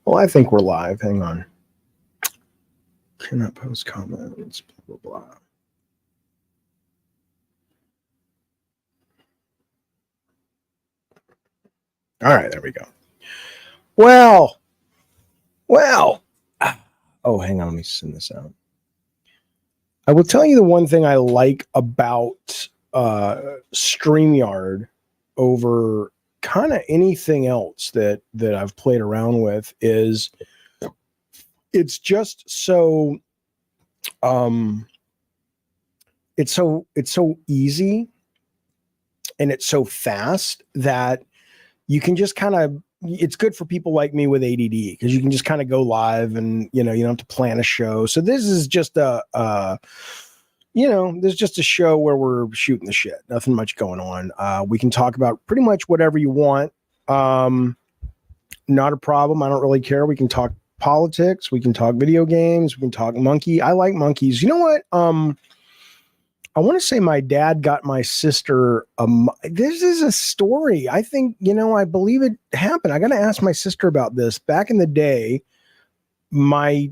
Well, I think we're live. Hang on. Cannot post comments. Blah, blah, blah. All right, there we go. Well. Oh, hang on. Let me send this out. I will tell you the one thing I like about StreamYard over kind of anything else that I've played around with is it's just so it's so easy and it's so fast that you can just kind of, it's good for people like me with ADD because you can just kind of go live and, you don't have to plan a show. So this is just there's just a show where we're shooting the shit. Nothing much going on. We can talk about pretty much whatever you want. Not a problem. I don't really care. We can talk politics. We can talk video games. We can talk monkey. I like monkeys. You know what? I want to say my dad got my sister this is a story. I think, I believe it happened. I got to ask my sister about this. Back in the day, my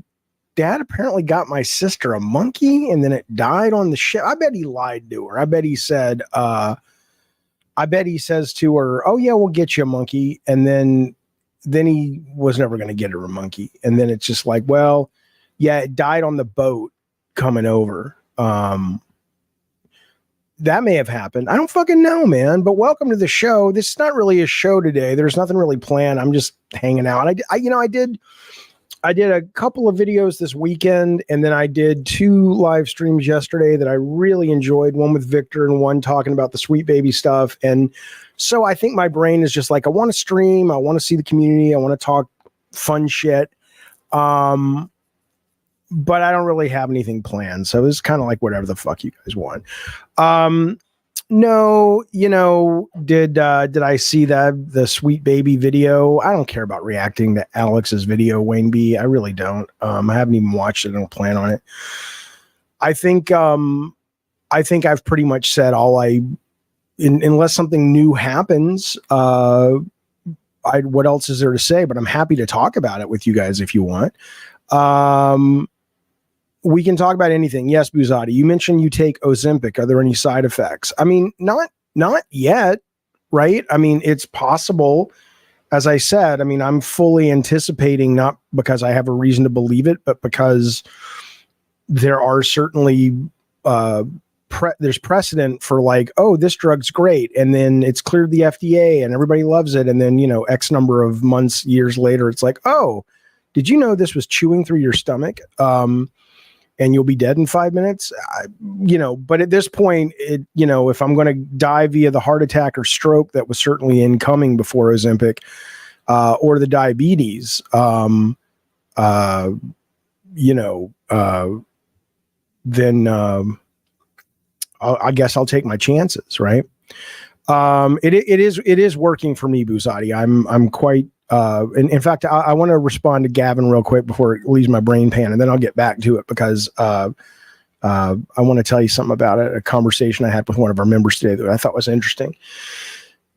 dad apparently got my sister a monkey and then it died on the ship. I bet he lied to her. I bet he said, I bet he says to her, "Oh yeah, we'll get you a monkey." And then he was never going to get her a monkey. And then it's just like, well, yeah, it died on the boat coming over. That may have happened. I don't fucking know, man. But welcome to the show. This is not really a show today. There's nothing really planned. I'm just hanging out. I did a couple of videos this weekend, and then I did 2 live streams yesterday that I really enjoyed. One with Victor and one talking about the Sweet Baby stuff. And so I think my brain is just like, I want to stream. I want to see the community. I want to talk fun shit. But I don't really have anything planned. So it's kind of like whatever the fuck you guys want. No, did I see the Sweet Baby video? I don't care about reacting to Alex's video, Wayne B. I really don't. I haven't even watched it. I don't plan on it. I think I've pretty much said all unless something new happens, what else is there to say? But I'm happy to talk about it with you guys if you want. We can talk about anything. Yes, Buzati, you mentioned you take Ozempic. Are there any side effects? I mean, not yet, right? I mean, it's possible. As I said, I mean, I'm fully anticipating, not because I have a reason to believe it, but because there are certainly there's precedent for like, oh, this drug's great, and then it's cleared the FDA and everybody loves it, and then X number of months, years later, it's like, oh, did you know this was chewing through your stomach? And you'll be dead in 5 minutes, but at this point, if I'm going to die via the heart attack or stroke that was certainly incoming before Ozempic, or the diabetes, then I guess I'll take my chances. Right. It is working for me, Buzati. I'm quite, in fact, I want to respond to Gavin real quick before it leaves my brain pan, and then I'll get back to it because I want to tell you something about it, a conversation I had with one of our members today that I thought was interesting.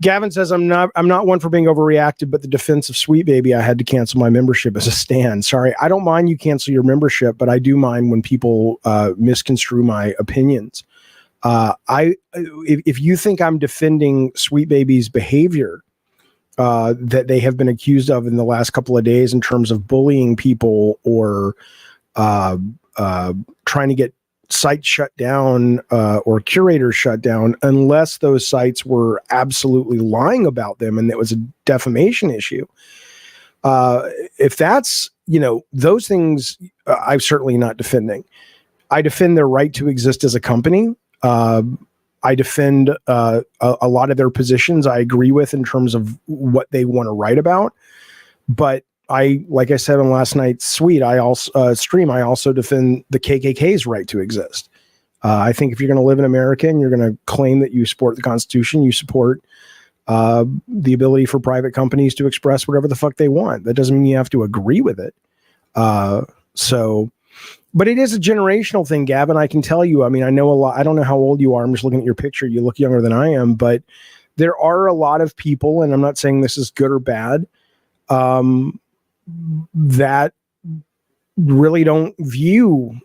Gavin says, I'm not one for being overreacted, but the defense of Sweet Baby, I had to cancel my membership as a stand. Sorry, I don't mind you cancel your membership, but I do mind when people misconstrue my opinions. If you think I'm defending Sweet Baby's behavior, that they have been accused of in the last couple of days in terms of bullying people or trying to get sites shut down or curators shut down, unless those sites were absolutely lying about them and it was a defamation issue. If that's, those things, I'm certainly not defending. I defend their right to exist as a company. I defend a lot of their positions I agree with in terms of what they want to write about. But like I said on last night's stream, I also defend the KKK's right to exist. I think if you're going to live in America and you're going to claim that you support the Constitution, you support the ability for private companies to express whatever the fuck they want. That doesn't mean you have to agree with it. But it is a generational thing, Gavin. I can tell you, I mean, I know a lot. I don't know how old you are. I'm just looking at your picture. You look younger than I am, but there are a lot of people, and I'm not saying this is good or bad, that really don't view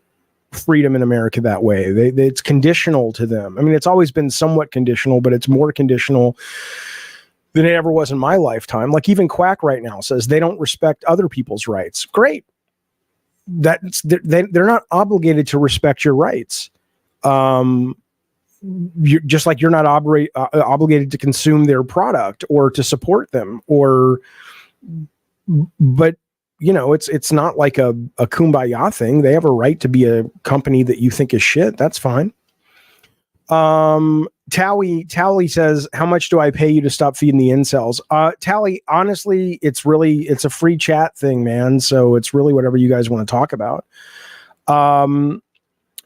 freedom in America that way. It's conditional to them. I mean, it's always been somewhat conditional, but it's more conditional than it ever was in my lifetime. Like even Quack right now says they don't respect other people's rights. Great. They're not obligated to respect your rights. You're just like you're not obligated to consume their product or to support them but it's not like a kumbaya thing. They have a right to be a company that you think is shit. That's fine. Tally says, how much do I pay you to stop feeding the incels? Tally, honestly, it's a free chat thing, man. So it's really whatever you guys want to talk about.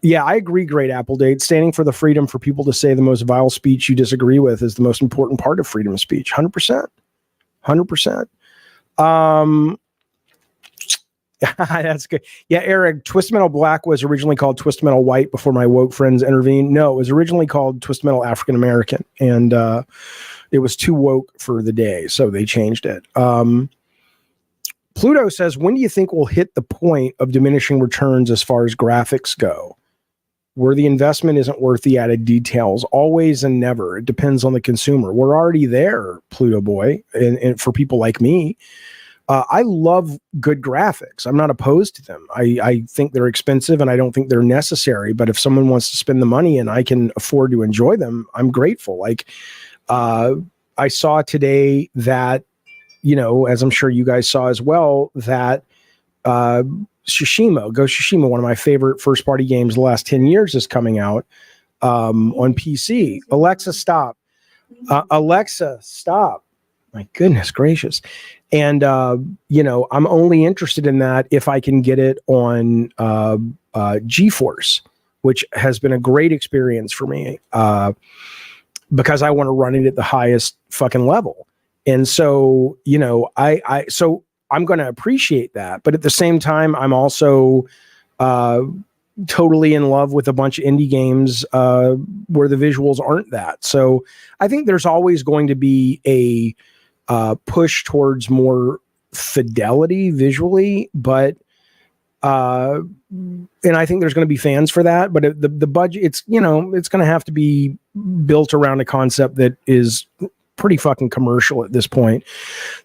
Yeah, I agree. Great Appledate. Standing for the freedom for people to say the most vile speech you disagree with is the most important part of freedom of speech. 100%. 100%. That's good. Yeah, Eric, Twist Metal Black was originally called Twist Metal White before my woke friends intervened. No, it was originally called Twist Metal African American, and it was too woke for the day, so they changed it. Pluto says, when do you think we'll hit the point of diminishing returns as far as graphics go, where the investment isn't worth the added details? Always and never. It depends on the consumer. We're already there, Pluto boy, and for people like me. I love good graphics. I'm not opposed to them. I think they're expensive and I don't think they're necessary. But if someone wants to spend the money and I can afford to enjoy them, I'm grateful. Like I saw today that, as I'm sure you guys saw as well, that Ghost Tsushima, one of my favorite first party games the last 10 years, is coming out on PC. Alexa, stop. Alexa, stop. My goodness gracious. And, I'm only interested in that if I can get it on GeForce, which has been a great experience for me because I want to run it at the highest fucking level. And so, so I'm going to appreciate that. But at the same time, I'm also totally in love with a bunch of indie games where the visuals aren't that. So I think there's always going to be a push towards more fidelity visually, but and I think there's going to be fans for that, but the budget, it's going to have to be built around a concept that is pretty fucking commercial at this point.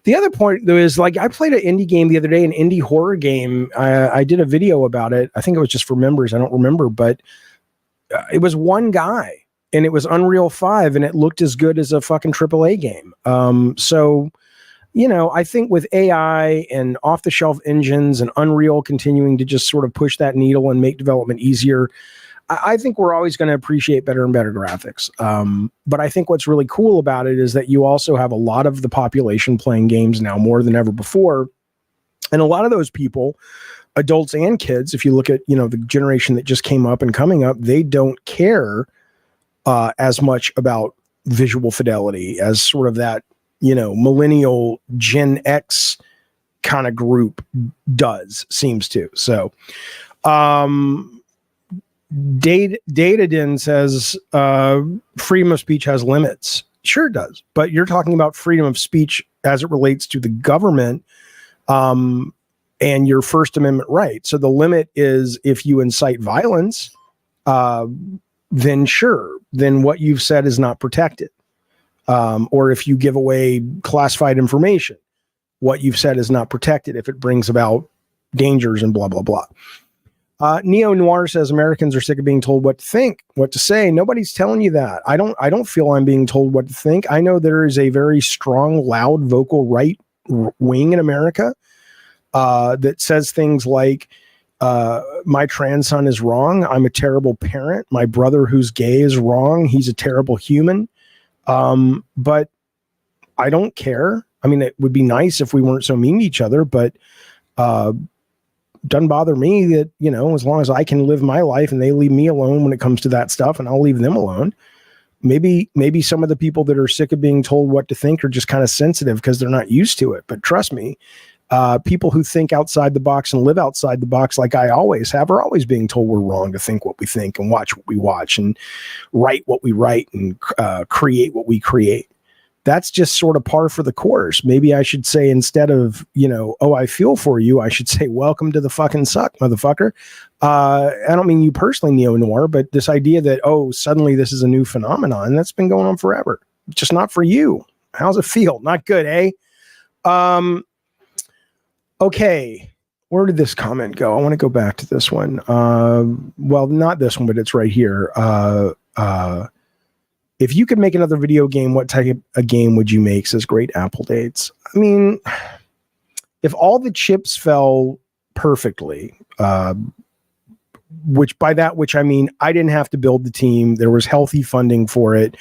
The other point though is, like, I played an indie game the other day, an indie horror game. I did a video about it. I think it was just for members. I don't remember, but it was one guy. And it was Unreal 5, and it looked as good as a fucking AAA game. So, I think with AI and off-the-shelf engines and Unreal continuing to just sort of push that needle and make development easier, I think we're always going to appreciate better and better graphics. But I think what's really cool about it is that you also have a lot of the population playing games now more than ever before. And a lot of those people, adults and kids, if you look at, the generation that just came up and coming up, they don't care as much about visual fidelity as sort of that, millennial Gen X kind of group seems to. So, Datadin says, freedom of speech has limits. Sure it does. But you're talking about freedom of speech as it relates to the government, and your First Amendment right. So the limit is if you incite violence, then sure, then what you've said is not protected. Or if you give away classified information, what you've said is not protected if it brings about dangers and blah, blah, blah. Neo Noir says Americans are sick of being told what to think, what to say. Nobody's telling you that. I don't feel I'm being told what to think. I know there is a very strong, loud, vocal right wing in America that says things like, my trans son is wrong. I'm a terrible parent. My brother who's gay is wrong. He's a terrible human. But I don't care. I mean, it would be nice if we weren't so mean to each other, but doesn't bother me that, as long as I can live my life and they leave me alone when it comes to that stuff, and I'll leave them alone. Maybe some of the people that are sick of being told what to think are just kind of sensitive because they're not used to it. But trust me, people who think outside the box and live outside the box, like I always have, are always being told we're wrong to think what we think and watch what we watch and write what we write and create what we create. that's just sort of par for the course. Maybe I should say, instead of, oh, I feel for you, I should say, welcome to the fucking suck, motherfucker. I don't mean you personally, neo-noir, but this idea that, oh, suddenly this is a new phenomenon, that's been going on forever. Just not for you. How's it feel? Not good, eh? Okay. Where did this comment go? I want to go back to this one. Well, not this one, but it's right here. If you could make another video game, what type of game would you make? Says Great Apple Dates. I mean, if all the chips fell perfectly, which I mean, I didn't have to build the team. There was healthy funding for it.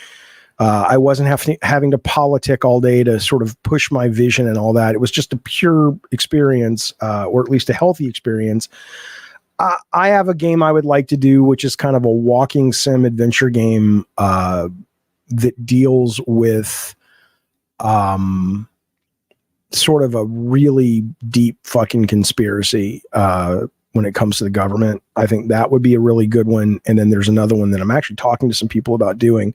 I wasn't having to politic all day to sort of push my vision and all that. It was just a pure experience, or at least a healthy experience. I have a game I would like to do, which is kind of a walking sim adventure game that deals with sort of a really deep fucking conspiracy when it comes to the government. I think that would be a really good one. And then there's another one that I'm actually talking to some people about doing.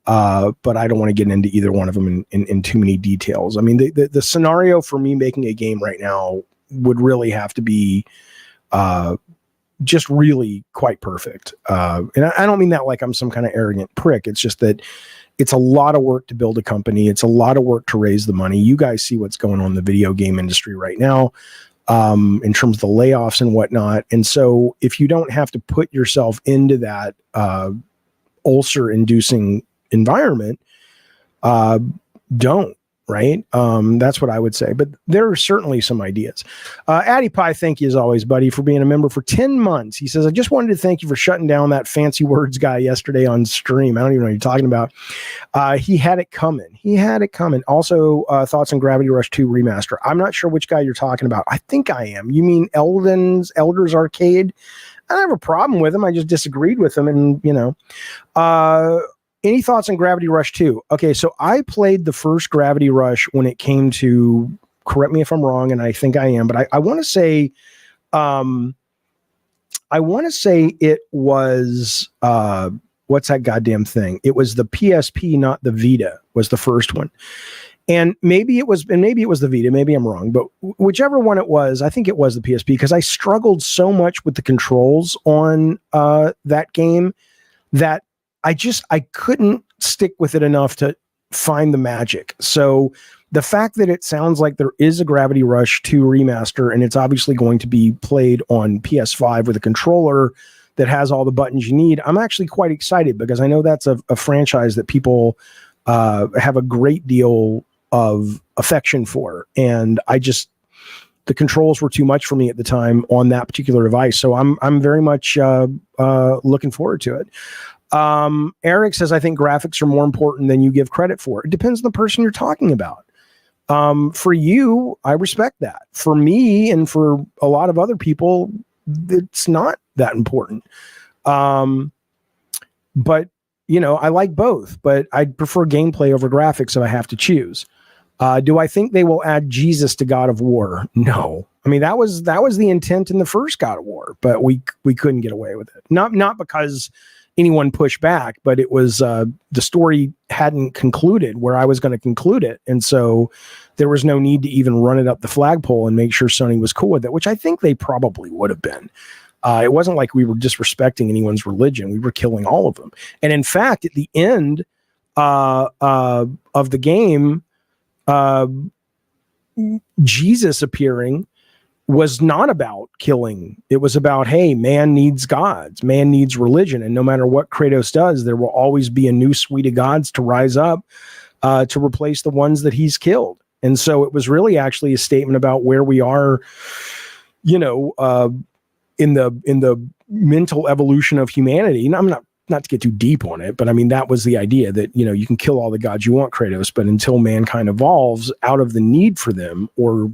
But I don't want to get into either one of them in too many details. I mean, the scenario for me making a game right now would really have to be just really quite perfect. And I don't mean that like I'm some kind of arrogant prick. It's just that it's a lot of work to build a company. It's a lot of work to raise the money. You guys see what's going on in the video game industry right now, in terms of the layoffs and whatnot. And so if you don't have to put yourself into that ulcer-inducing environment, don't. Right? That's what I would say. But there are certainly some ideas. Addy Pie, thank you as always, buddy, for being a member for 10 months. He says, I just wanted to thank you for shutting down that fancy words guy yesterday on stream. I don't even know what you're talking about. He had it coming. Also, thoughts on Gravity Rush 2 Remaster. I'm not sure which guy you're talking about. I think I am. You mean Elders Arcade? I don't have a problem with him. I just disagreed with him. And, any thoughts on Gravity Rush 2? Okay, so I played the first Gravity Rush when it came to, correct me if I'm wrong, and I think I am, but I want to say, it was, what's that goddamn thing? It was the PSP, not the Vita, was the first one. And maybe it was the Vita, maybe I'm wrong, but whichever one it was, I think it was the PSP, because I struggled so much with the controls on that game that I couldn't stick with it enough to find the magic. So the fact that it sounds like there is a Gravity Rush 2 remaster, and it's obviously going to be played on PS5 with a controller that has all the buttons you need, I'm actually quite excited, because I know that's a franchise that people have a great deal of affection for. And the controls were too much for me at the time on that particular device. So I'm very much looking forward to it. Eric says, I think graphics are more important than you give credit for. It depends on the person you're talking about. For you, I respect that. For me and for a lot of other people, it's not that important. But I like both, but I'd prefer gameplay over graphics if I have to choose. Do I think they will add Jesus to God of War? No. I mean, that was the intent in the first God of War, but we couldn't get away with it. Not because anyone pushed back, but it was the story hadn't concluded where I was going to conclude it. And so there was no need to even run it up the flagpole and make sure Sony was cool with it, which I think they probably would have been. It wasn't like we were disrespecting anyone's religion. We were killing all of them. And in fact, at the end of the game, Jesus appearing was not about killing. It was about, hey, man needs gods, man needs religion. And no matter what Kratos does, there will always be a new suite of gods to rise up to replace the ones that he's killed. And so it was really actually a statement about where we are, in the mental evolution of humanity. And I'm not to get too deep on it, but I mean, that was the idea that, you can kill all the gods you want, Kratos, but until mankind evolves out of the need for them, or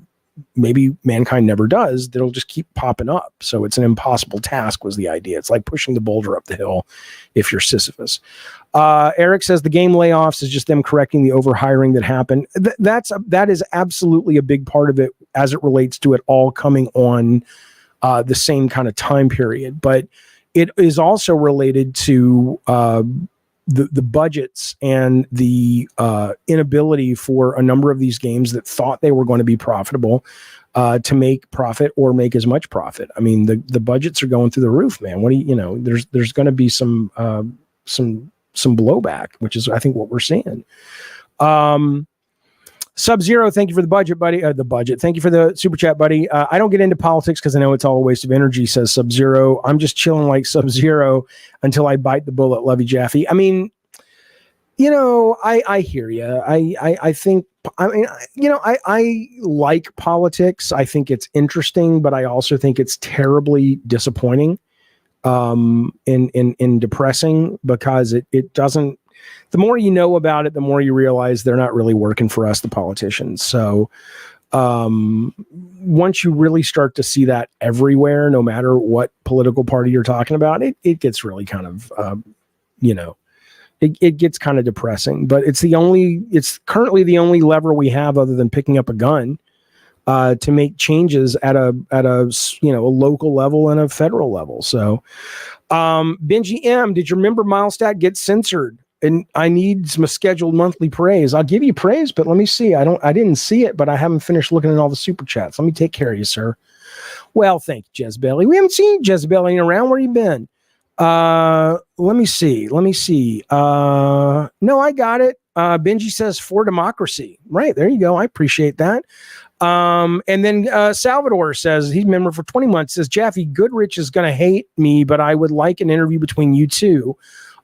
maybe mankind never does, they'll just keep popping up. So it's an impossible task was the idea. It's like pushing the boulder up the hill if you're Sisyphus. Eric says the game layoffs is just them correcting the overhiring that happened. That is absolutely a big part of it as it relates to it all coming on the same kind of time period. But it is also related to the budgets and the inability for a number of these games that thought they were going to be profitable to make profit or make as much profit. I mean, the budgets are going through the roof, man. What do you know? There's going to be some blowback, which is I think what we're seeing. Sub-Zero, thank you for the budget, buddy. Thank you for the super chat, buddy. I don't get into politics because I know it's all a waste of energy, says Sub-Zero. I'm just chilling like Sub-Zero until I bite the bullet. Love you, Jaffe. I mean, you know, I hear you. I think, I mean, you know, I like politics. I think it's interesting, but I also think it's terribly disappointing and depressing because it doesn't, the more you know about it, the more you realize they're not really working for us, the politicians. So once you really start to see that everywhere, no matter what political party you're talking about, it gets really kind of, you know, it gets kind of depressing. But it's currently the only lever we have other than picking up a gun to make changes at a you know, a local level and a federal level. So Benji M, did your member milestat get censored? And I need some scheduled monthly praise. I'll give you praise, but let me see. I didn't see it, but I haven't finished looking at all the super chats. Let me take care of you, sir. Well, thank you, Jezebelly. We haven't seen Jezebelly around. Where you been? Let me see. No, I got it. Benji says for democracy. Right, there you go. I appreciate that. And then Salvador says he's a member for 20 months, says Jaffe, Goodrich is going to hate me, but I would like an interview between you two.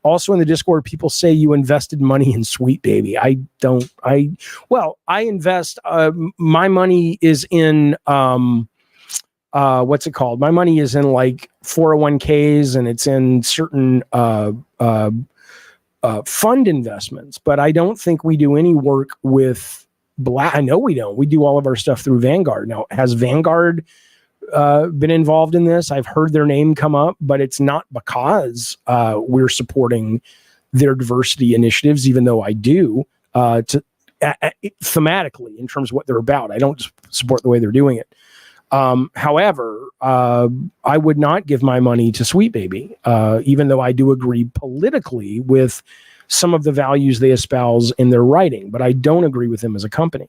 Also in the Discord, people say you invested money in Sweet Baby. I invest, my money is in, what's it called? My money is in like 401ks and it's in certain, fund investments, but I don't think we do any work with I know we don't. We do all of our stuff through Vanguard. Now, has Vanguard been involved in this? I've heard their name come up, but it's not because we're supporting their diversity initiatives, even though I do thematically in terms of what they're about. I don't support the way they're doing it. However, I would not give my money to Sweet Baby, even though I do agree politically with some of the values they espouse in their writing, but I don't agree with them as a company.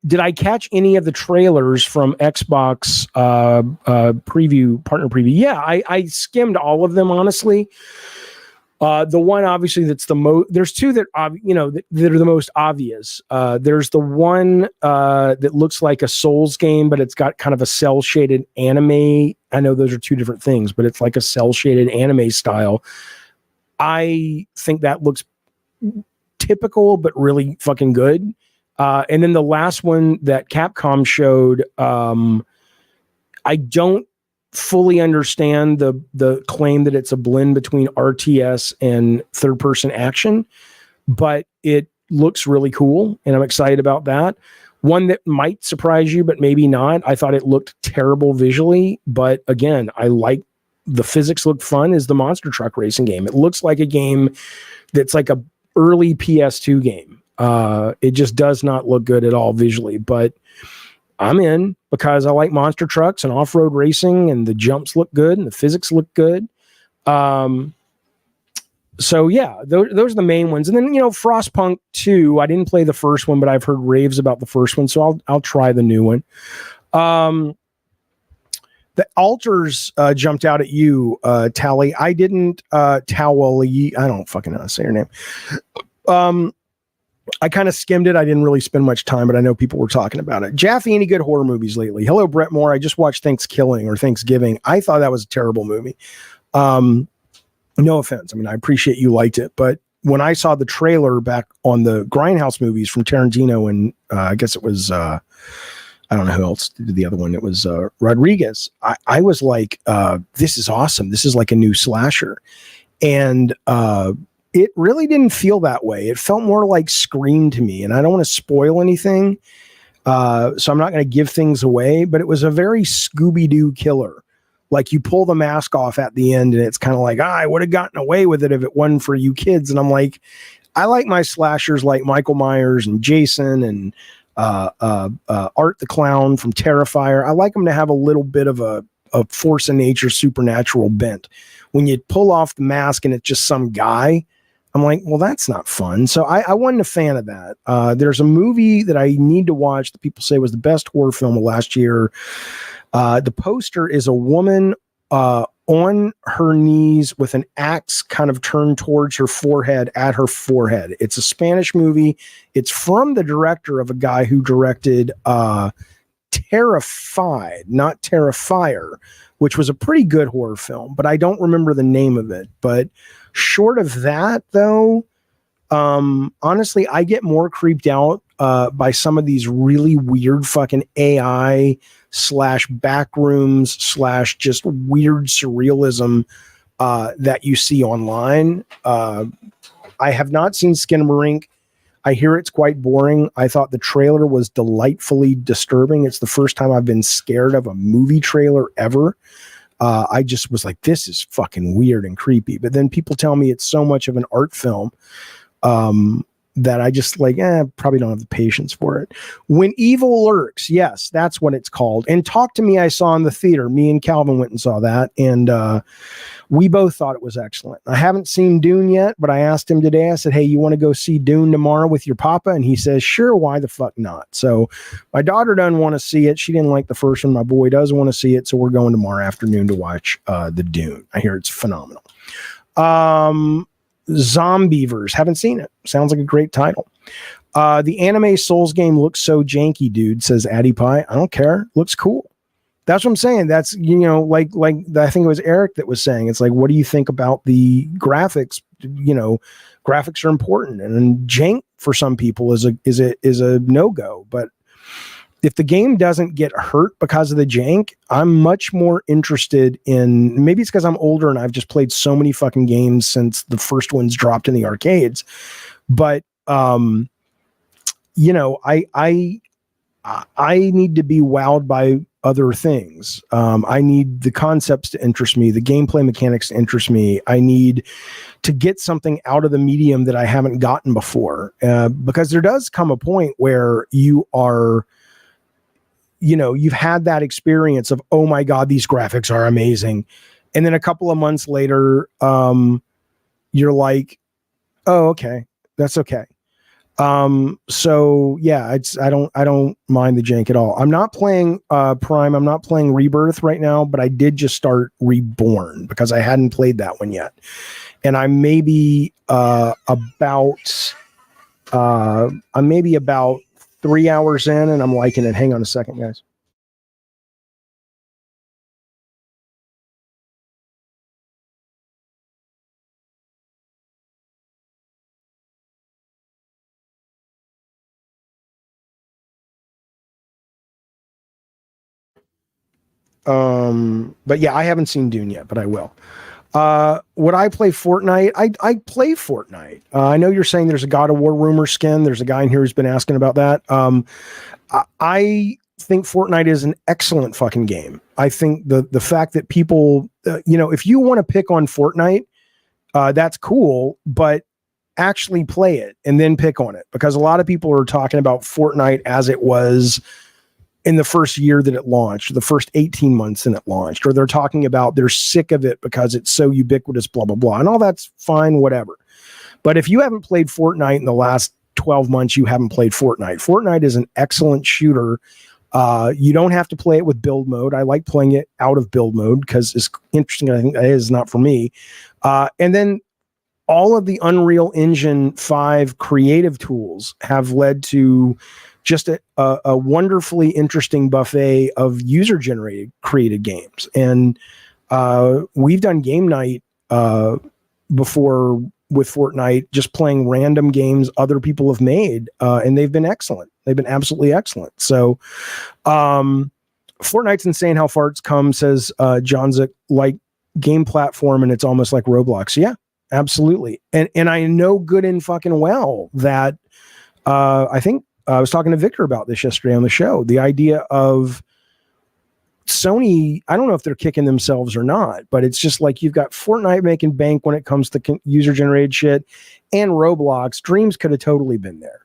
Did I catch any of the trailers from Xbox partner preview? Yeah, I skimmed all of them, honestly. The one, obviously, that's the most. There's two that are the most obvious. There's the one that looks like a Souls game, but it's got kind of a cell shaded anime. I know those are two different things, but it's like a cell shaded anime style. I think that looks typical, but really fucking good. And then the last one that Capcom showed, I don't fully understand the claim that it's a blend between RTS and third person action, but it looks really cool and I'm excited about that. One that might surprise you, but maybe not. I thought it looked terrible visually, but again, I like the physics look fun, is the monster truck racing game. It looks like a game that's like a early PS2 game. It just does not look good at all visually, but I'm in because I like monster trucks and off-road racing, and the jumps look good and the physics look good. So yeah, those are the main ones. And then, Frostpunk 2, I didn't play the first one, but I've heard raves about the first one, so I'll try the new one. The altars jumped out at you, Tally. I didn't, Tally. I don't fucking know how to say your name. I kind of skimmed it. I didn't really spend much time, but I know people were talking about it. Jaffe, any good horror movies lately? Hello, Brett Moore. I just watched Thanksgiving. I thought that was a terrible movie. No offense. I mean, I appreciate you liked it, but when I saw the trailer back on the Grindhouse movies from Tarantino, and I guess it was, I don't know who else did the other one. It was Rodriguez. I was like, this is awesome. This is like a new slasher. And it really didn't feel that way. It felt more like Scream to me. And I don't want to spoil anything, so I'm not going to give things away. But it was a very Scooby-Doo killer. Like, you pull the mask off at the end, and it's kind of like, I would have gotten away with it if it wasn't for you kids. And I'm like, I like my slashers like Michael Myers and Jason and Art the Clown from Terrifier. I like them to have a little bit of a a force of nature, supernatural bent. When you pull off the mask and it's just some guy, I'm like, well, that's not fun. So I wasn't a fan of that. There's a movie that I need to watch that people say was the best horror film of last year. The poster is a woman on her knees with an axe kind of turned towards her forehead, at her forehead. It's a Spanish movie. It's from the director of a guy who directed Terrified, not Terrifier, which was a pretty good horror film, but I don't remember the name of it. But short of that, though, honestly, I get more creeped out by some of these really weird fucking AI / backrooms / just weird surrealism that you see online. I have not seen Skinamarink. I hear it's quite boring. I thought the trailer was delightfully disturbing. It's the first time I've been scared of a movie trailer ever. I just was like, this is fucking weird and creepy. But then people tell me it's so much of an art film that I just like, probably don't have the patience for it. When Evil Lurks, yes, that's what it's called. And Talk to Me, I saw in the theater. Me and Calvin went and saw that, and we both thought it was excellent. I haven't seen Dune yet, but I asked him today, I said, hey, you want to go see Dune tomorrow with your papa? And he says, sure, why the fuck not? So my daughter doesn't want to see it. She didn't like the first one. My boy does want to see it, so we're going tomorrow afternoon to watch the Dune. I hear it's phenomenal. Zombievers, haven't seen it. Sounds like a great title. The anime Souls game looks so janky, dude, says Addy Pie. I don't care. Looks cool. That's what I'm saying. That's, like I think it was Eric that was saying, it's like, what do you think about the graphics? Graphics are important, and jank for some people is a no-go. But if the game doesn't get hurt because of the jank, I'm much more interested in, maybe it's because I'm older and I've just played so many fucking games since the first ones dropped in the arcades. But, I need to be wowed by other things. I need the concepts to interest me, the gameplay mechanics to interest me. I need to get something out of the medium that I haven't gotten before. Because there does come a point where you are, you've had that experience of, oh my God, these graphics are amazing. And then a couple of months later, you're like, oh, okay, that's okay. So yeah, I don't mind the jank at all. I'm not playing Prime. I'm not playing Rebirth right now, but I did just start Reborn because I hadn't played that one yet. And I'm maybe about 3 hours in, and I'm liking it. Hang on a second, guys. But yeah, I haven't seen Dune yet, but I will. Would I play Fortnite? I play Fortnite. I know you're saying there's a God of War rumor skin. There's a guy in here who's been asking about that. I think Fortnite is an excellent fucking game. I think the fact that people, if you want to pick on Fortnite, that's cool, but actually play it and then pick on it, because a lot of people are talking about Fortnite as it was in the first year that it launched, the first 18 months in it launched, or they're talking about they're sick of it because it's so ubiquitous, blah, blah, blah. And all that's fine, whatever. But if you haven't played Fortnite in the last 12 months, you haven't played Fortnite. Fortnite is an excellent shooter. You don't have to play it with build mode. I like playing it out of build mode because it's interesting. I think that is not for me. And then all of the Unreal Engine 5 creative tools have led to just a wonderfully interesting buffet of user-generated created games. And we've done game night before with Fortnite, just playing random games other people have made, and they've been excellent. They've been absolutely excellent. So Fortnite's insane how far it's come, says John Zack, like game platform, and it's almost like Roblox. Yeah, absolutely. And I know good and fucking well that I think I was talking to Victor about this yesterday on the show. The idea of Sony, I don't know if they're kicking themselves or not, but it's just like you've got Fortnite making bank when it comes to user-generated shit, and Roblox. Dreams could have totally been there.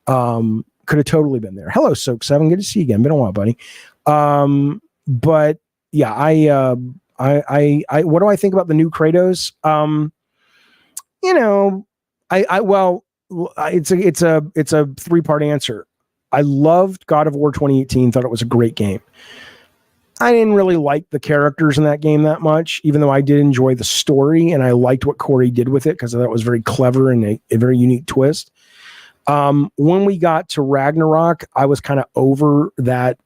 Could have totally been there. Hello, Soak7. Good to see you again. Been a while, buddy. But yeah, what do I think about the new Kratos? You know, well, it's a 3-part answer. I loved God of War 2018, thought it was a great game. I didn't really like the characters in that game that much, even though I did enjoy the story and I liked what Corey did with it because I thought it was very clever and a very unique twist. When we got to Ragnarok, I was kind of over that.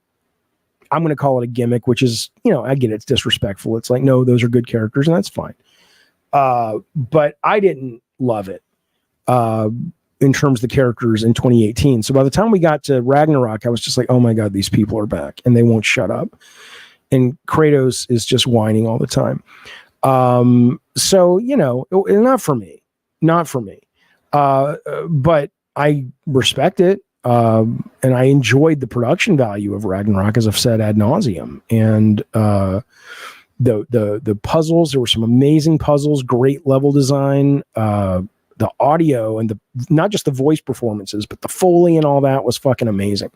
I'm going to call it a gimmick, which is, I get it's disrespectful. It's like, no, those are good characters and that's fine. But I didn't love it in terms of the characters in 2018. So by the time we got to Ragnarok, I was just like, oh my God, these people are back and they won't shut up. And Kratos is just whining all the time. So, not for me. But I respect it. And I enjoyed the production value of Ragnarok, as I've said ad nauseum. And the puzzles, there were some amazing puzzles, great level design, the audio and not just the voice performances, but the Foley and all that was fucking amazing.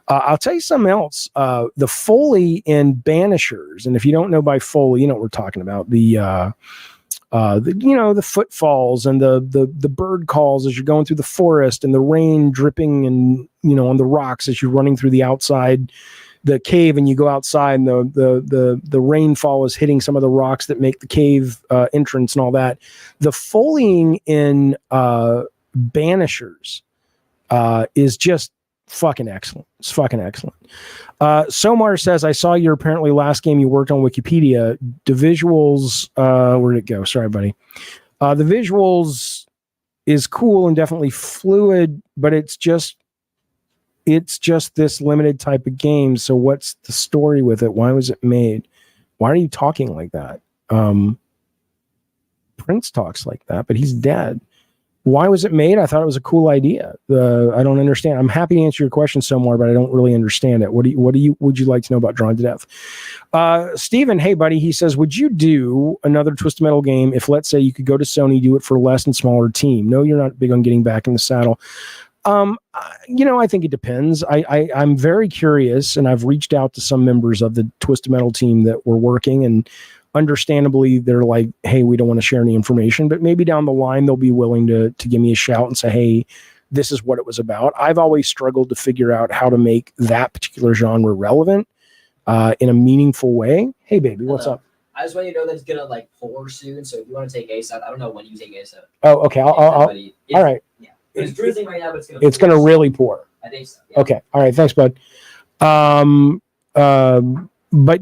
I'll tell you something else. The Foley in Banishers, and if you don't know by Foley, you know what we're talking about. The footfalls and the bird calls as you're going through the forest and the rain dripping and, on the rocks as you're running through the outside, the cave, and you go outside and the rainfall is hitting some of the rocks that make the cave entrance and all that. The Foleying in Banishers is just fucking excellent. It's fucking excellent. Somar says, I saw your apparently last game you worked on Wikipedia. The visuals, where'd it go? Sorry, buddy. The visuals is cool and definitely fluid, but it's just this limited type of game. So what's the story with it? Why was it made? Why are you talking like that? Prince talks like that, but he's dead. Why was it made? I thought it was a cool idea. I don't understand. I'm happy to answer your question somewhere, but I don't really understand it. Would you like to know about Drawn to Death? Steven, hey buddy, he says, would you do another Twisted Metal game if, let's say, you could go to Sony, do it for a less and smaller team? No, you're not big on getting back in the saddle. I think it depends. I'm very curious, and I've reached out to some members of the Twisted Metal team that were working, and understandably, they're like, hey, we don't want to share any information, but maybe down the line, they'll be willing to give me a shout and say, hey, this is what it was about. I've always struggled to figure out how to make that particular genre relevant in a meaningful way. Hey, baby, what's up? I just want you to know that it's going to pour soon, so if you want to take ASAP, I don't know when you take ASAP. Oh, okay. All right. Yeah. It's drizzling right now, but it's going to really pour. I think so. Yeah. Okay. All right. Thanks, bud. But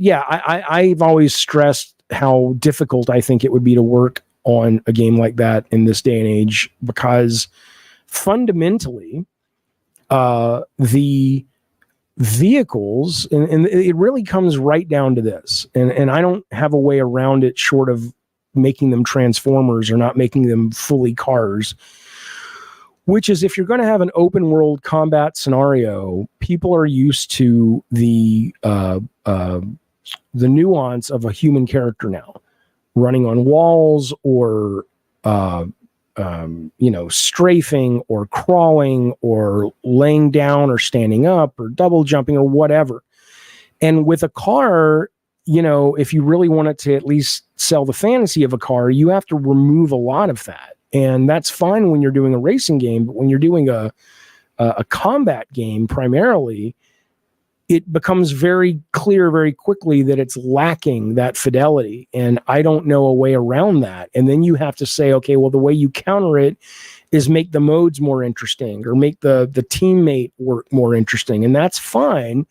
yeah, I've always stressed how difficult I think it would be to work on a game like that in this day and age, because fundamentally, the vehicles, and it really comes right down to this, and I don't have a way around it short of making them transformers or not making them fully cars, which is, if you're going to have an open world combat scenario, people are used to the nuance of a human character now, running on walls or strafing or crawling or laying down or standing up or double jumping or whatever. And with a car, if you really wanted to at least sell the fantasy of a car, you have to remove a lot of that. And that's fine when you're doing a racing game, but when you're doing a combat game primarily, it becomes very clear very quickly that it's lacking that fidelity. And I don't know a way around that. And then you have to say, okay, well, the way you counter it is make the modes more interesting or make the teammate work more interesting. And that's fine.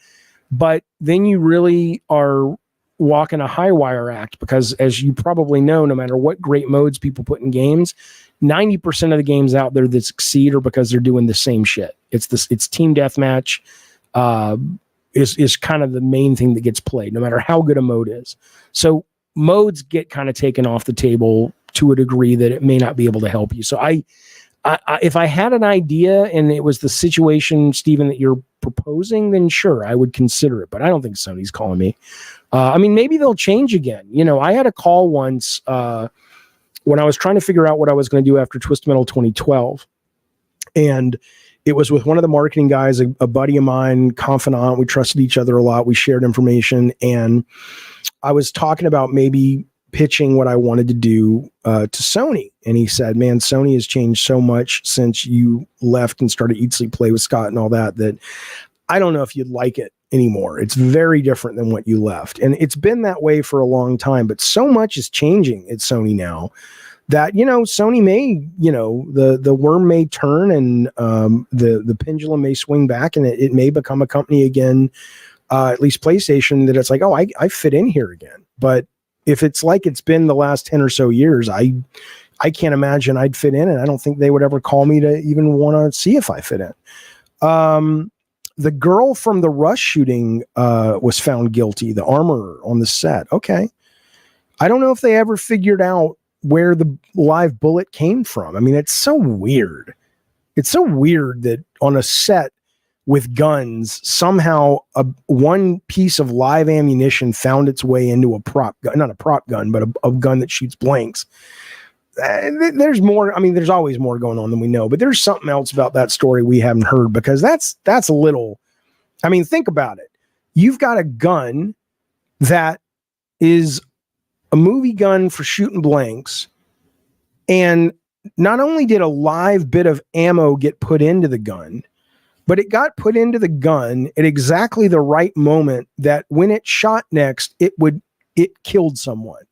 But then you really are walking a high wire act, because as you probably know, no matter what great modes people put in games, 90% of the games out there that succeed are because they're doing the same shit. It's team deathmatch, is kind of the main thing that gets played, no matter how good a mode is. So modes get kind of taken off the table to a degree that it may not be able to help you. So I if I had an idea and it was the situation, Stephen, that you're proposing, then sure, I would consider it. But I don't think Sony's calling me. Maybe they'll change again. I had a call once when I was trying to figure out what I was going to do after Twisted Metal 2012. And It was with one of the marketing guys, a buddy of mine, confidant. We trusted each other a lot. We shared information, and I was talking about maybe pitching what I wanted to do to Sony. And he said, man, Sony has changed so much since you left and started Eat, Sleep, Play with Scott and all that, that I don't know if you'd like it anymore. It's very different than what you left. And it's been that way for a long time, but so much is changing at Sony now that, Sony may, the worm may turn, and the pendulum may swing back, and it may become a company again, at least PlayStation, that it's like, oh, I fit in here again. But if it's like it's been the last 10 or so years, I can't imagine I'd fit in, and I don't think they would ever call me to even want to see if I fit in. The girl from the Rush shooting was found guilty, the armorer on the set. Okay. I don't know if they ever figured out where the live bullet came from. I mean, it's so weird. It's so weird that on a set with guns, somehow one piece of live ammunition found its way into a prop gun, not a prop gun, but a gun that shoots blanks. There's more. I mean, there's always more going on than we know, but there's something else about that story we haven't heard, because that's a little, I mean, think about it. You've got a gun that is a movie gun for shooting blanks, and not only did a live bit of ammo get put into the gun, but it got put into the gun at exactly the right moment that when it shot next, it killed someone.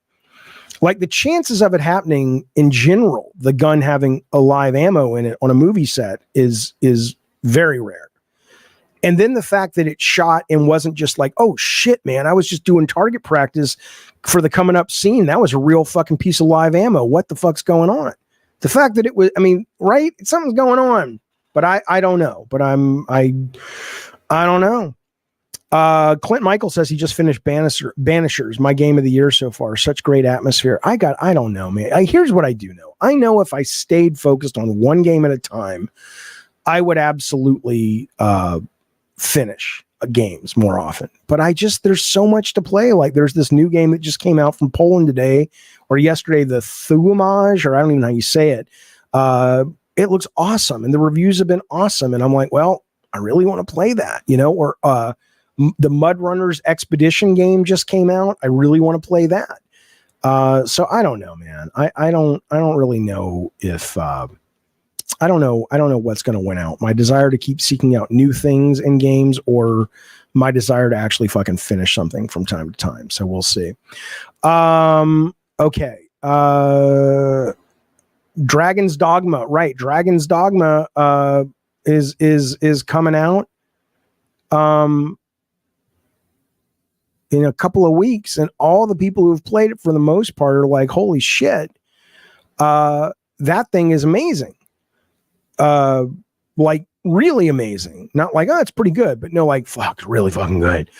Like, the chances of it happening in general, the gun having a live ammo in it on a movie set is very rare. And then the fact that it shot and wasn't just like, oh shit, man, I was just doing target practice for the coming up scene. That was a real fucking piece of live ammo. What the fuck's going on? The fact that it was, I mean, right? Something's going on, but I don't know. But I don't know. Clint Michael says he just finished Banishers, my game of the year so far. Such great atmosphere. I don't know, man. Here's what I do know. I know if I stayed focused on one game at a time, I would absolutely finish games more often. But there's so much to play. Like, there's this new game that just came out from Poland today or yesterday, the Thuamage, or I don't even know how you say it. It looks awesome, and the reviews have been awesome. And I'm like, well, I really want to play that, or the Mud Runners Expedition game just came out. I really want to play that. So I don't know, man. I don't really know if I don't know what's going to win out. My desire to keep seeking out new things in games, or my desire to actually fucking finish something from time to time. So we'll see. Okay. Dragon's Dogma, right? Dragon's Dogma is coming out in a couple of weeks, and all the people who've played it for the most part are like, holy shit, that thing is amazing. Like, really amazing. Not like, oh, it's pretty good, but no, like, fuck, really fucking good.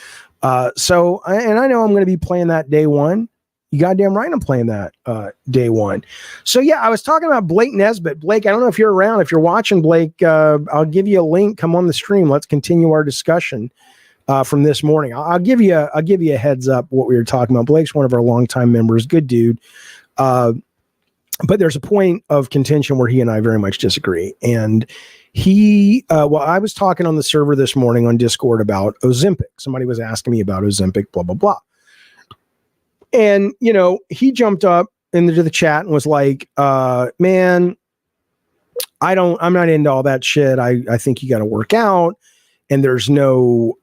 So I know I'm going to be playing that day one. You goddamn right I'm playing that day one. So yeah, I was talking about Blake Nesbitt. Blake, I don't know if you're around. If you're watching, Blake, I'll give you a link. Come on the stream. Let's continue our discussion from this morning. I'll give you a heads up what we were talking about. Blake's one of our longtime members. Good dude. But there's a point of contention where he and I very much disagree. And I was talking on the server this morning on Discord about Ozempic. Somebody was asking me about Ozempic, blah, blah, blah. And, he jumped up into the chat and was like, man, I'm not into all that shit. I think you got to work out, and there's no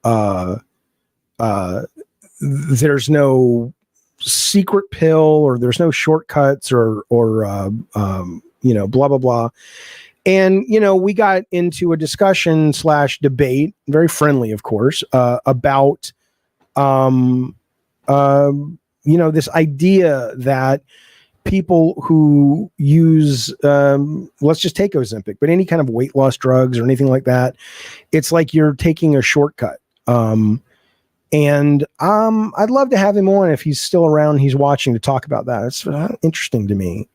secret pill, or there's no shortcuts or blah, blah, blah. And, we got into a discussion / debate, very friendly, of course, about, this idea that people who use, let's just take Ozempic, but any kind of weight loss drugs or anything like that, it's like you're taking a shortcut. And I'd love to have him on if he's still around, he's watching, to talk about that. It's interesting to me.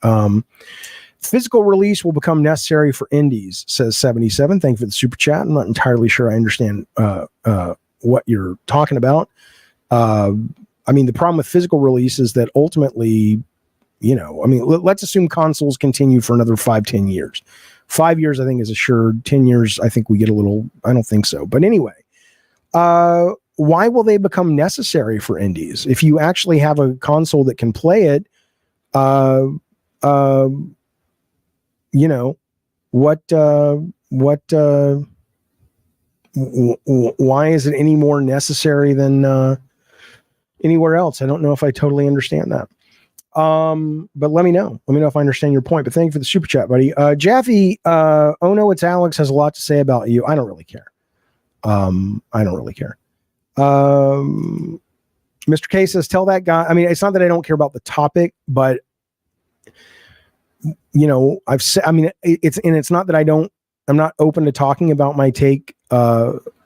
Physical release will become necessary for indies, says 77. Thank you for the super chat. I'm not entirely sure I understand what you're talking about. The problem with physical release is that ultimately I mean, let's assume consoles continue for another 5-10 years. 5 years, I think, is assured. 10 years, I think we get a little, I don't think so. But anyway, why will they become necessary for indies? If you actually have a console that can play it, why is it any more necessary than anywhere else? I don't know if I totally understand that. But let me know. Let me know if I understand your point. But thank you for the super chat, buddy. Jaffe, oh no, it's Alex, has a lot to say about you. I don't really care. Mr. K says, tell that guy. I mean, it's not that I don't care about the topic, but I've said, I mean, it's not that I'm not open to talking about my take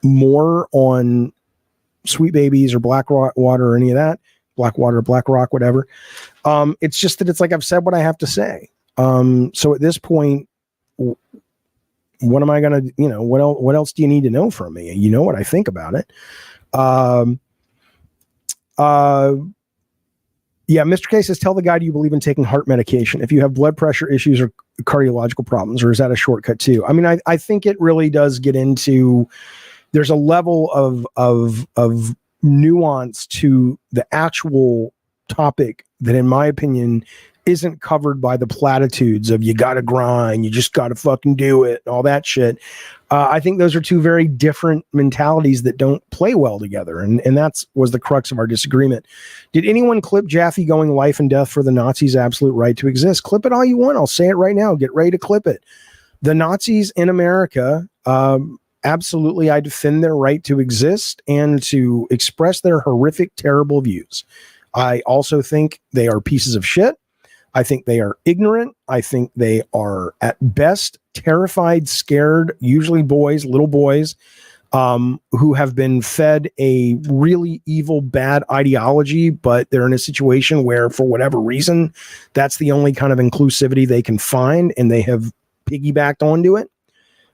more on Sweet Babies or Blackwater or any of that. Blackwater, Black Rock, whatever. It's just that it's like I've said what I have to say. So at this point, what am I gonna, what else do you need to know from me? You know what I think about it. Yeah, Mr. K says, tell the guy, do you believe in taking heart medication if you have blood pressure issues or cardiological problems, or is that a shortcut too? I mean, I think it really does get into, there's a level of nuance to the actual topic that, in my opinion, isn't covered by the platitudes of you got to grind, you just got to fucking do it, all that shit. I think those are two very different mentalities that don't play well together. And that was the crux of our disagreement. Did anyone clip Jaffe going life and death for the Nazis' absolute right to exist? Clip it all you want. I'll say it right now. Get ready to clip it. The Nazis in America, absolutely, I defend their right to exist and to express their horrific, terrible views. I also think they are pieces of shit. I think they are ignorant. I think they are, at best, terrified, scared, usually boys, little boys, who have been fed a really evil, bad ideology, but they're in a situation where, for whatever reason, that's the only kind of inclusivity they can find, and they have piggybacked onto it.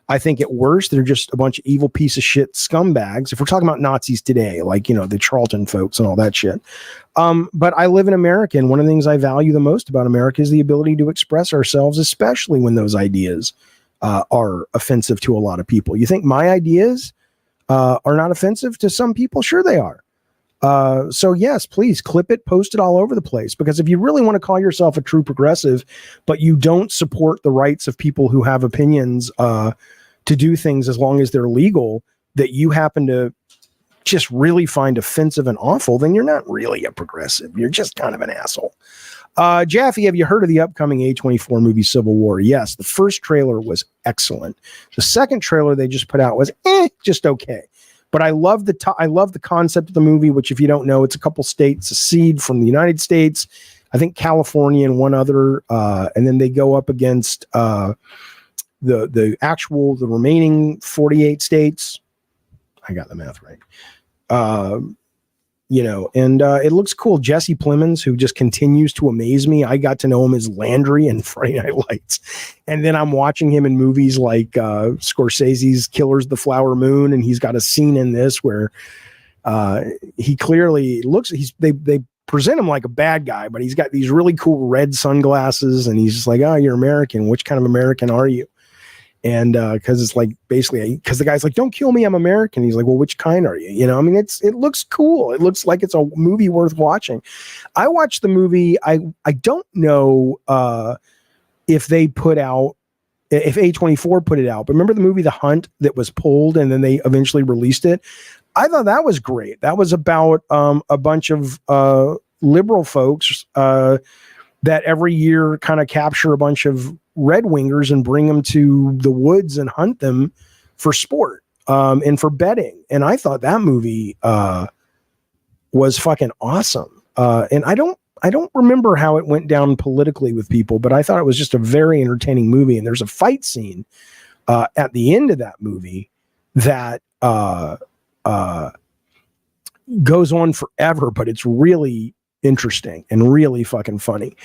I think at worst, they're just a bunch of evil piece of shit scumbags. If we're talking about Nazis today, like, the Charlton folks and all that shit. But I live in America, and one of the things I value the most about America is the ability to express ourselves, especially when those ideas are offensive to a lot of people. You think my ideas are not offensive to some people? Sure they are. So yes, please clip it, post it all over the place, because if you really want to call yourself a true progressive, but you don't support the rights of people who have opinions to do things as long as they're legal, that you happen to just really find offensive and awful, then you're not really a progressive. You're just kind of an asshole. Jaffe, have you heard of the upcoming A24 movie Civil War? Yes, the first trailer was excellent. The second trailer they just put out was just okay. But I love the concept of the movie, which, if you don't know, it's a couple states, a seed from the United States, I think California and one other, and then they go up against the remaining 48 states. I got the math right. And it looks cool. Jesse Plemons, who just continues to amaze me. I got to know him as Landry in Friday Night Lights. And then I'm watching him in movies like Scorsese's Killers of the Flower Moon. And he's got a scene in this where he clearly looks, they present him like a bad guy, but he's got these really cool red sunglasses. And he's just like, oh, you're American. Which kind of American are you? And because it's like, basically, because the guy's like, don't kill me, I'm American. He's like, well, which kind are you? I mean, it looks cool. It looks like it's a movie worth watching. I watched the movie. I don't know if they put out, if A24 put it out, but remember the movie The Hunt that was pulled and then they eventually released it? I thought that was great. That was about a bunch of liberal folks that every year kind of capture a bunch of red wingers and bring them to the woods and hunt them for sport and for betting. And I thought that movie was fucking awesome. And I don't remember how it went down politically with people, but I thought it was just a very entertaining movie. And there's a fight scene at the end of that movie that goes on forever, but it's really interesting and really fucking funny.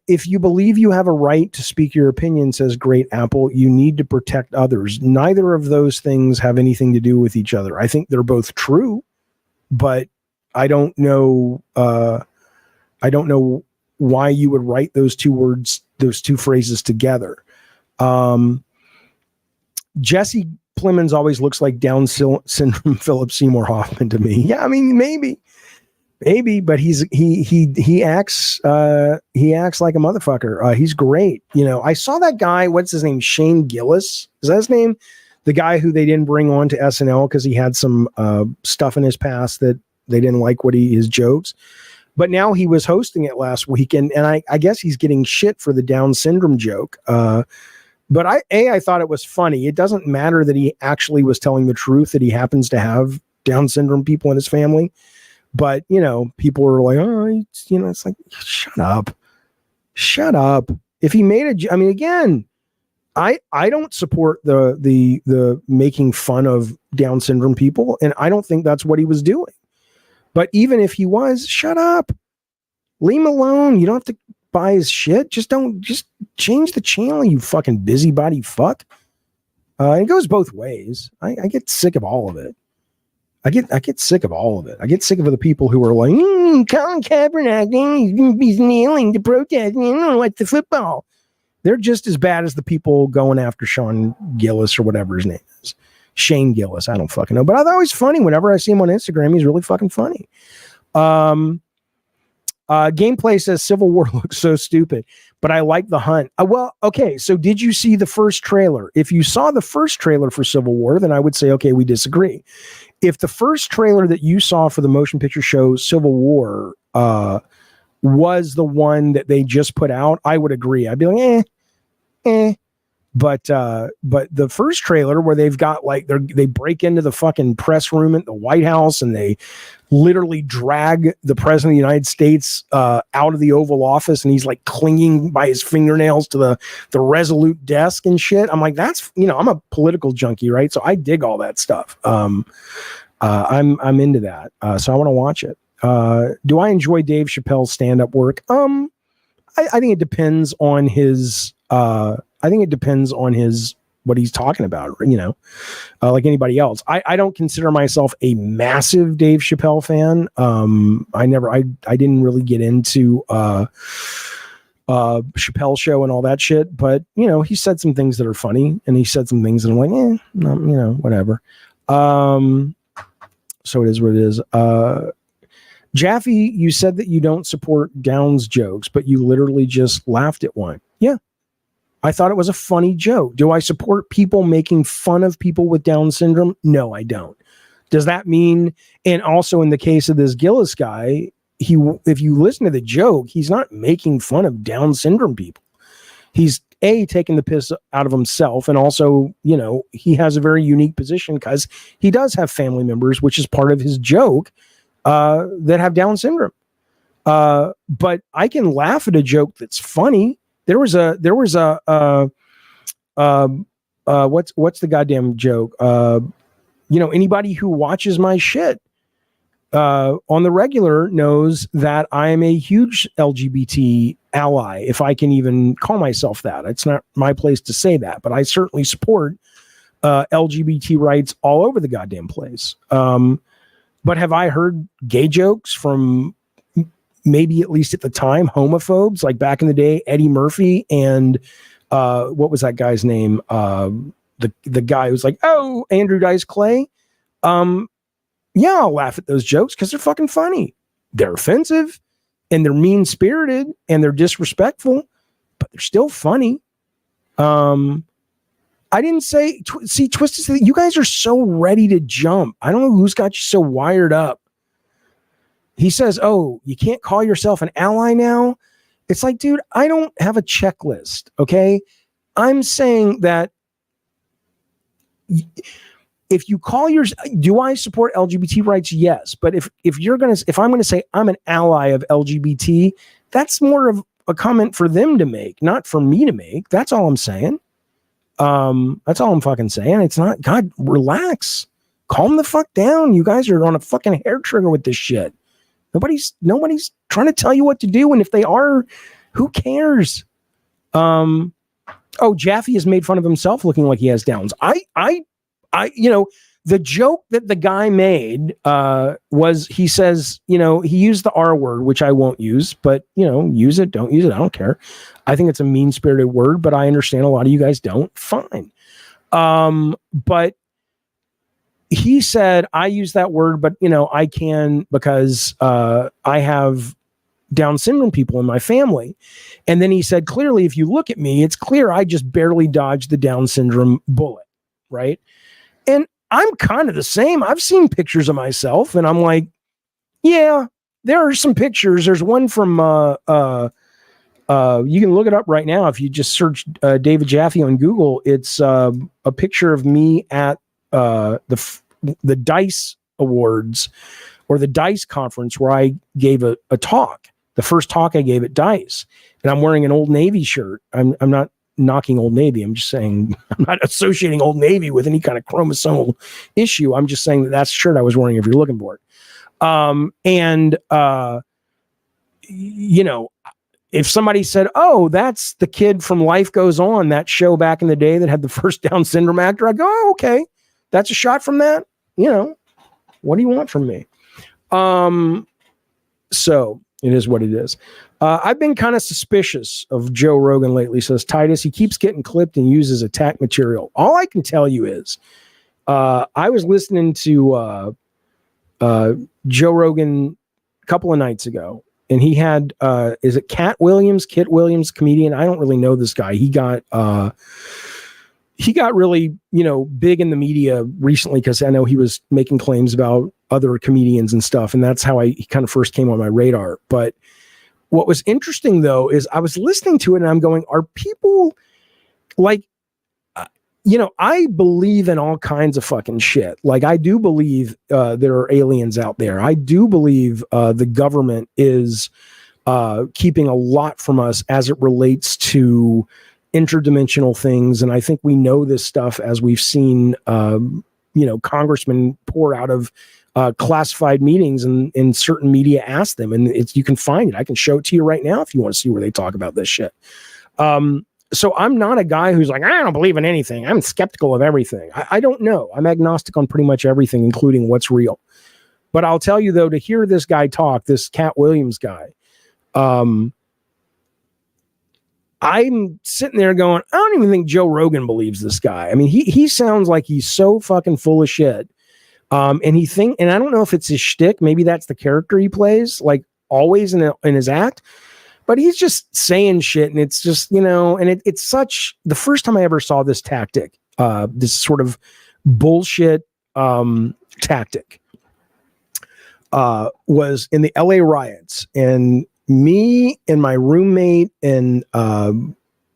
If you believe you have a right to speak your opinion, says Great Apple, you need to protect others. Neither of those things have anything to do with each other. I think they're both true, but I don't know I don't know why you would write those two words, those two phrases together. Jesse Plemons always looks like Down syndrome Philip Seymour Hoffman to me. Yeah, I mean, maybe, but he acts like a motherfucker. He's great. You know, I saw that guy. What's his name? Shane Gillis. Is that his name? The guy who they didn't bring on to SNL because he had some stuff in his past that they didn't like his jokes. But now he was hosting it last week, and I guess he's getting shit for the Down syndrome joke. But I thought it was funny. It doesn't matter that he actually was telling the truth, that he happens to have Down syndrome people in his family. But, you know, people were like, oh, you know, it's like, shut up. If he made I mean, again, I don't support the making fun of Down syndrome people, and I don't think that's what he was doing. But even if he was, shut up. Leave him alone. You don't have to buy his shit. Just change the channel, you fucking busybody fuck. It goes both ways. I get sick of all of it. I get sick of all of it. I get sick of the people who are like, Colin Kaepernick, he's kneeling to protest. You don't watch the football. They're just as bad as the people going after Sean Gillis or whatever his name is. Shane Gillis. I don't fucking know. But I thought it was funny. Whenever I see him on Instagram, he's really fucking funny. Gameplay says Civil War looks so stupid, but I like the hunt. Well, okay. So did you see the first trailer? If you saw the first trailer for Civil War, then I would say, okay, we disagree. If the first trailer that you saw for the motion picture show Civil War was the one that they just put out, I would agree. I'd be like, eh. But the first trailer where they've got like they break into the fucking press room at the White House and they literally drag the president of the United States out of the Oval Office and he's like clinging by his fingernails to the Resolute desk and shit. I'm like, that's, you know, I'm a political junkie, right? So I dig all that stuff. I'm into that. So I want to watch it. Do I enjoy Dave Chappelle's stand-up work? I think it depends on his what he's talking about, you know, like anybody else. I don't consider myself a massive Dave Chappelle fan. I didn't really get into Chappelle Show and all that shit, but you know, he said some things that are funny and he said some things that I'm like, you know, whatever. So it is what it is. Jaffe, you said that you don't support Downs jokes, but you literally just laughed at one. Yeah. I thought it was a funny joke. Do I support people making fun of people with Down syndrome? No, I don't. Does that mean, and also in the case of this Gillis guy, if you listen to the joke, he's not making fun of Down syndrome people. He's taking the piss out of himself. And also, you know, he has a very unique position because he does have family members, which is part of his joke, that have Down syndrome. But I can laugh at a joke that's funny. There was a what's the goddamn joke? You know, anybody who watches my shit on the regular knows that I am a huge LGBT ally, if I can even call myself that. It's not my place to say that, but I certainly support LGBT rights all over the goddamn place. But have I heard gay jokes from maybe at least at the time homophobes, like back in the day, Eddie Murphy and what was that guy's name? The guy who's like, oh, Andrew Dice Clay. Yeah, I'll laugh at those jokes because they're fucking funny. They're offensive and they're mean spirited and they're disrespectful, but they're still funny. I didn't say, Twisted, you guys are so ready to jump. I don't know who's got you so wired up. He says, oh, you can't call yourself an ally now. It's like, dude, I don't have a checklist. Okay. I'm saying that if you call do I support LGBT rights? Yes. But if I'm going to say I'm an ally of LGBT, that's more of a comment for them to make, not for me to make. That's all I'm saying. That's all I'm fucking saying. It's not, God, relax, calm the fuck down. You guys are on a fucking hair trigger with this shit. Nobody's trying to tell you what to do. And if they are, who cares? Oh, Jaffe has made fun of himself looking like he has Downs. You know, the joke that the guy made was, he says, he used the R word, which I won't use, but use it, don't use it, I don't care. I think it's a mean-spirited word, but I understand a lot of you guys don't. Fine. But he said, I use that word, but I can because I have Down syndrome people in my family. And then he said, clearly, if you look at me, it's clear I just barely dodged the Down syndrome bullet, right? And I'm kind of the same. I've seen pictures of myself, and I'm like, yeah, there are some pictures. There's one from you can look it up right now if you just search David Jaffe on Google. It's a picture of me at the DICE Awards or the DICE conference where I gave a talk. The first talk I gave at DICE, and I'm wearing an Old Navy shirt. I'm not knocking Old Navy. I'm just saying I'm not associating Old Navy with any kind of chromosomal issue. I'm just saying that's the shirt I was wearing if you're looking for it. If somebody said, oh, that's the kid from Life Goes On, that show back in the day that had the first Down syndrome actor, I go, oh, okay, that's a shot from that. What do you want from me? So it is what it is. I've been kind of suspicious of Joe Rogan lately, says Titus. He keeps getting clipped and uses attack material. All I can tell you is I was listening to Joe Rogan a couple of nights ago, and he had, is it Kit Williams, comedian? I don't really know this guy. He got really, big in the media recently because I know he was making claims about other comedians and stuff. And that's how he kind of first came on my radar. But what was interesting, though, is I was listening to it and I'm going, are people like, I believe in all kinds of fucking shit. Like, I do believe there are aliens out there. I do believe the government is keeping a lot from us as it relates to interdimensional things. And I think we know this stuff as we've seen, congressmen pour out of classified meetings and certain media ask them. And you can find it. I can show it to you right now if you want to see where they talk about this shit. So I'm not a guy who's like, I don't believe in anything. I'm skeptical of everything. I don't know. I'm agnostic on pretty much everything, including what's real. But I'll tell you, though, to hear this guy talk, this Kit Williams guy, I'm sitting there going, I don't even think Joe Rogan believes this guy. I mean, he sounds like he's so fucking full of shit. And I don't know if it's his shtick. Maybe that's the character he plays, like always in his act. But he's just saying shit, and it's just, and it's such, the first time I ever saw this tactic, this sort of bullshit tactic, was in the LA riots. And me and my roommate and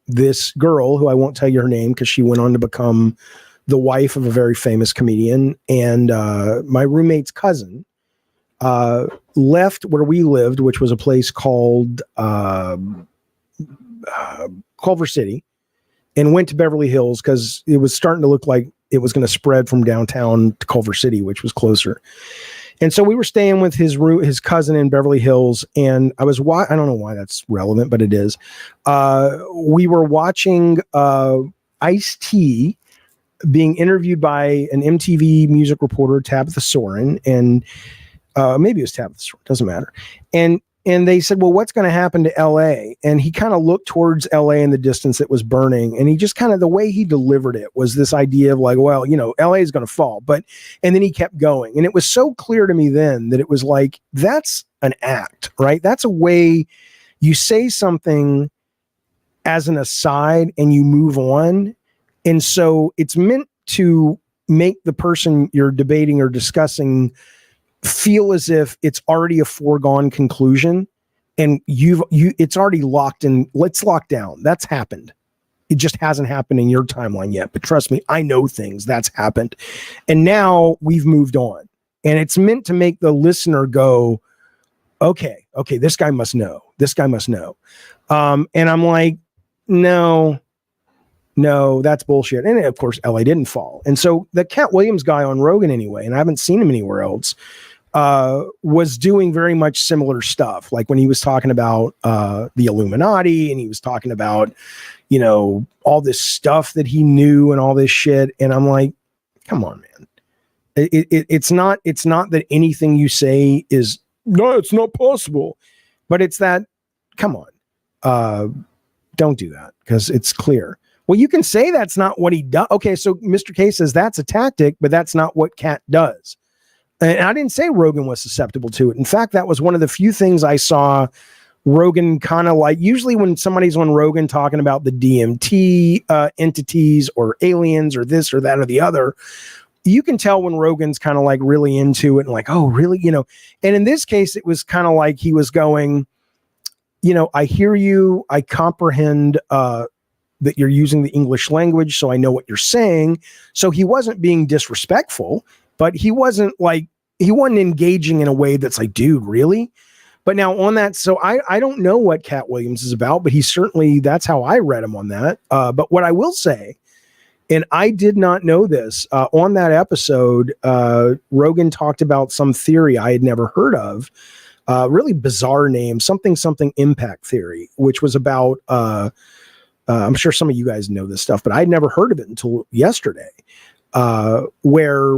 this girl, who I won't tell you her name because she went on to become the wife of a very famous comedian, and my roommate's cousin, left where we lived, which was a place called Culver City, and went to Beverly Hills because it was starting to look like it was going to spread from downtown to Culver City, which was closer. And so we were staying with his cousin in Beverly Hills, and I don't know why that's relevant, but it is. We were watching Ice-T being interviewed by an MTV music reporter, Tabitha Soren, and maybe it was Tabitha Soren, doesn't matter. And they said, well, what's going to happen to LA? And he kind of looked towards LA in the distance that was burning. And he just kind of, the way he delivered it was this idea of like, well, LA is going to fall. And then he kept going. And it was so clear to me then that it was like, that's an act, right? That's a way you say something as an aside and you move on. And so it's meant to make the person you're debating or discussing feel as if it's already a foregone conclusion and it's already locked in. Let's lock down. That's happened. It just hasn't happened in your timeline yet. But trust me, I know things that's happened. And now we've moved on. And it's meant to make the listener go, okay, this guy must know. This guy must know. And I'm like, no, that's bullshit. And of course, LA didn't fall. And so the Kit Williams guy on Rogan anyway, and I haven't seen him anywhere else, was doing very much similar stuff. Like when he was talking about the Illuminati, and he was talking about, all this stuff that he knew and all this shit. And I'm like, come on, man. It's not that anything you say is no, it's not possible, but it's that, come on, don't do that because it's clear. Well, you can say that's not what he does. Okay, so Mr. K says that's a tactic, but that's not what Cat does. And I didn't say Rogan was susceptible to it. In fact, that was one of the few things I saw Rogan kind of like. Usually when somebody's on Rogan talking about the DMT entities or aliens or this or that or the other, you can tell when Rogan's kind of like really into it and like, oh, really? You know, and in this case, it was kind of like he was going, you know, I hear you. I comprehend that you're using the English language, so I know what you're saying. So he wasn't being disrespectful, but he wasn't engaging in a way that's like, dude, really? But now on that, so I don't know what Cat Williams is about, but he certainly, that's how I read him on that. But what I will say, and I did not know this, on that episode, Rogan talked about some theory I had never heard of, really bizarre name, something impact theory, which was about, I'm sure some of you guys know this stuff, but I'd never heard of it until yesterday, where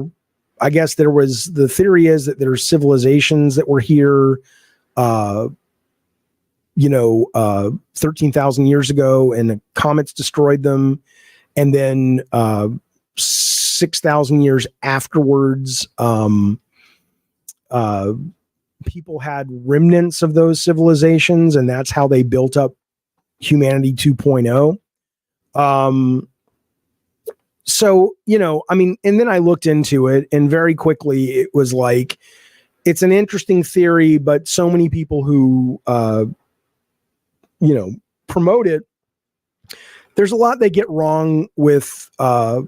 I guess the theory is that there's civilizations that were here, 13,000 years ago, and the comets destroyed them. And then 6,000 years afterwards, people had remnants of those civilizations, and that's how they built up humanity 2.0. So, you know, I mean, and then I looked into it, and very quickly it was like, it's an interesting theory, but so many people who, promote it, there's a lot they get wrong with the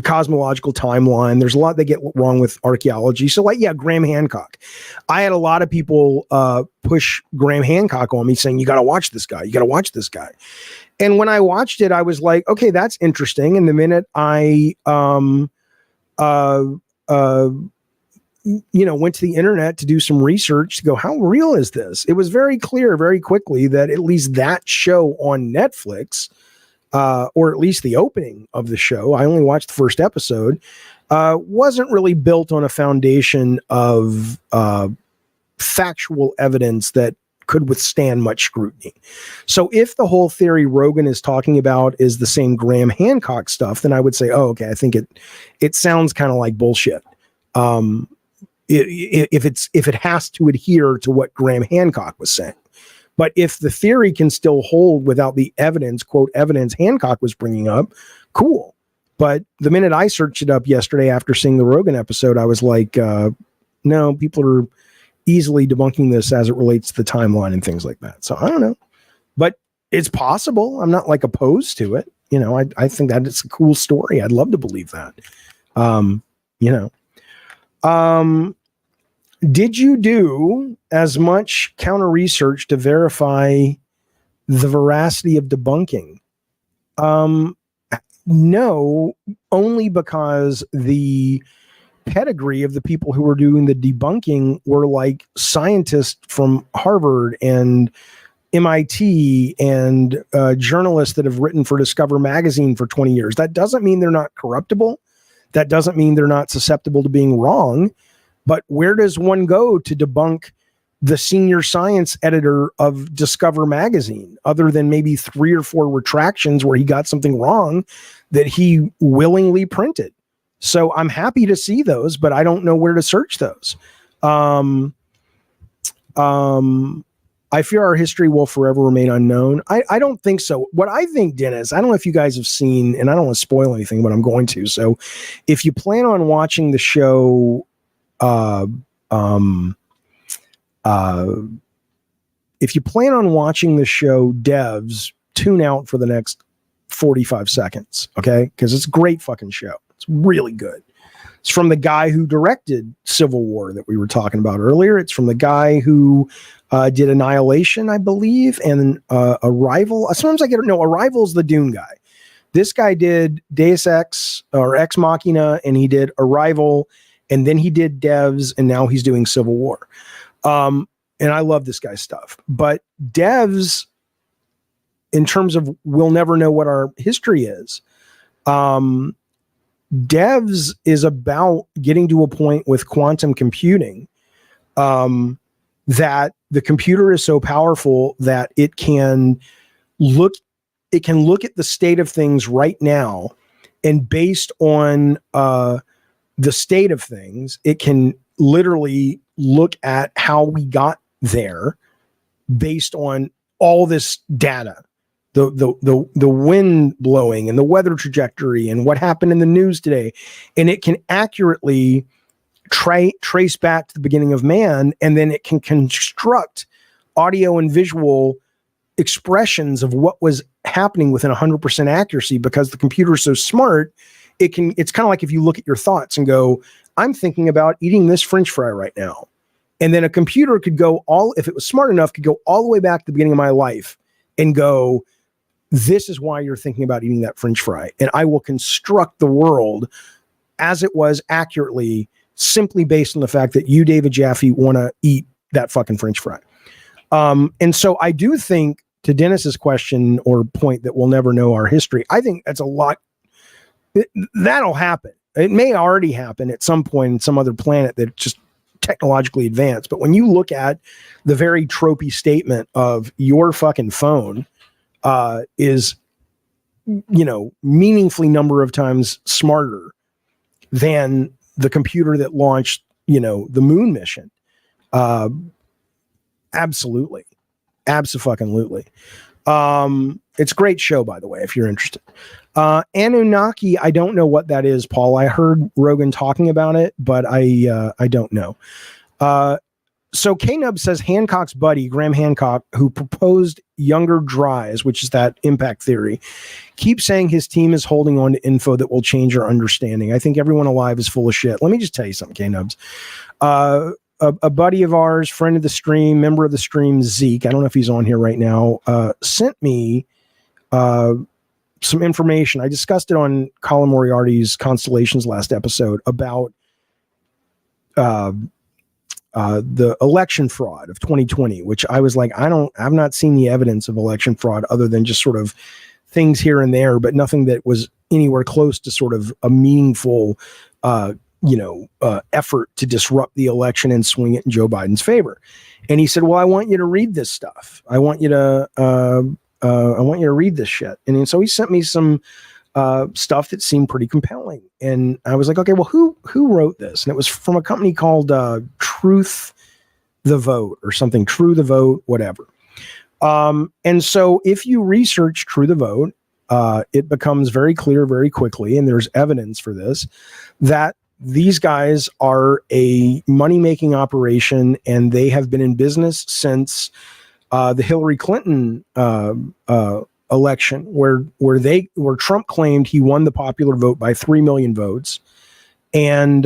cosmological timeline. There's a lot they get wrong with archaeology. So like, yeah, Graham Hancock. I had a lot of people push Graham Hancock on me saying, you got to watch this guy. You got to watch this guy. And when I watched it, I was like, okay, that's interesting. And the minute I, went to the internet to do some research to go, how real is this? It was very clear very quickly that at least that show on Netflix, or at least the opening of the show, I only watched the first episode, wasn't really built on a foundation of factual evidence that could withstand much scrutiny. So if the whole theory Rogan is talking about is the same Graham Hancock stuff, then I would say, oh, okay, I think it sounds kind of like bullshit. If it has to adhere to what Graham Hancock was saying. But if the theory can still hold without the evidence, quote, evidence Hancock was bringing up, cool. But the minute I searched it up yesterday after seeing the Rogan episode, I was like, no, people are easily debunking this as it relates to the timeline and things like that. So I don't know. But it's possible. I'm not like opposed to it. You know, I think that it's a cool story. I'd love to believe that. Did you do as much counter research to verify the veracity of debunking? No, only because the pedigree of the people who were doing the debunking were like scientists from Harvard and MIT and journalists that have written for Discover magazine for 20 years. That doesn't mean they're not corruptible. That doesn't mean they're not susceptible to being wrong. But where does one go to debunk the senior science editor of Discover magazine, other than maybe 3 or 4 retractions where he got something wrong that he willingly printed? So I'm happy to see those, but I don't know where to search those. I fear our history will forever remain unknown. I don't think so. What I think, Dennis, I don't know if you guys have seen, and I don't want to spoil anything, but I'm going to. So if you plan on watching the show, if you plan on watching the show Devs, tune out for the next 45 seconds, okay? Because it's a great fucking show. It's really good. It's from the guy who directed Civil War that we were talking about earlier. It's from the guy who did Annihilation, I believe, and Arrival. Sometimes I get, no, Arrival's the Dune guy. This guy did Deus Ex or Ex Machina, and he did Arrival, and then he did Devs, and now he's doing Civil War. And I love this guy's stuff. But Devs, in terms of we'll never know what our history is, devs is about getting to a point with quantum computing that the computer is so powerful that it can look at the state of things right now, and based on the state of things, it can literally look at how we got there based on all this data, the wind blowing and the weather trajectory and what happened in the news today, and it can accurately trace back to the beginning of man, and then it can construct audio and visual expressions of what was happening within 100% accuracy, because the computer is so smart. It's kind of like if you look at your thoughts and go, I'm thinking about eating this French fry right now. And then a computer could go if it was smart enough, could go all the way back to the beginning of my life and go, this is why you're thinking about eating that French fry. And I will construct the world as it was accurately, simply based on the fact that you, David Jaffe, want to eat that fucking French fry. And so I do think, to Dennis's question or point, that we'll never know our history, I think that's a lot. That'll happen. It may already happen at some point in some other planet that just technologically advanced. But when you look at the very tropey statement of your fucking phone is, meaningfully number of times smarter than the computer that launched, the moon mission. Absolutely. Abso-fucking-lutely. It's a great show, by the way, if you're interested. Anunnaki, I don't know what that is, Paul. I heard Rogan talking about it, but I don't know. So K-Nub says Hancock's buddy, Graham Hancock, who proposed younger dries, which is that impact theory, keeps saying his team is holding on to info that will change our understanding. I think everyone alive is full of shit. Let me just tell you something, K-Nubs. A buddy of ours, friend of the stream, member of the stream, Zeke, I don't know if he's on here right now, sent me some information. I discussed it on Colin Moriarty's Constellations last episode about the election fraud of 2020, which I was like, I've not seen the evidence of election fraud other than just sort of things here and there, but nothing that was anywhere close to sort of a meaningful effort to disrupt the election and swing it in Joe Biden's favor. And he said, well, I want you to read this stuff. I want you to read this shit. And so he sent me some stuff that seemed pretty compelling. And I was like, okay, well, who wrote this? And it was from a company called Truth the Vote or something, True the Vote, whatever. And so if you research True the Vote, it becomes very clear very quickly, and there's evidence for this, that these guys are a money-making operation, and they have been in business since the Hillary Clinton election, where Trump claimed he won the popular vote by 3 million votes, and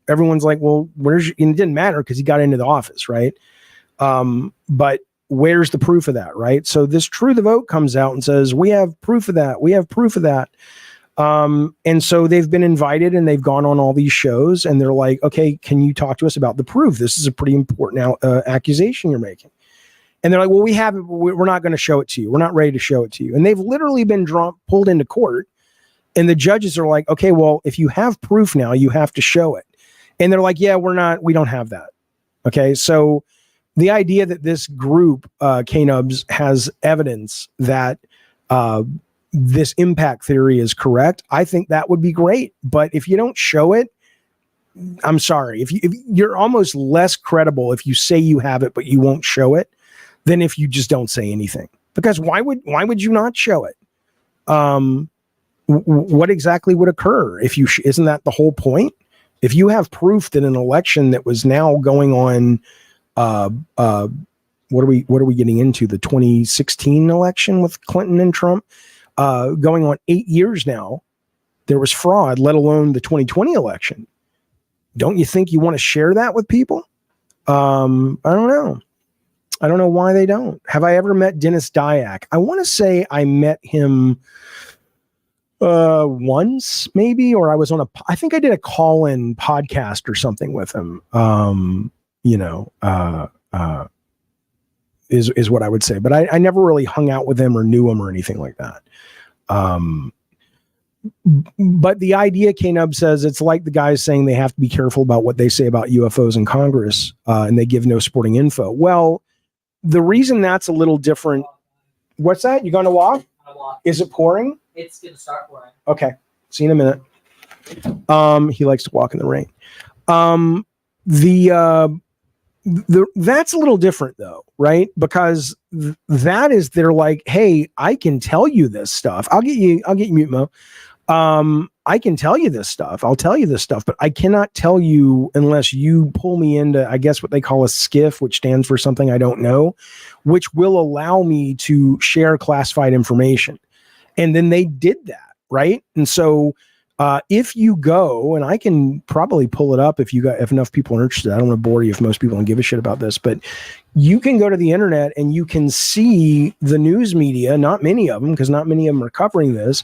everyone's like, well, and it didn't matter because he got into the office, right? But where's the proof of that, right? So this True the Vote comes out and says, we have proof of that. We have proof of that. And so they've been invited and they've gone on all these shows, and they're like, okay, can you talk to us about the proof? This is a pretty important accusation you're making. And they're like, well, we're not going to show it to you. We're not ready to show it to you. And they've literally been pulled into court, and the judges are like, okay, well, if you have proof now, you have to show it. And they're like, yeah, we don't have that. Okay. So the idea that this group, K-Nubs, has evidence that, this impact theory is correct, I think that would be great. But if you don't show it, I'm sorry. If you're almost less credible if you say you have it but you won't show it than if you just don't say anything. Because why would you not show it? What exactly would occur if you isn't that the whole point? If you have proof that an election that was now going on, what are we getting into, the 2016 election with Clinton and Trump? Going on 8 years now, there was fraud, let alone the 2020 election. Don't you think you want to share that with people? I don't know. I don't know why they don't. Have I ever met Dennis Dyack? I want to say I met him once, maybe, or I was on I think I did a call-in podcast or something with him. Is what I would say. But I never really hung out with him or knew him or anything like that. but the idea, K-Nub says, it's like the guys saying they have to be careful about what they say about UFOs in Congress, and they give no sporting info. Well, the reason that's a little different. What's that? You going to walk? Is it pouring? It's going to start pouring. Okay. See you in a minute. He likes to walk in the rain. That's a little different though, right? Because that is, they're like, hey, I can tell you this stuff. I'll get you mute, Mo. I can tell you this stuff. I'll tell you this stuff, but I cannot tell you unless you pull me into, I guess, what they call a skiff, which stands for something I don't know, which will allow me to share classified information. And then they did that, right? And so if you go, and I can probably pull it up if enough people are interested. I don't want to bore you if most people don't give a shit about this, but you can go to the internet and you can see the news media, not many of them, because not many of them are covering this,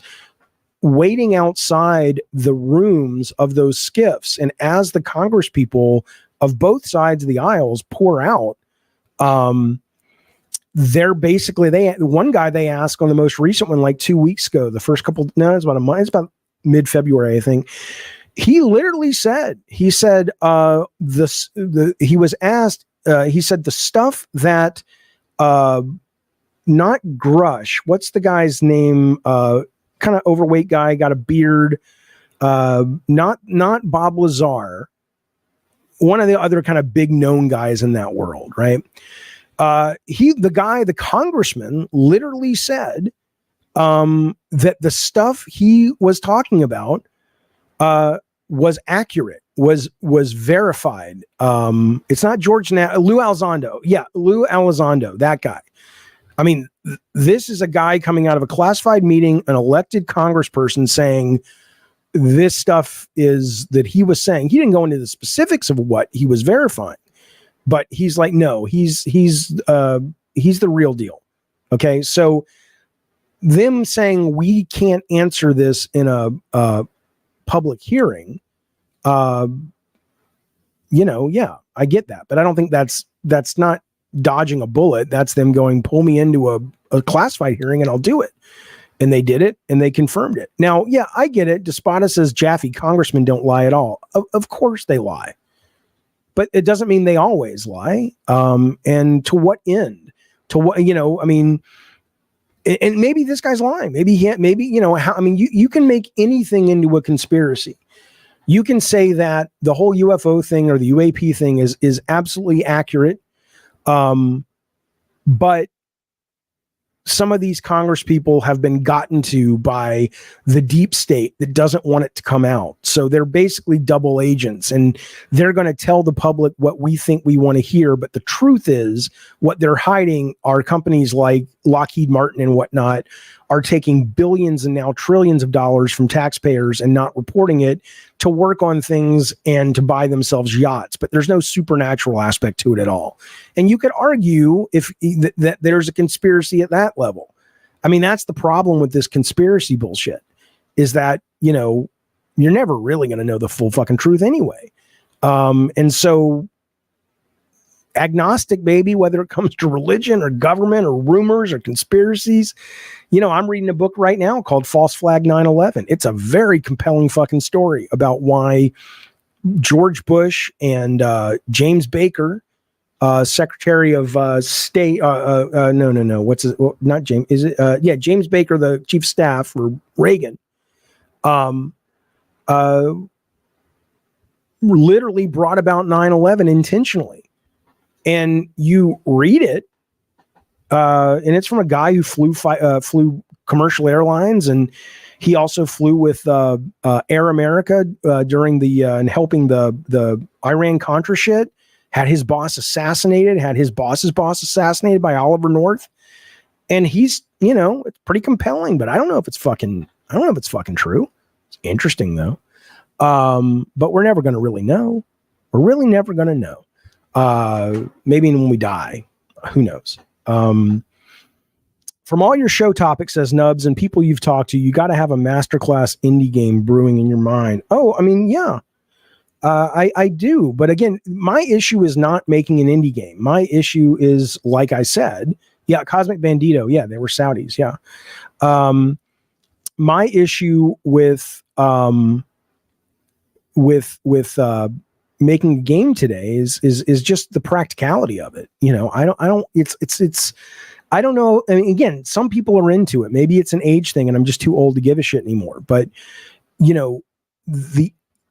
waiting outside the rooms of those skiffs. And as the Congress people of both sides of the aisles pour out, they're basically, one guy they asked on the most recent one, like 2 weeks ago, the first couple, no, it's about a month, it's about mid-February, I think. He literally said, he said, he was asked, he said the stuff that, not Grush, what's the guy's name? Kind of overweight guy, got a beard, not Bob Lazar, one of the other kind of big known guys in that world, right? The congressman literally said that the stuff he was talking about was accurate, was verified. It's not Lou Elizondo. Yeah, Lou Elizondo, that guy. I mean, this is a guy coming out of a classified meeting, an elected congressperson, saying this stuff is that he was saying. He didn't go into the specifics of what he was verifying, but he's like, no, he's the real deal. Okay, so them saying we can't answer this in a public hearing, yeah, I get that, but I don't think that's not dodging a bullet. That's them going, pull me into a classified hearing and I'll do it. And they did it and they confirmed it. Now, yeah, I get it. Despota says, Jaffe, congressmen don't lie at all. Of course they lie. But it doesn't mean they always lie. And to what end? To what, I mean, and maybe this guy's lying. Maybe, you can make anything into a conspiracy. You can say that the whole UFO thing or the UAP thing is absolutely accurate. But some of these Congress people have been gotten to by the deep state that doesn't want it to come out. So they're basically double agents, and they're going to tell the public what we think we want to hear. But the truth is, what they're hiding are companies like Lockheed Martin and whatnot are taking billions and now trillions of dollars from taxpayers and not reporting it to work on things and to buy themselves yachts. But there's no supernatural aspect to it at all. And you could argue that there's a conspiracy at that level. I mean, that's the problem with this conspiracy bullshit, is that, you're never really going to know the full fucking truth anyway. And so agnostic, baby, whether it comes to religion or government or rumors or conspiracies. I'm reading a book right now called False Flag 9/11. It's a very compelling fucking story about why George Bush and James Baker, Secretary of State, no. What's it? Well, not James. Is it? Yeah, James Baker, the Chief of Staff for Reagan, literally brought about 9/11 intentionally. And you read it, and it's from a guy who flew commercial airlines, and he also flew with Air America during and helping the Iran-Contra shit. Had his boss assassinated. Had his boss's boss assassinated by Oliver North. And he's, it's pretty compelling, but I don't know if it's fucking true. It's interesting though. But we're never going to really know. We're really never going to know. Maybe when we die, who knows? From all your show topics, says Nubs, and people you've talked to, you got to have a masterclass indie game brewing in your mind. Oh, I mean, yeah, I do. But again, my issue is not making an indie game. My issue is, like I said, yeah, Cosmic Bandito. Yeah, they were Saudis. Yeah. my issue with making a game today is just the practicality of it. You know, I don't it's I don't know. I mean, again, some people are into it. Maybe it's an age thing and I'm just too old to give a shit anymore. But, you know,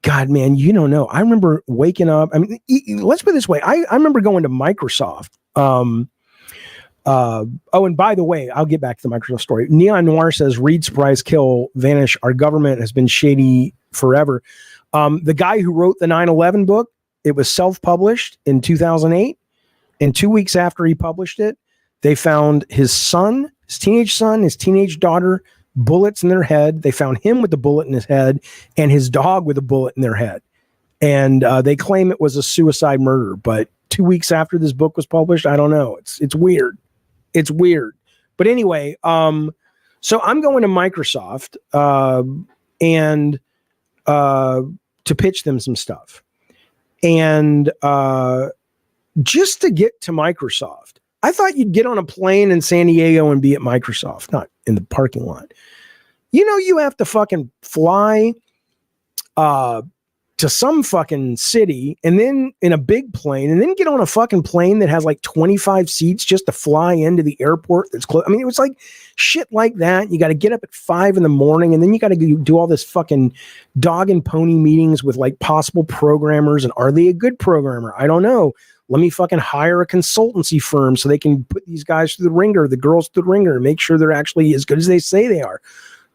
God, man, you don't know. I remember waking up. I mean, let's put it this way. I remember going to Microsoft. And by the way, I'll get back to the Microsoft story. Neon Noir says, read, surprise, kill, vanish. Our government has been shady forever. The guy who wrote the 9/11 book, it was self-published in 2008. And 2 weeks after he published it, they found his son, his teenage daughter, bullets in their head. They found him with the bullet in his head and his dog with a bullet in their head. And they claim it was a suicide murder. But 2 weeks after this book was published, I don't know. It's weird. It's weird. But anyway, so I'm going to Microsoft and to pitch them some stuff. And just to get to Microsoft, I thought you'd get on a plane in San Diego and be at Microsoft, not in the parking lot. You know, you have to fucking fly to some fucking city and then in a big plane and then get on a fucking plane that has like 25 seats just to fly into the airport that's close. I mean, it was like shit like that. You got to get up at 5 a.m. and then you got to do all this fucking dog and pony meetings with like possible programmers. And are they a good programmer? I don't know. Let me fucking hire a consultancy firm so they can put these guys through the ringer, the girls through the ringer, and make sure they're actually as good as they say they are.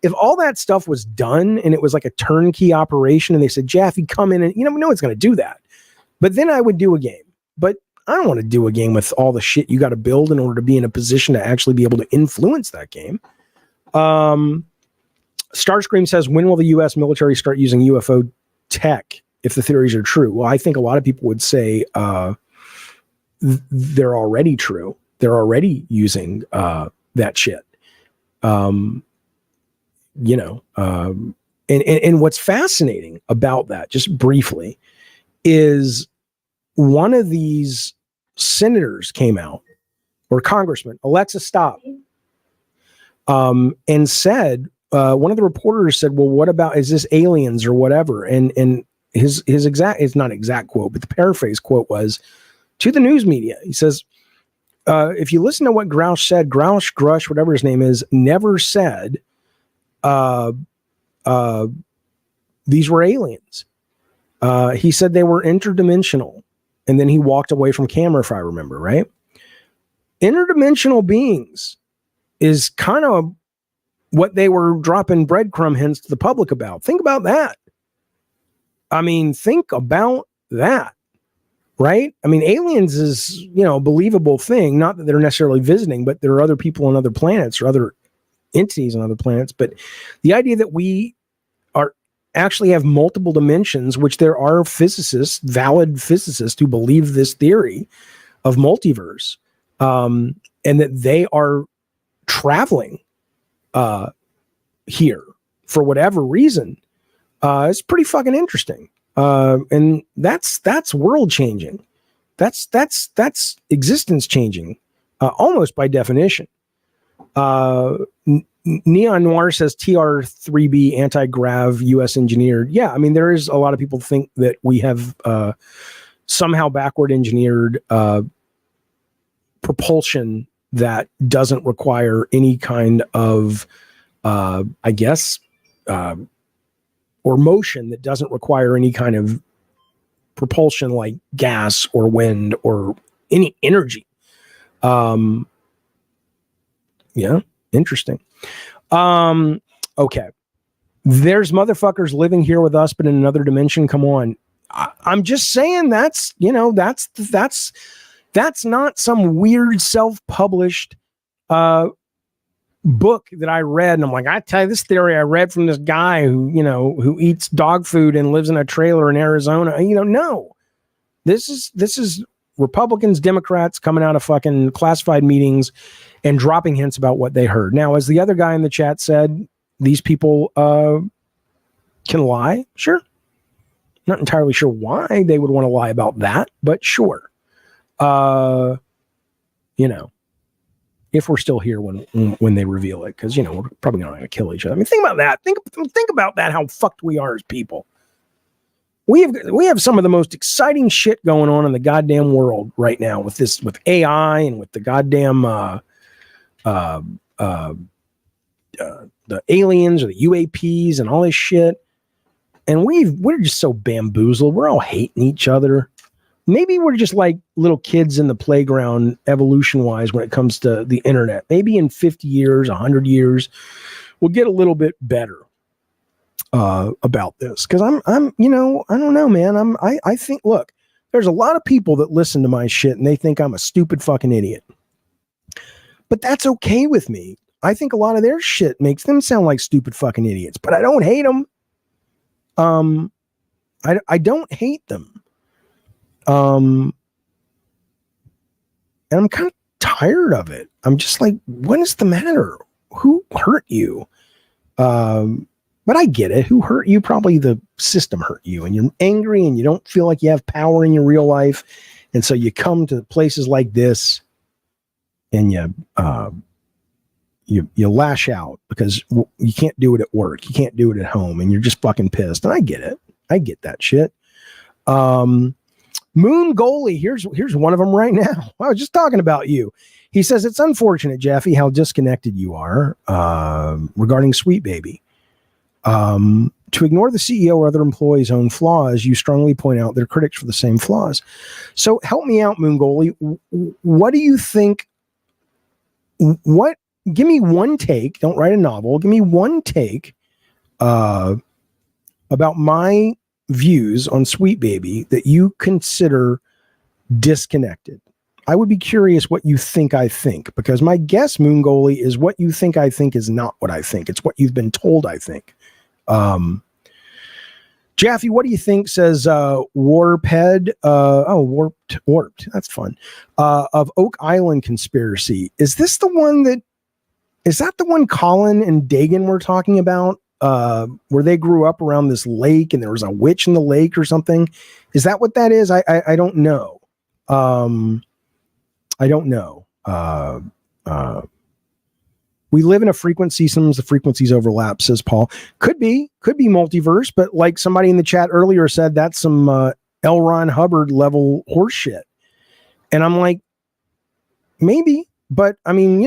If all that stuff was done and it was like a turnkey operation and they said, Jaffe, come in and, you know, no one's going to do that. But then I would do a game. But I don't want to do a game with all the shit you got to build in order to be in a position to actually be able to influence that game. Starscream says, when will the U.S. military start using UFO tech if the theories are true? Well, I think a lot of people would say they're already true. They're already using that shit. You know, and what's fascinating about that, just briefly, is one of these senators came out, or congressman, Alexa, stop, and said, one of the reporters said, well, what about, is this aliens or whatever? And his exact, it's not exact quote, but the paraphrase quote was, to the news media, he says, if you listen to what Grouch said, Grush, whatever his name is, never said these were aliens. He said they were interdimensional, and then he walked away from camera, if I remember right. Interdimensional beings is kind of what they were dropping breadcrumb hints to the public about. Think about that. I mean, think about that. Right? I mean, aliens is, you know, a believable thing. Not that they're necessarily visiting, but there are other people on other planets or other entities on other planets. But the idea that we are actually have multiple dimensions, which there are physicists, valid physicists, who believe this theory of multiverse, and that they are traveling here for whatever reason, is pretty fucking interesting. And that's world changing. That's existence changing, almost by definition. Neon Noir says TR-3B anti-grav US engineered. Yeah, I mean, there is a lot of people think that we have somehow backward engineered propulsion that doesn't require any kind of, I guess, or motion that doesn't require any kind of propulsion like gas or wind or any energy. Yeah, interesting. Okay. There's motherfuckers living here with us, but in another dimension. Come on. I'm just saying that's, you know, that's not some weird self-published book that I read, and I'm like, I tell you, this theory I read from this guy who, you know, who eats dog food and lives in a trailer in Arizona. You know, no, this is Republicans, Democrats coming out of fucking classified meetings and dropping hints about what they heard. Now, as the other guy in the chat said, these people can lie. Sure. Not entirely sure why they would want to lie about that, but sure. You know, if we're still here when they reveal it, because we're probably not going to kill each other. I mean, think about that. Think about that. How fucked we are as people. We have some of the most exciting shit going on in the goddamn world right now with AI and with the goddamn the aliens or the UAPs and all this shit. And we're just so bamboozled. We're all hating each other. Maybe we're just like little kids in the playground evolution-wise when it comes to the internet. Maybe in 50 years, 100 years, we'll get a little bit better about this. Because I'm I don't know, man. I think, look, there's a lot of people that listen to my shit and they think I'm a stupid fucking idiot. But that's okay with me. I think a lot of their shit makes them sound like stupid fucking idiots, but I don't hate them. I don't hate them. And I'm kind of tired of it. I'm just like, what is the matter? Who hurt you? But I get it. Who hurt you? Probably the system hurt you, and you're angry and you don't feel like you have power in your real life. And so you come to places like this and you lash out because you can't do it at work. You can't do it at home, and you're just fucking pissed. And I get it. I get that shit. Moon Goalie, here's one of them right now. I was just talking about you. He says, it's unfortunate, Jaffe, how disconnected you are regarding Sweet Baby. To ignore the CEO or other employees' own flaws, you strongly point out they're critics for the same flaws. So help me out, Moon Goalie. What do you think? Give me one take. Don't write a novel. Give me one take about my views on Sweet Baby that you consider disconnected. I would be curious what you think I think, because my guess, Moon Goalie, is what you think I think is not what I think. It's what you've been told I think. Jaffe, what do you think? Says Warped. Warped. That's fun. Of Oak Island conspiracy. Is that the one Colin and Dagan were talking about? Where they grew up around this lake and there was a witch in the lake or something. Is that what that is? I don't know. I don't know. We live in a frequency. Sometimes the frequencies overlap, says Paul. Could be multiverse, but like somebody in the chat earlier said, that's some L. Ron Hubbard level horse shit. And I'm like, maybe, but I mean,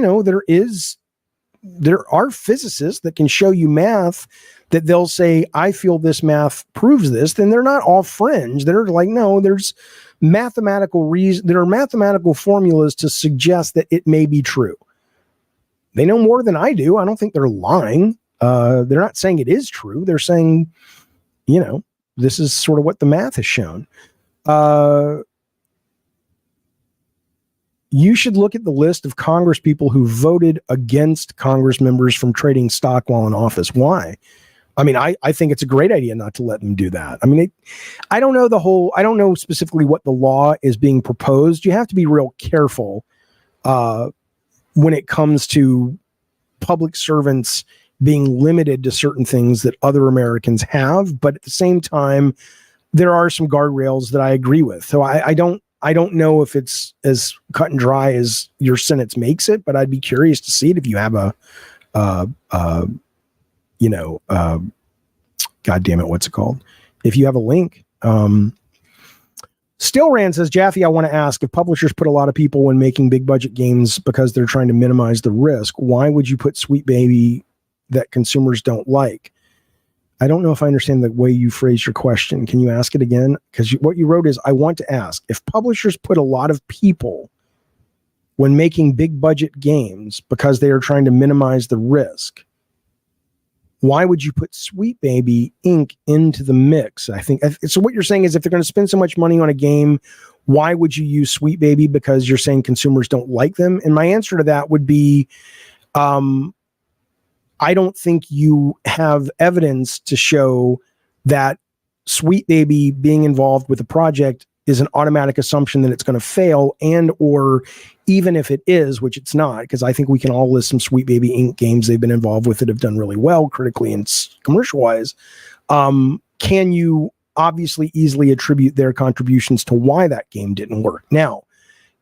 there are physicists that can show you math that they'll say, I feel this math proves this. Then they're not all fringe. They're like, no, there's mathematical reason. There are mathematical formulas to suggest that it may be true. They know more than I do. I don't think they're lying. They're not saying it is true. They're saying, this is sort of what the math has shown. You should look at the list of Congress people who voted against Congress members from trading stock while in office. Why? I mean, I think it's a great idea not to let them do that. I mean, I don't know specifically what the law is being proposed. You have to be real careful when it comes to public servants being limited to certain things that other Americans have. But at the same time, there are some guardrails that I agree with. So I don't know if it's as cut and dry as your sentence makes it, but I'd be curious to see it if you have God damn it, what's it called? If you have a link. Stillran says, Jaffe, I want to ask, if publishers put a lot of people when making big budget games because they're trying to minimize the risk, why would you put Sweet Baby that consumers don't like? I don't know if I understand the way you phrased your question. Can you ask it again? Because what you wrote is, I want to ask, if publishers put a lot of people when making big budget games because they are trying to minimize the risk, why would you put Sweet Baby Inc. into the mix? I think so. What you're saying is, if they're going to spend so much money on a game, why would you use Sweet Baby? Because you're saying consumers don't like them. And my answer to that would be, I don't think you have evidence to show that Sweet Baby being involved with a project is an automatic assumption that it's going to fail, and or even if it is, which it's not, because I think we can all list some Sweet Baby Inc. games they've been involved with that have done really well critically and commercial wise. Can you obviously easily attribute their contributions to why that game didn't work? Now,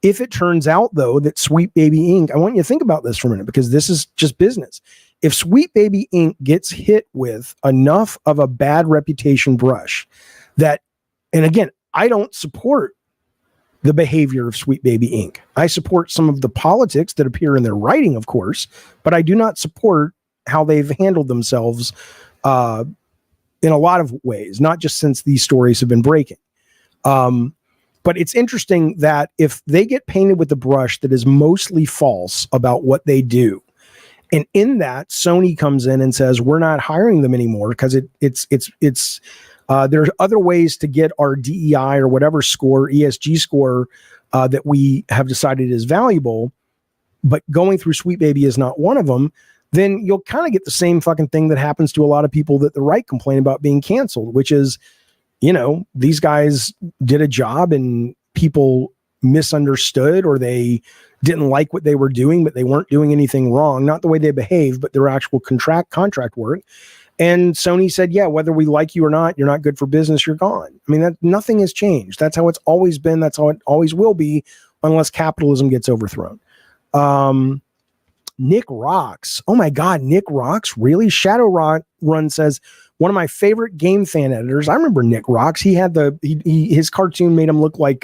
If it turns out, though, that Sweet Baby Inc., I want you to think about this for a minute, because this is just business. If Sweet Baby Inc. gets hit with enough of a bad reputation brush that, and again, I don't support the behavior of Sweet Baby Inc. I support some of the politics that appear in their writing, of course, but I do not support how they've handled themselves in a lot of ways, not just since these stories have been breaking. But it's interesting that if they get painted with the brush that is mostly false about what they do, and in that Sony comes in and says, we're not hiring them anymore because there's other ways to get our DEI or whatever score, ESG score, that we have decided is valuable, but going through Sweet Baby is not one of them, then you'll kind of get the same fucking thing that happens to a lot of people that the right complain about being canceled, which is, these guys did a job and people misunderstood, or they didn't like what they were doing, but they weren't doing anything wrong. Not the way they behaved, but their actual contract work. And Sony said, yeah, whether we like you or not, you're not good for business, you're gone. I mean, nothing has changed. That's how it's always been. That's how it always will be, unless capitalism gets overthrown. Nick Rocks. Oh my God, Nick Rocks? Really? Shadowrun says, one of my favorite game fan editors. I remember Nick Rocks. He had his cartoon made him look like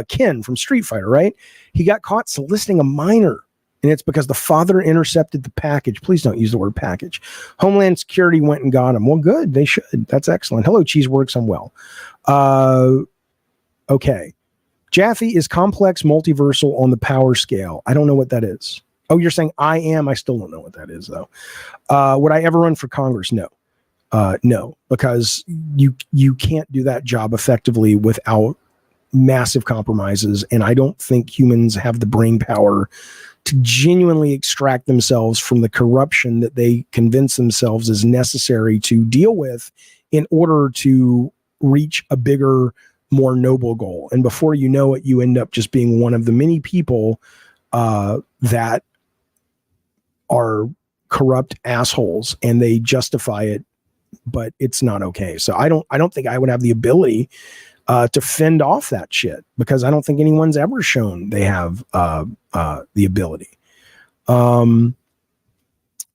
Ken from Street Fighter, right? He got caught soliciting a minor, and it's because the father intercepted the package. Please don't use the word package. Homeland Security went and got him. Well, good. They should. That's excellent. Hello, Cheeseworks. I'm well. Okay. Jaffe is complex multiversal on the power scale. I don't know what that is. Oh, you're saying I am? I still don't know what that is, though. Would I ever run for Congress? No. No, because you can't do that job effectively without massive compromises, and I don't think humans have the brain power to genuinely extract themselves from the corruption that they convince themselves is necessary to deal with in order to reach a bigger, more noble goal. And before you know it, you end up just being one of the many people that are corrupt assholes, and they justify it, but it's not okay. So I don't think I would have the ability to fend off that shit, because I don't think anyone's ever shown they have the ability.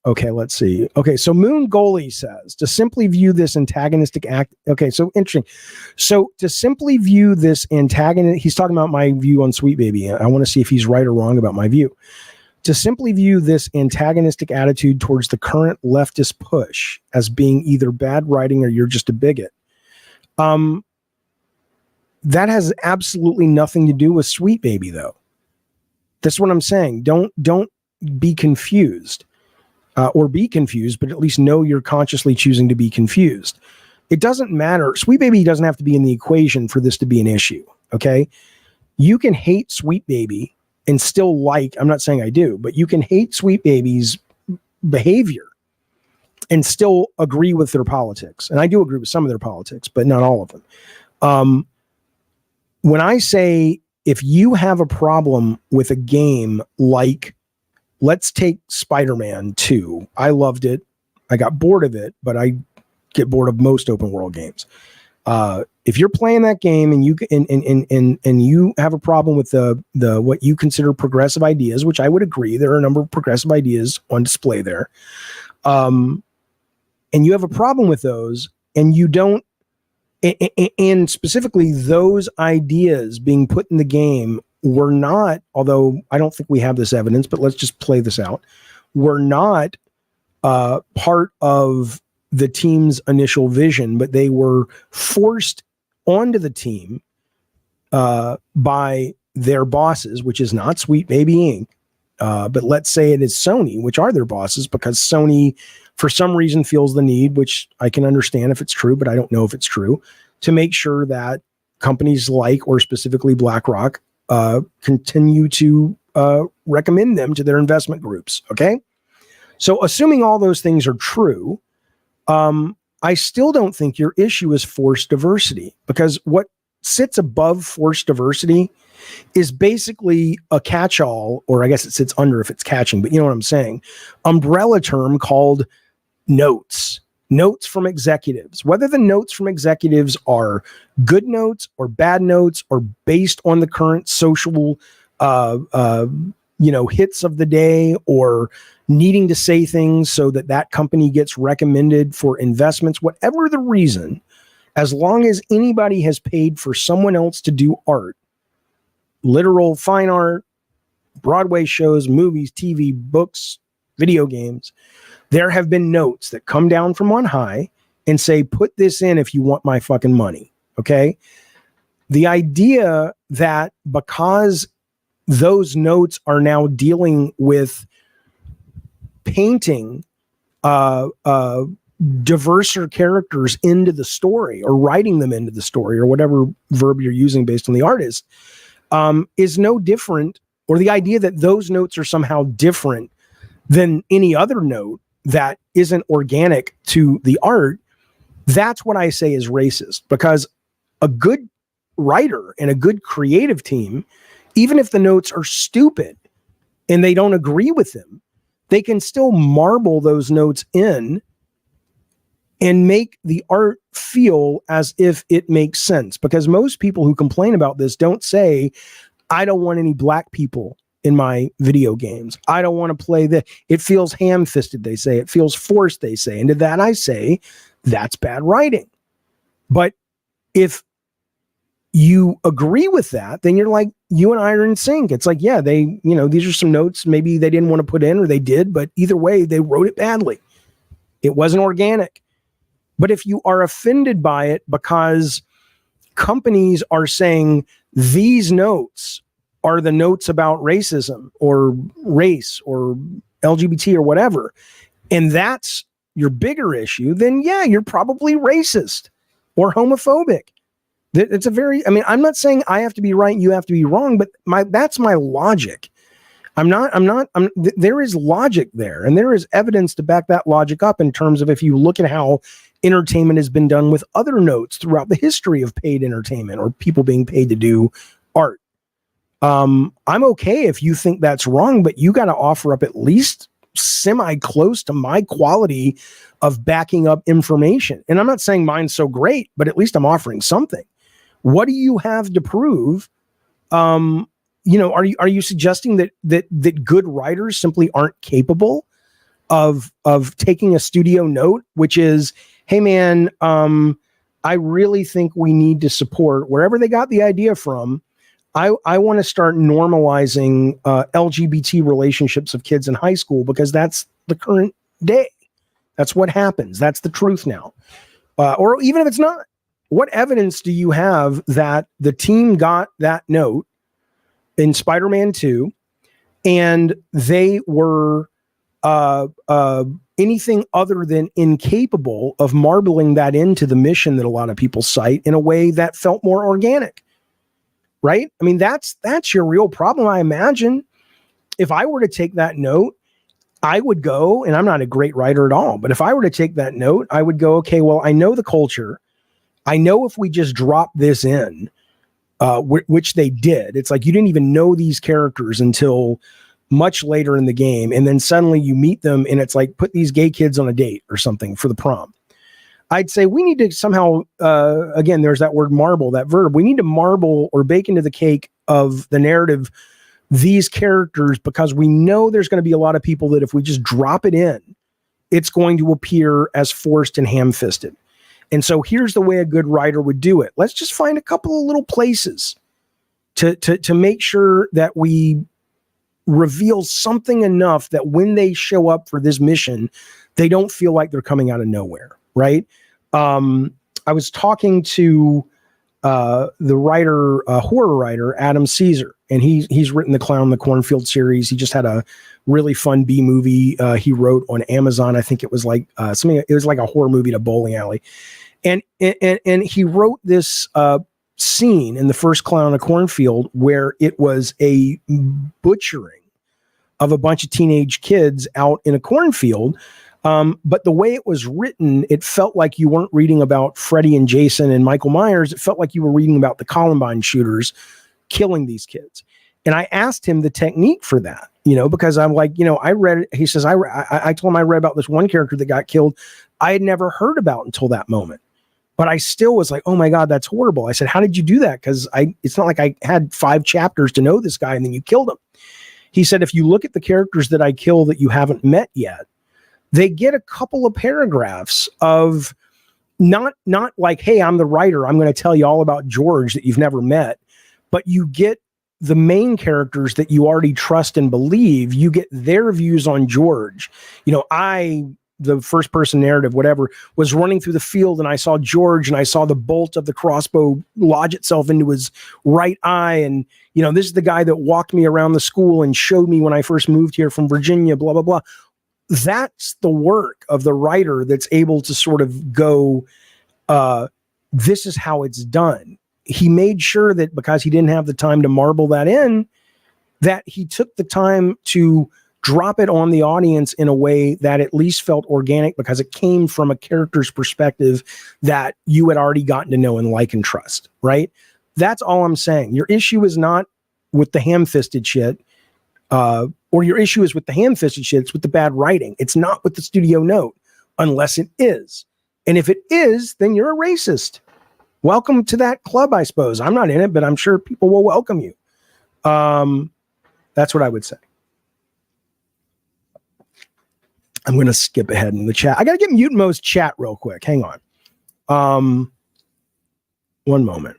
Okay, let's see. Okay, so Moon Goalie says, to simply view this antagonistic act. Okay, so interesting. So to simply view this antagonist, he's talking about my view on Sweet Baby. I want to see if he's right or wrong about my view. To simply view this antagonistic attitude towards the current leftist push as being either bad writing or you're just a bigot. That has absolutely nothing to do with Sweet Baby, though. That's what I'm saying. Don't be confused, or be confused, but at least know you're consciously choosing to be confused. It doesn't matter. Sweet Baby doesn't have to be in the equation for this to be an issue. Okay, you can hate Sweet Baby and still like. I'm not saying I do, but you can hate Sweet Baby's behavior and still agree with their politics. And I do agree with some of their politics, but not all of them. When I say, if you have a problem with a game like, let's take Spider-Man 2. I loved it. I got bored of it, but I get bored of most open world games. If you're playing that game and you have a problem with the what you consider progressive ideas, which I would agree, there are a number of progressive ideas on display there. And you have a problem with those, and you don't, and specifically those ideas being put in the game were not, although I don't think we have this evidence, but let's just play this out, were not part of the team's initial vision, but they were forced onto the team by their bosses, which is not Sweet Baby Inc. But let's say it is Sony, which are their bosses, because Sony, for some reason, feels the need, which I can understand if it's true, but I don't know if it's true, to make sure that companies like, or specifically BlackRock, continue to recommend them to their investment groups. Okay. So assuming all those things are true, I still don't think your issue is forced diversity, because what sits above forced diversity is basically a catch-all, or I guess it sits under if it's catching, but you know what I'm saying, umbrella term called notes. notes from executives, whether the notes from executives are good notes or bad notes or based on the current social hits of the day, or needing to say things so that that company gets recommended for investments, whatever the reason, as long as anybody has paid for someone else to do art, literal fine art, Broadway shows, movies, TV, books, video games, there have been notes that come down from on high and say, put this in if you want my fucking money. Okay. The idea that because those notes are now dealing with painting diverser characters into the story, or writing them into the story, or whatever verb you're using based on the artist, is no different, or the idea that those notes are somehow different than any other note that isn't organic to the art. That's what I say is racist, because a good writer and a good creative team, even if the notes are stupid and they don't agree with them, they can still marble those notes in and make the art feel as if it makes sense. Because most people who complain about this don't say, I don't want any black people in my video games. I don't want to play it feels ham-fisted, they say. It feels forced, they say. And to that I say, that's bad writing. But if you agree with that, then you're like, you and I are in sync. It's like, yeah, these are some notes maybe they didn't want to put in, or they did, but either way, they wrote it badly. It wasn't organic. But if you are offended by it because companies are saying these notes are the notes about racism or race or LGBT or whatever, and that's your bigger issue, then yeah, you're probably racist or homophobic. It's I'm not saying I have to be right, you have to be wrong, but that's my logic. There is logic there, and there is evidence to back that logic up in terms of if you look at how entertainment has been done with other notes throughout the history of paid entertainment or people being paid to do art. I'm okay if you think that's wrong, but you got to offer up at least semi close to my quality of backing up information. And I'm not saying mine's so great, but at least I'm offering something. What do you have to prove? Are you suggesting that good writers simply aren't capable of taking a studio note, which is, hey man, I really think we need to support wherever they got the idea from. I want to start normalizing LGBT relationships of kids in high school because that's the current day. That's what happens. That's the truth now. Or even if it's not, what evidence do you have that the team got that note in Spider-Man 2 and they were anything other than incapable of marbling that into the mission that a lot of people cite in a way that felt more organic? Right? I mean, that's your real problem. I imagine if I were to take that note, I would go, and I'm not a great writer at all, but if I were to take that note, I would go, okay, well, I know the culture. I know if we just drop this in, which they did, it's like you didn't even know these characters until much later in the game. And then suddenly you meet them and it's like, put these gay kids on a date or something for the prom. I'd say we need to somehow, again, there's that word marble, that verb. We need to marble or bake into the cake of the narrative these characters, because we know there's going to be a lot of people that if we just drop it in, it's going to appear as forced and ham-fisted. And so here's the way a good writer would do it. Let's just find a couple of little places to make sure that we reveal something enough that when they show up for this mission, they don't feel like they're coming out of nowhere. Right. I was talking to the writer, horror writer, Adam Caesar, and he's written the Clown in the Cornfield series. He just had a really fun B movie he wrote on Amazon. I think it was like something. It was like a horror movie to bowling alley, and he wrote this scene in the first Clown in the Cornfield where it was a butchering of a bunch of teenage kids out in a cornfield. But the way it was written, it felt like you weren't reading about Freddy and Jason and Michael Myers. It felt like you were reading about the Columbine shooters killing these kids. And I asked him the technique for that, because I'm like, I read it. He says, I told him I read about this one character that got killed. I had never heard about until that moment. But I still was like, oh my God, that's horrible. I said, how did you do that? Because it's not like I had 5 chapters to know this guy and then you killed him. He said, if you look at the characters that I kill that you haven't met yet, they get a couple of paragraphs of not like, hey, I'm the writer, I'm going to tell you all about George that you've never met, but you get the main characters that you already trust and believe. You get their views on George. The first person narrative, whatever, was running through the field and I saw George and I saw the bolt of the crossbow lodge itself into his right eye. And, this is the guy that walked me around the school and showed me when I first moved here from Virginia, blah, blah, blah. That's the work of the writer that's able to sort of go, this is how it's done. He made sure that because he didn't have the time to marble that in, that he took the time to drop it on the audience in a way that at least felt organic because it came from a character's perspective that you had already gotten to know and like and trust, right? That's all I'm saying. Your issue is not with the ham-fisted shit, or your issue is with the ham-fisted shit. It's with the bad writing. It's not with the studio note, unless it is. And if it is, then you're a racist. Welcome to that club, I suppose. I'm not in it, but I'm sure people will welcome you. That's what I would say. I'm going to skip ahead in the chat. I got to get Mutant Mo's chat real quick. Hang on. One moment.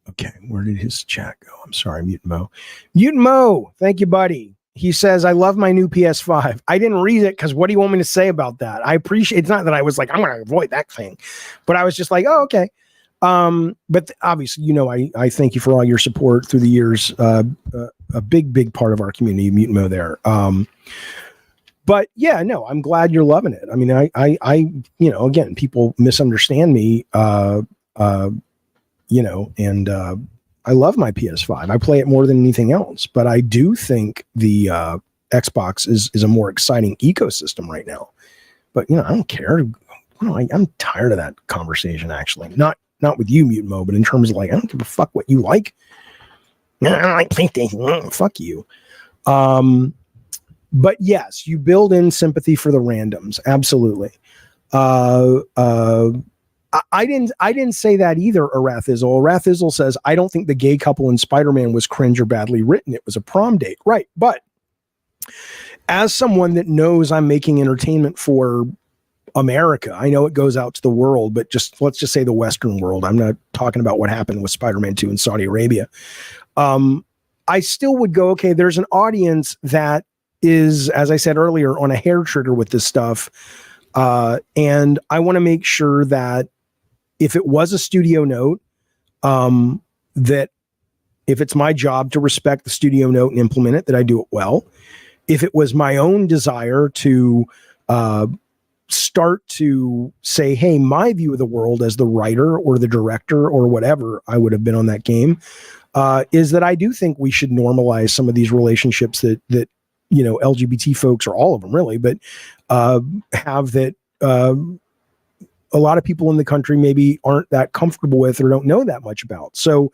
Okay, where did his chat go? I'm sorry, Mutant Mo. Mutant Mo, thank you, buddy. He says, I love my new PS5. I didn't read it because what do you want me to say about that? I appreciate, it's not that I was like, I'm going to avoid that thing, but I was just like, oh, okay. But obviously, I thank you for all your support through the years. A big part of our community, Mutant Mo there. But yeah, no, I'm glad you're loving it. I mean, I again, people misunderstand me, and I love my PS5. I play it more than anything else, but I do think the Xbox is a more exciting ecosystem right now. But I don't care. I'm tired of that conversation. Actually, not with you, Mutant Mo, but in terms of like, I don't give a fuck what you like. No, I don't like PlayStation. Fuck you. But yes, you build in sympathy for the randoms. Absolutely. I didn't say that either, Arathizzle. Arathizzle says, I don't think the gay couple in Spider-Man was cringe or badly written. It was a prom date. Right. But as someone that knows I'm making entertainment for America, I know it goes out to the world, but let's just say the Western world. I'm not talking about what happened with Spider-Man 2 in Saudi Arabia. I still would go, okay, there's an audience that is, as I said earlier, on a hair trigger with this stuff. And I want to make sure that if it was a studio note, that if it's my job to respect the studio note and implement it, that I do it well. If it was my own desire to start to say, hey, my view of the world as the writer or the director or whatever, I would have been on that game, is that I do think we should normalize some of these relationships that LGBT folks, or all of them really, but have that a lot of people in the country maybe aren't that comfortable with or don't know that much about. So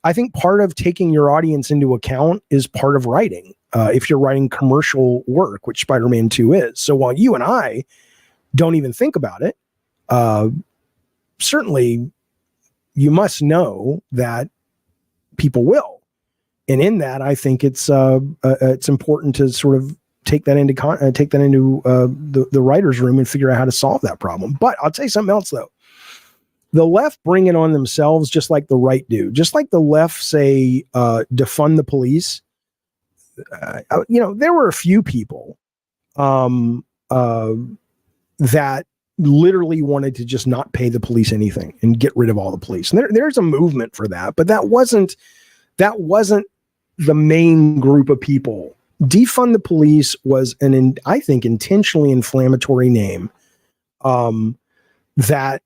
I think part of taking your audience into account is part of writing. If you're writing commercial work, which Spider-Man 2 is. So while you and I don't even think about it, certainly you must know that people will. And in that, I think it's important to sort of take that into the writer's room and figure out how to solve that problem. But I'll tell you something else, though. The left bring it on themselves, just like the right do. Just like the left say, defund the police. There were a few people that literally wanted to just not pay the police anything and get rid of all the police. And there's a movement for that, but that wasn't the main group of people. Defund the police was I think, intentionally inflammatory name that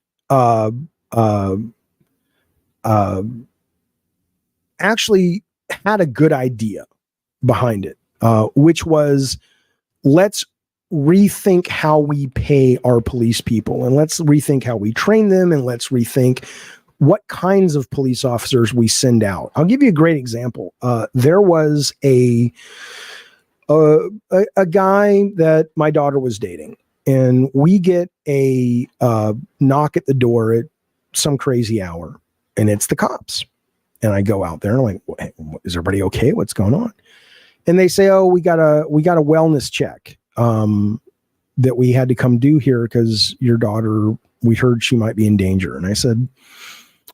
actually had a good idea behind it, which was, let's rethink how we pay our police people, and let's rethink how we train them, and let's rethink what kinds of police officers we send out. I'll give you a great example. There was a guy that my daughter was dating, and we get a knock at the door at some crazy hour, and it's the cops. And I go out there and I'm like, hey, is everybody okay? What's going on? And they say, oh, we got a wellness check that we had to come do here because your daughter, we heard she might be in danger. And I said,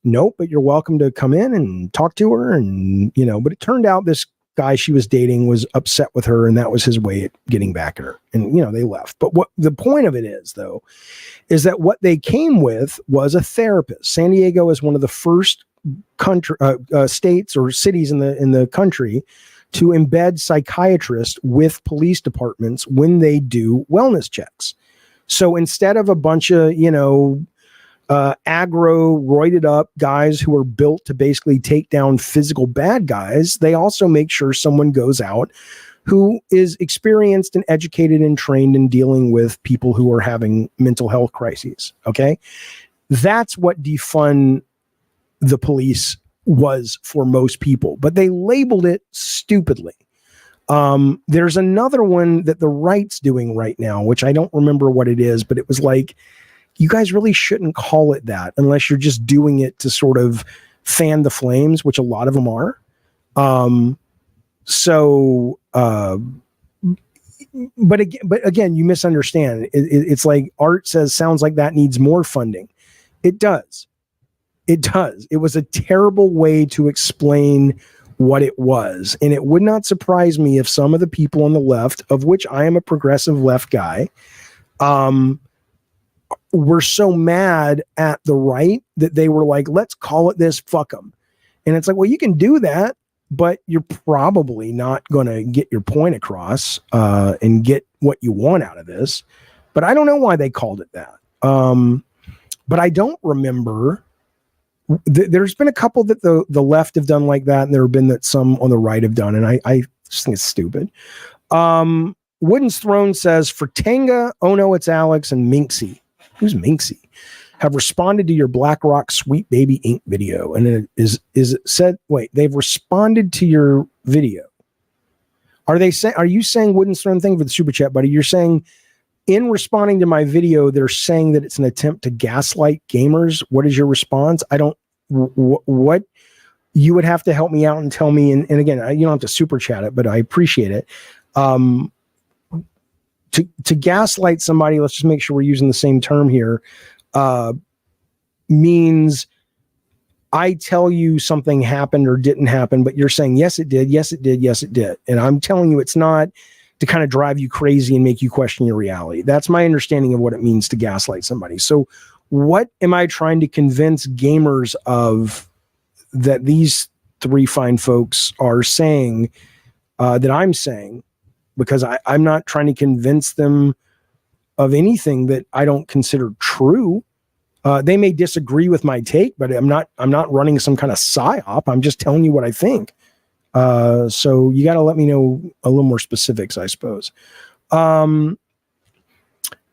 nope, but you're welcome to come in and talk to her. And, but it turned out this guy she was dating was upset with her, and that was his way at getting back at her. And, they left. But what the point of it is, though, is that what they came with was a therapist. San Diego is one of the first states or cities in the country to embed psychiatrists with police departments when they do wellness checks. So instead of a bunch of, aggro, roided up guys who are built to basically take down physical bad guys, they also make sure someone goes out who is experienced and educated and trained in dealing with people who are having mental health crises. Okay. That's what defund the police was for most people, but they labeled it stupidly. There's another one that the right's doing right now, which I don't remember what it is, but it was like, you guys really shouldn't call it that unless you're just doing it to sort of fan the flames, which a lot of them are. But again, you misunderstand. It's like Art says, sounds like that needs more funding. It does. It does. It was a terrible way to explain what it was. And it would not surprise me if some of the people on the left, of which I am a progressive left guy, were so mad at the right that they were like, let's call it this, fuck them. And it's like, well, you can do that, but you're probably not going to get your point across and get what you want out of this. But I don't know why they called it that. But I don't remember. There's been a couple that the left have done like that, and there have been that some on the right have done, and I just think it's stupid. Wooden's Throne says, for Tenga, oh no, it's Alex, and Minxie. Who's Minxie? Have responded to your BlackRock Sweet Baby Inc. video. And it is it said, wait, they've responded to your video. Are you saying Wooden's Throne thing for the super chat, buddy? You're saying in responding to my video, they're saying that it's an attempt to gaslight gamers. What is your response? I don't, what you would have to help me out and tell me. And again, you don't have to super chat it, but I appreciate it. To gaslight somebody, let's just make sure we're using the same term here, means I tell you something happened or didn't happen, but you're saying, yes, it did. Yes, it did. Yes, it did. And I'm telling you, it's not to kind of drive you crazy and make you question your reality. That's my understanding of what it means to gaslight somebody. So what am I trying to convince gamers of that these three fine folks are saying that I'm saying? Because I'm not trying to convince them of anything that I don't consider true. They may disagree with my take, but I'm not running some kind of psyop. I'm just telling you what I think. So you got to let me know a little more specifics, I suppose.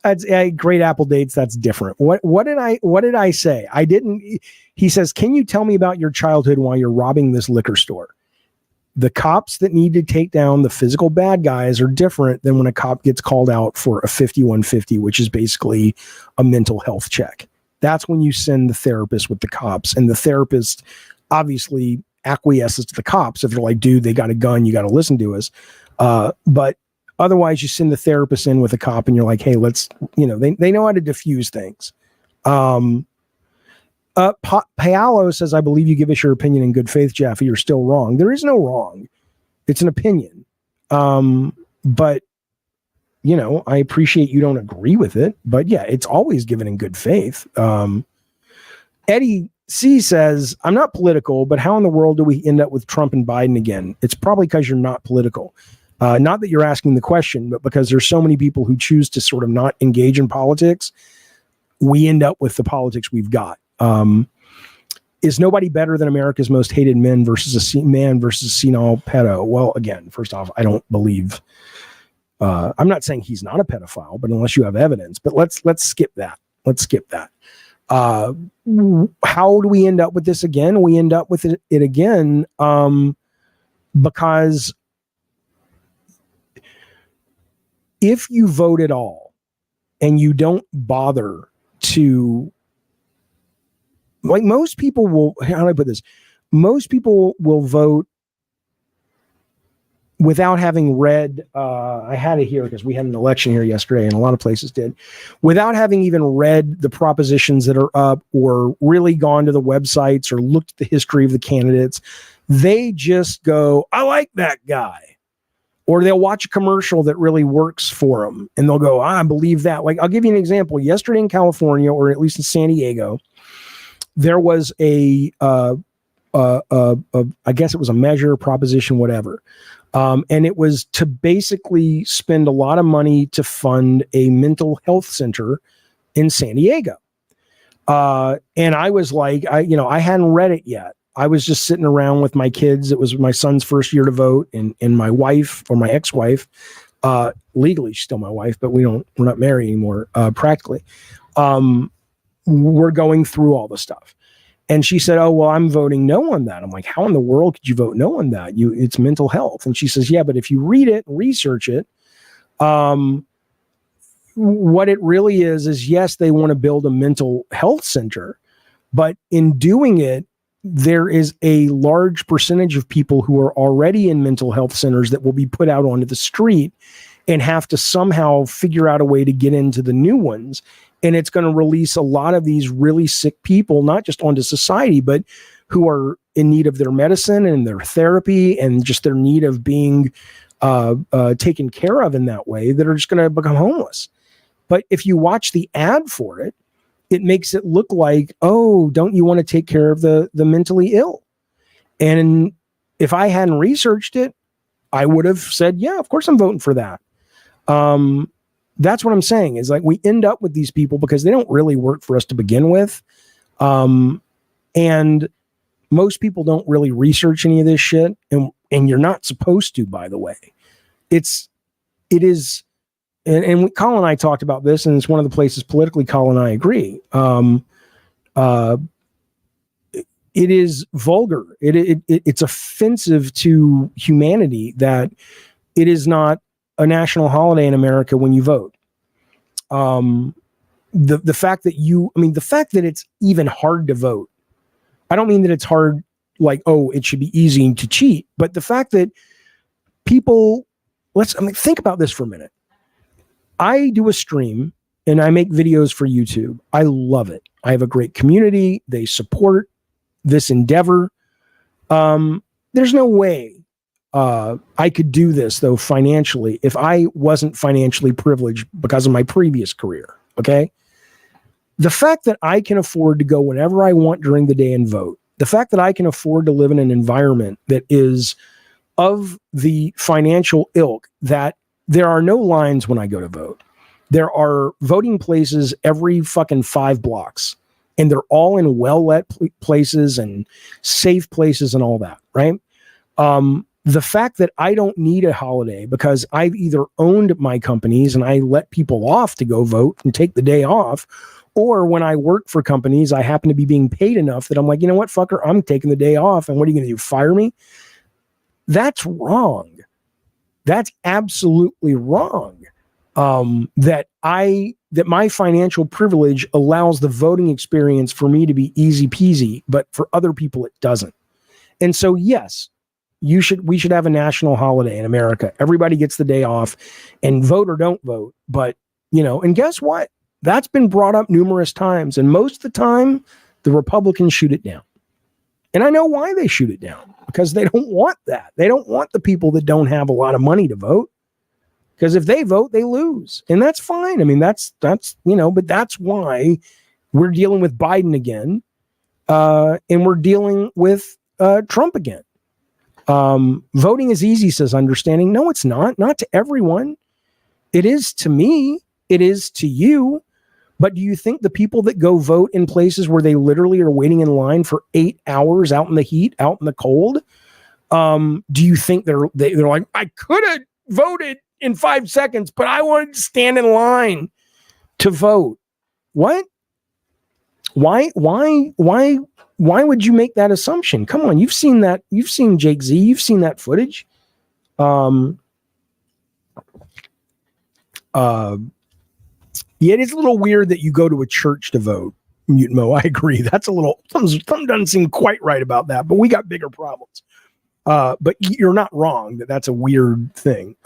That's great Apple dates. That's different. What did I say? I didn't. He says, can you tell me about your childhood while you're robbing this liquor store? The cops that need to take down the physical bad guys are different than when a cop gets called out for a 5150, which is basically a mental health check. That's when you send the therapist with the cops, and the therapist obviously acquiesces to the cops. If they're like, dude, they got a gun, you got to listen to us. But otherwise you send the therapist in with a cop and you're like, hey, let's, they know how to diffuse things. Paolo says, I believe you give us your opinion in good faith, Jaffe. You're still wrong. There is no wrong. It's an opinion. But I appreciate you don't agree with it, but yeah, it's always given in good faith. Eddie C says, I'm not political, but how in the world do we end up with Trump and Biden again? It's probably because you're not political. Not that you're asking the question, but because there's so many people who choose to sort of not engage in politics, we end up with the politics we've got. Is nobody better than America's most hated man versus a senile pedo? Well, again, first off, I don't believe. I'm not saying he's not a pedophile, but unless you have evidence. But let's skip that. Let's skip that. How do we end up with this again? We end up with it again because if you vote at all and you don't bother to, like, most people will, how do I put this? Most people will vote without having read, I had it here because we had an election here yesterday and a lot of places did, without having even read the propositions that are up or really gone to the websites or looked at the history of the candidates. They just go, I like that guy. Or they'll watch a commercial that really works for them and they'll go, I believe that. Like, I'll give you an example. Yesterday in California, or at least in San Diego, there was I guess it was a measure, proposition, whatever. And it was to basically spend a lot of money to fund a mental health center in San Diego. And I was like, I hadn't read it yet. I was just sitting around with my kids. It was my son's first year to vote, and my wife, or my ex-wife, legally she's still my wife, but we're not married anymore, practically. We're going through all the stuff. And she said, oh, well, I'm voting no on that. I'm like, how in the world could you vote no on that? It's mental health. And she says, yeah, but if you read it and research it, what it really is yes, they want to build a mental health center, but in doing it, there is a large percentage of people who are already in mental health centers that will be put out onto the street and have to somehow figure out a way to get into the new ones. And it's going to release a lot of these really sick people, not just onto society, but who are in need of their medicine and their therapy and just their need of being taken care of in that way, that are just going to become homeless. But if you watch the ad for it, it makes it look like, oh, don't you want to take care of the mentally ill? And if I hadn't researched it, I would have said, yeah, of course I'm voting for that. That's what I'm saying, is like we end up with these people because they don't really work for us to begin with. And most people don't really research any of this shit. And you're not supposed to, by the way. It is, and Colin and I talked about this, and it's one of the places politically Colin and I agree. It is vulgar. It's offensive to humanity that it is not a national holiday in America when you vote. The fact that the fact that it's even hard to vote. I don't mean that it's hard, like, oh, it should be easy to cheat, but the fact that people, think about this for a minute. I do a stream and I make videos for YouTube. I love it. I have a great community. They support this endeavor. There's no way I could do this, though, financially, if I wasn't financially privileged because of my previous career. Okay. The fact that I can afford to go whenever I want during the day and vote, the fact that I can afford to live in an environment that is of the financial ilk that there are no lines when I go to vote. There are voting places every fucking 5 blocks, and they're all in well-lit places and safe places and all that, right? The fact that I don't need a holiday because I've either owned my companies and I let people off to go vote and take the day off, or when I work for companies, I happen to be being paid enough that I'm like, you know what, fucker, I'm taking the day off, and what are you going to do, fire me? That's wrong. That's absolutely wrong. That my financial privilege allows the voting experience for me to be easy peasy, but for other people it doesn't. And so, yes, we should have a national holiday in America. Everybody gets the day off, and vote or don't vote. But, and guess what? That's been brought up numerous times, and most of the time, the Republicans shoot it down. And I know why they shoot it down, because they don't want that. They don't want the people that don't have a lot of money to vote, because if they vote, they lose. And that's fine. I mean, that's but that's why we're dealing with Biden again. And we're dealing with Trump again. Voting is easy, says Understanding. No, it's not. Not to everyone. It is to me. It is to you. But do you think the people that go vote in places where they literally are waiting in line for 8 hours out in the heat, out in the cold, do you think they're like, I could have voted in 5 seconds, but I wanted to stand in line to vote? What? Why would you make that assumption? Come on, you've seen that. You've seen Jake Z. You've seen that footage. Yeah, it is a little weird that you go to a church to vote. Mutant Mo, I agree. That's a little something doesn't seem quite right about that. But we got bigger problems. But you're not wrong that that's a weird thing.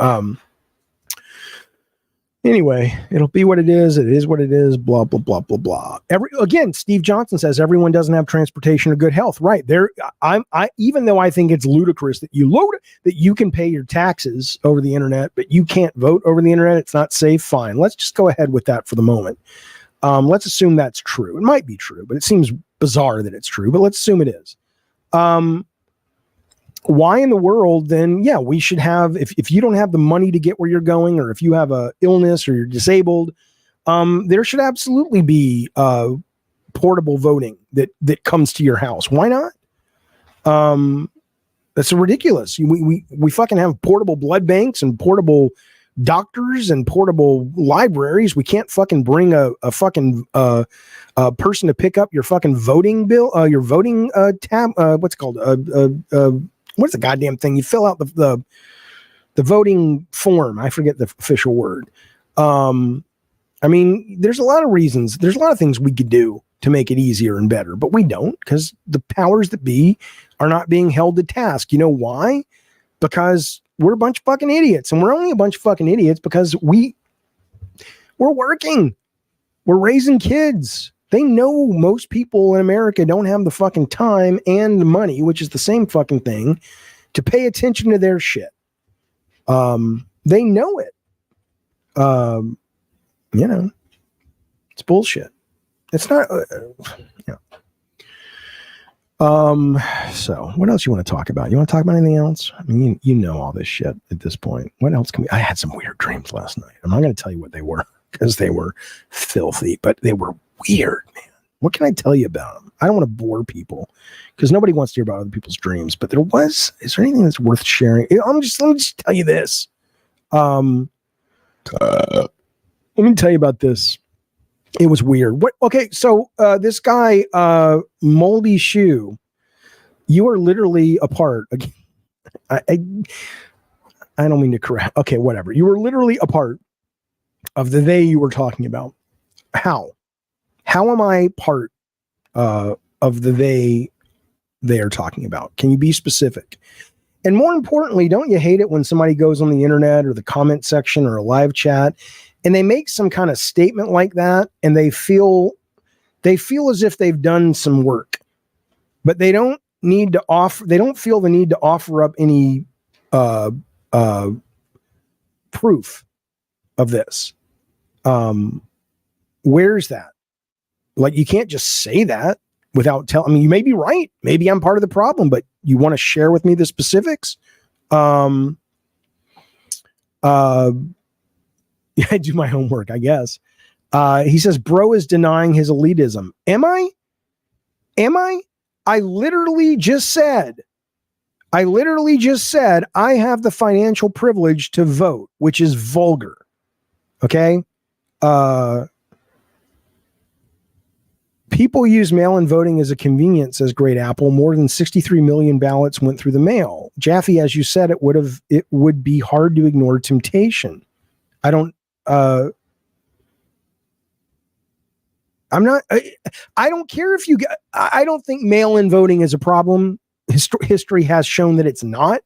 Anyway, it'll be what it is. It is what it is. Blah blah blah blah blah. Again, Steve Johnson says everyone doesn't have transportation or good health. Right there, I even though I think it's ludicrous that you can pay your taxes over the internet, but you can't vote over the internet. It's not safe. Fine. Let's just go ahead with that for the moment. Let's assume that's true. It might be true, but it seems bizarre that it's true. But let's assume it is. Why in the world then? Yeah, we should have, if you don't have the money to get where you're going, or if you have a illness or you're disabled, there should absolutely be portable voting that comes to your house. Why not? That's ridiculous. We fucking have portable blood banks and portable doctors and portable libraries. We can't fucking bring a fucking person to pick up your fucking voting bill, your voting tab. What's it called? What's the goddamn thing? You fill out the voting form. I forget the official word. I mean, there's a lot of reasons. There's a lot of things we could do to make it easier and better, but we don't, because the powers that be are not being held to task. You know why? Because we're a bunch of fucking idiots, and we're only a bunch of fucking idiots because we're working. We're raising kids. They know most people in America don't have the fucking time and the money, which is the same fucking thing, to pay attention to their shit. They know it. You know, it's bullshit. It's not. Yeah. So what else you want to talk about? You want to talk about anything else? I mean, you know all this shit at this point. What else can we? I had some weird dreams last night. I'm not going to tell you what they were because they were filthy, but they were weird, man. What can I tell you about them? I don't want to bore people because nobody wants to hear about other people's dreams. But is there anything that's worth sharing? Let me just tell you this. Let me tell you about this. It was weird. Okay, so this guy, Moldy Shoe, you are literally a part. I don't mean to correct. Okay, whatever. You were literally a part of the they you were talking about. How? How am I part of the they are talking about? Can you be specific? And more importantly, don't you hate it when somebody goes on the internet or the comment section or a live chat and they make some kind of statement like that and they feel as if they've done some work, but they don't feel the need to offer up any proof of this. Where's that? Like, you can't just say that without telling. I mean, you may be right. Maybe I'm part of the problem, but you want to share with me the specifics? Yeah, I do my homework, I guess. He says, bro is denying his elitism. Am I? I literally just said I have the financial privilege to vote, which is vulgar. Okay? People use mail-in voting as a convenience, says Great Apple. More than 63 million ballots went through the mail. Jaffe, as you said, it would be hard to ignore temptation. I don't care if you get, I don't think mail-in voting is a problem. History has shown that it's not.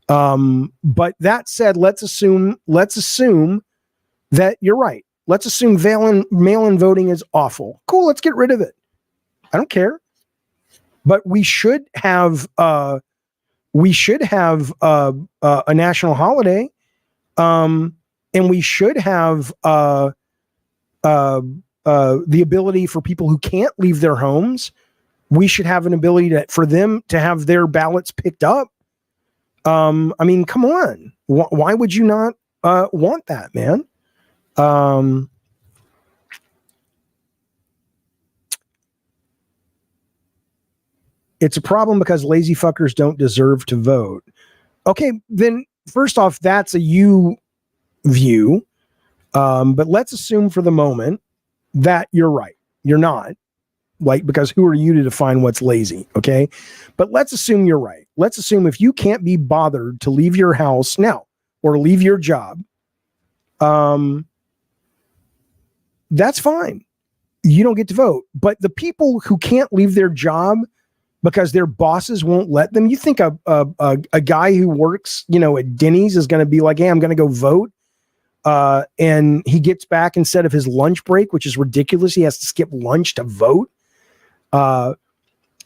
But that said, let's assume that you're right. Let's assume mail-in voting is awful. Cool, let's get rid of it. I don't care. But we should have a national holiday. And we should have the ability for people who can't leave their homes. We should have an ability for them to have their ballots picked up. I mean, come on. Why would you not want that, man? It's a problem because lazy fuckers don't deserve to vote. Okay, then first off, that's a you view. But let's assume for the moment that you're right. You're not. like, because who are you to define what's lazy? Okay. But let's assume you're right. Let's assume if you can't be bothered to leave your house now or leave your job, that's fine. You don't get to vote. But the people who can't leave their job because their bosses won't let them, you think a guy who works, at Denny's is going to be like, hey, I'm going to go vote. And he gets back instead of his lunch break, which is ridiculous. He has to skip lunch to vote.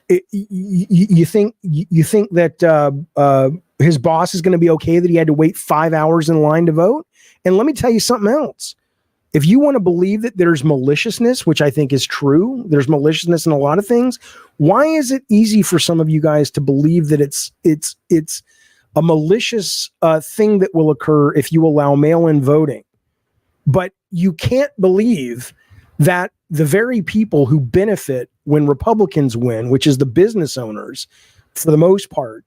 You think that his boss is going to be okay that he had to wait 5 hours in line to vote? And let me tell you something else. If you want to believe that there's maliciousness, which I think is true, there's maliciousness in a lot of things. Why is it easy for some of you guys to believe that it's a malicious thing that will occur if you allow mail-in voting? But you can't believe that the very people who benefit when Republicans win, which is the business owners for the most part,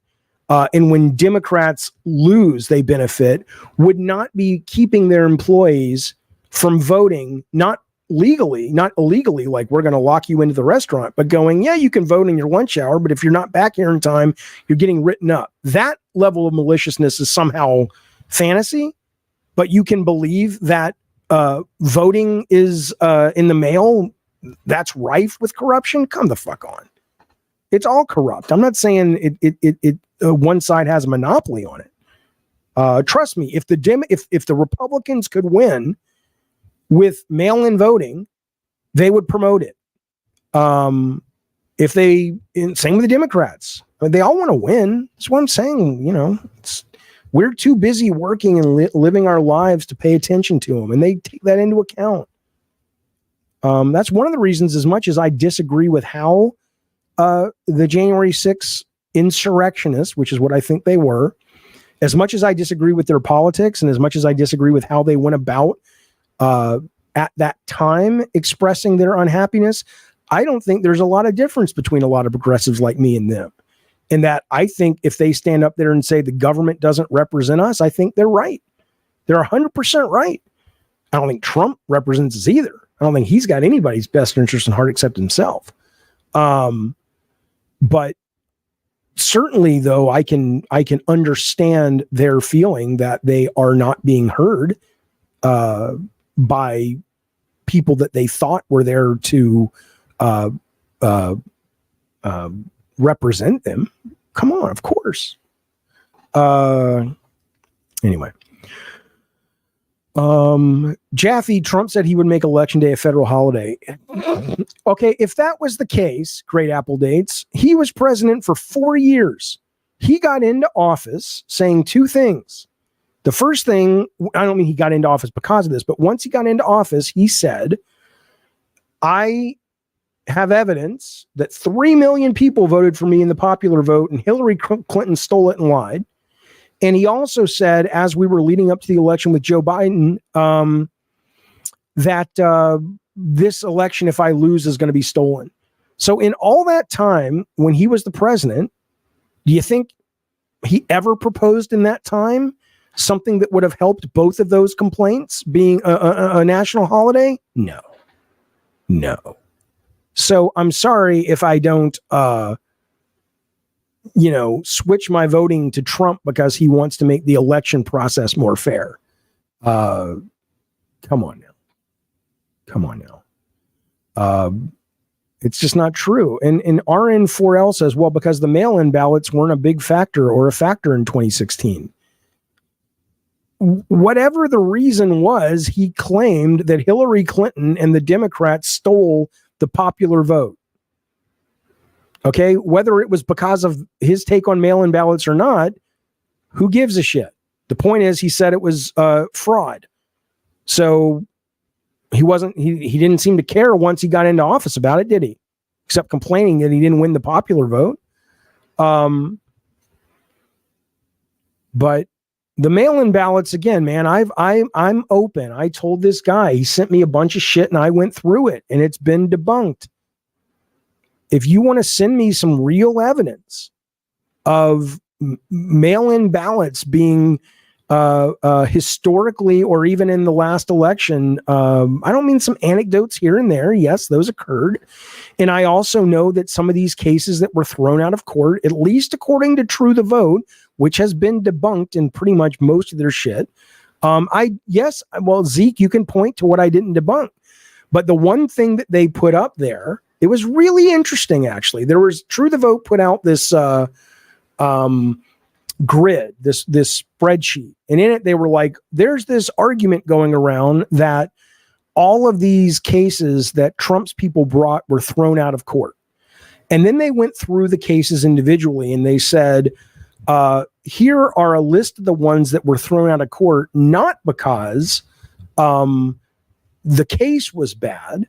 and when Democrats lose, they benefit, would not be keeping their employees from voting, not legally, not illegally, like we're going to lock you into the restaurant, but going, yeah, you can vote in your lunch hour, but if you're not back here in time, you're getting written up. That level of maliciousness is somehow fantasy, but you can believe that voting is in the mail, that's rife with corruption. Come the fuck on. It's all corrupt. I'm not saying it one side has a monopoly on it. Trust me, if the Republicans could win with mail-in voting, they would promote it. Same with the Democrats. They all want to win. That's what I'm saying. We're too busy working and living our lives to pay attention to them, and they take that into account. That's one of the reasons, as much as I disagree with how the January 6th insurrectionists, which is what I think they were, as much as I disagree with their politics and as much as I disagree with how they went about at that time expressing their unhappiness, I don't think there's a lot of difference between a lot of progressives like me and them. And that I think if they stand up there and say the government doesn't represent us, I think they're right. They're 100% right. I don't think Trump represents us either. I don't think he's got anybody's best interest in heart except himself. But certainly, though, I can understand their feeling that they are not being heard by people that they thought were there to represent them. Come on, of course. Anyway. Jaffe, Trump said he would make Election Day a federal holiday. Okay, if that was the case, great Apple dates, he was president for 4 years. He got into office saying two things. The first thing, I don't mean he got into office because of this, but once he got into office, he said, I have evidence that 3 million people voted for me in the popular vote and Hillary Clinton stole it and lied. And he also said, as we were leading up to the election with Joe Biden, that this election, if I lose, is going to be stolen. So in all that time, when he was the president, do you think he ever proposed in that time something that would have helped both of those complaints, being a national holiday? No. So I'm sorry if I don't, switch my voting to Trump because he wants to make the election process more fair. Come on now. It's just not true. And RN4L says, well, because the mail-in ballots weren't a big factor or a factor in 2016. Whatever the reason was, he claimed that Hillary Clinton and the Democrats stole the popular vote. Okay, whether it was because of his take on mail-in ballots or not, who gives a shit? The point is, he said it was fraud. So he didn't seem to care once he got into office about it, did he? Except complaining that he didn't win the popular vote. But the mail-in ballots, again, man, I'm open. I told this guy, he sent me a bunch of shit and I went through it and it's been debunked. If you want to send me some real evidence of mail-in ballots being historically, or even in the last election. I don't mean some anecdotes here and there. Yes, those occurred. And I also know that some of these cases that were thrown out of court, at least according to True the Vote, which has been debunked in pretty much most of their shit. Zeke, you can point to what I didn't debunk. But the one thing that they put up there, it was really interesting, actually. There was True the Vote put out this grid, this spreadsheet. And in it, they were like, there's this argument going around that all of these cases that Trump's people brought were thrown out of court. And then they went through the cases individually and they said, here are a list of the ones that were thrown out of court, not because the case was bad,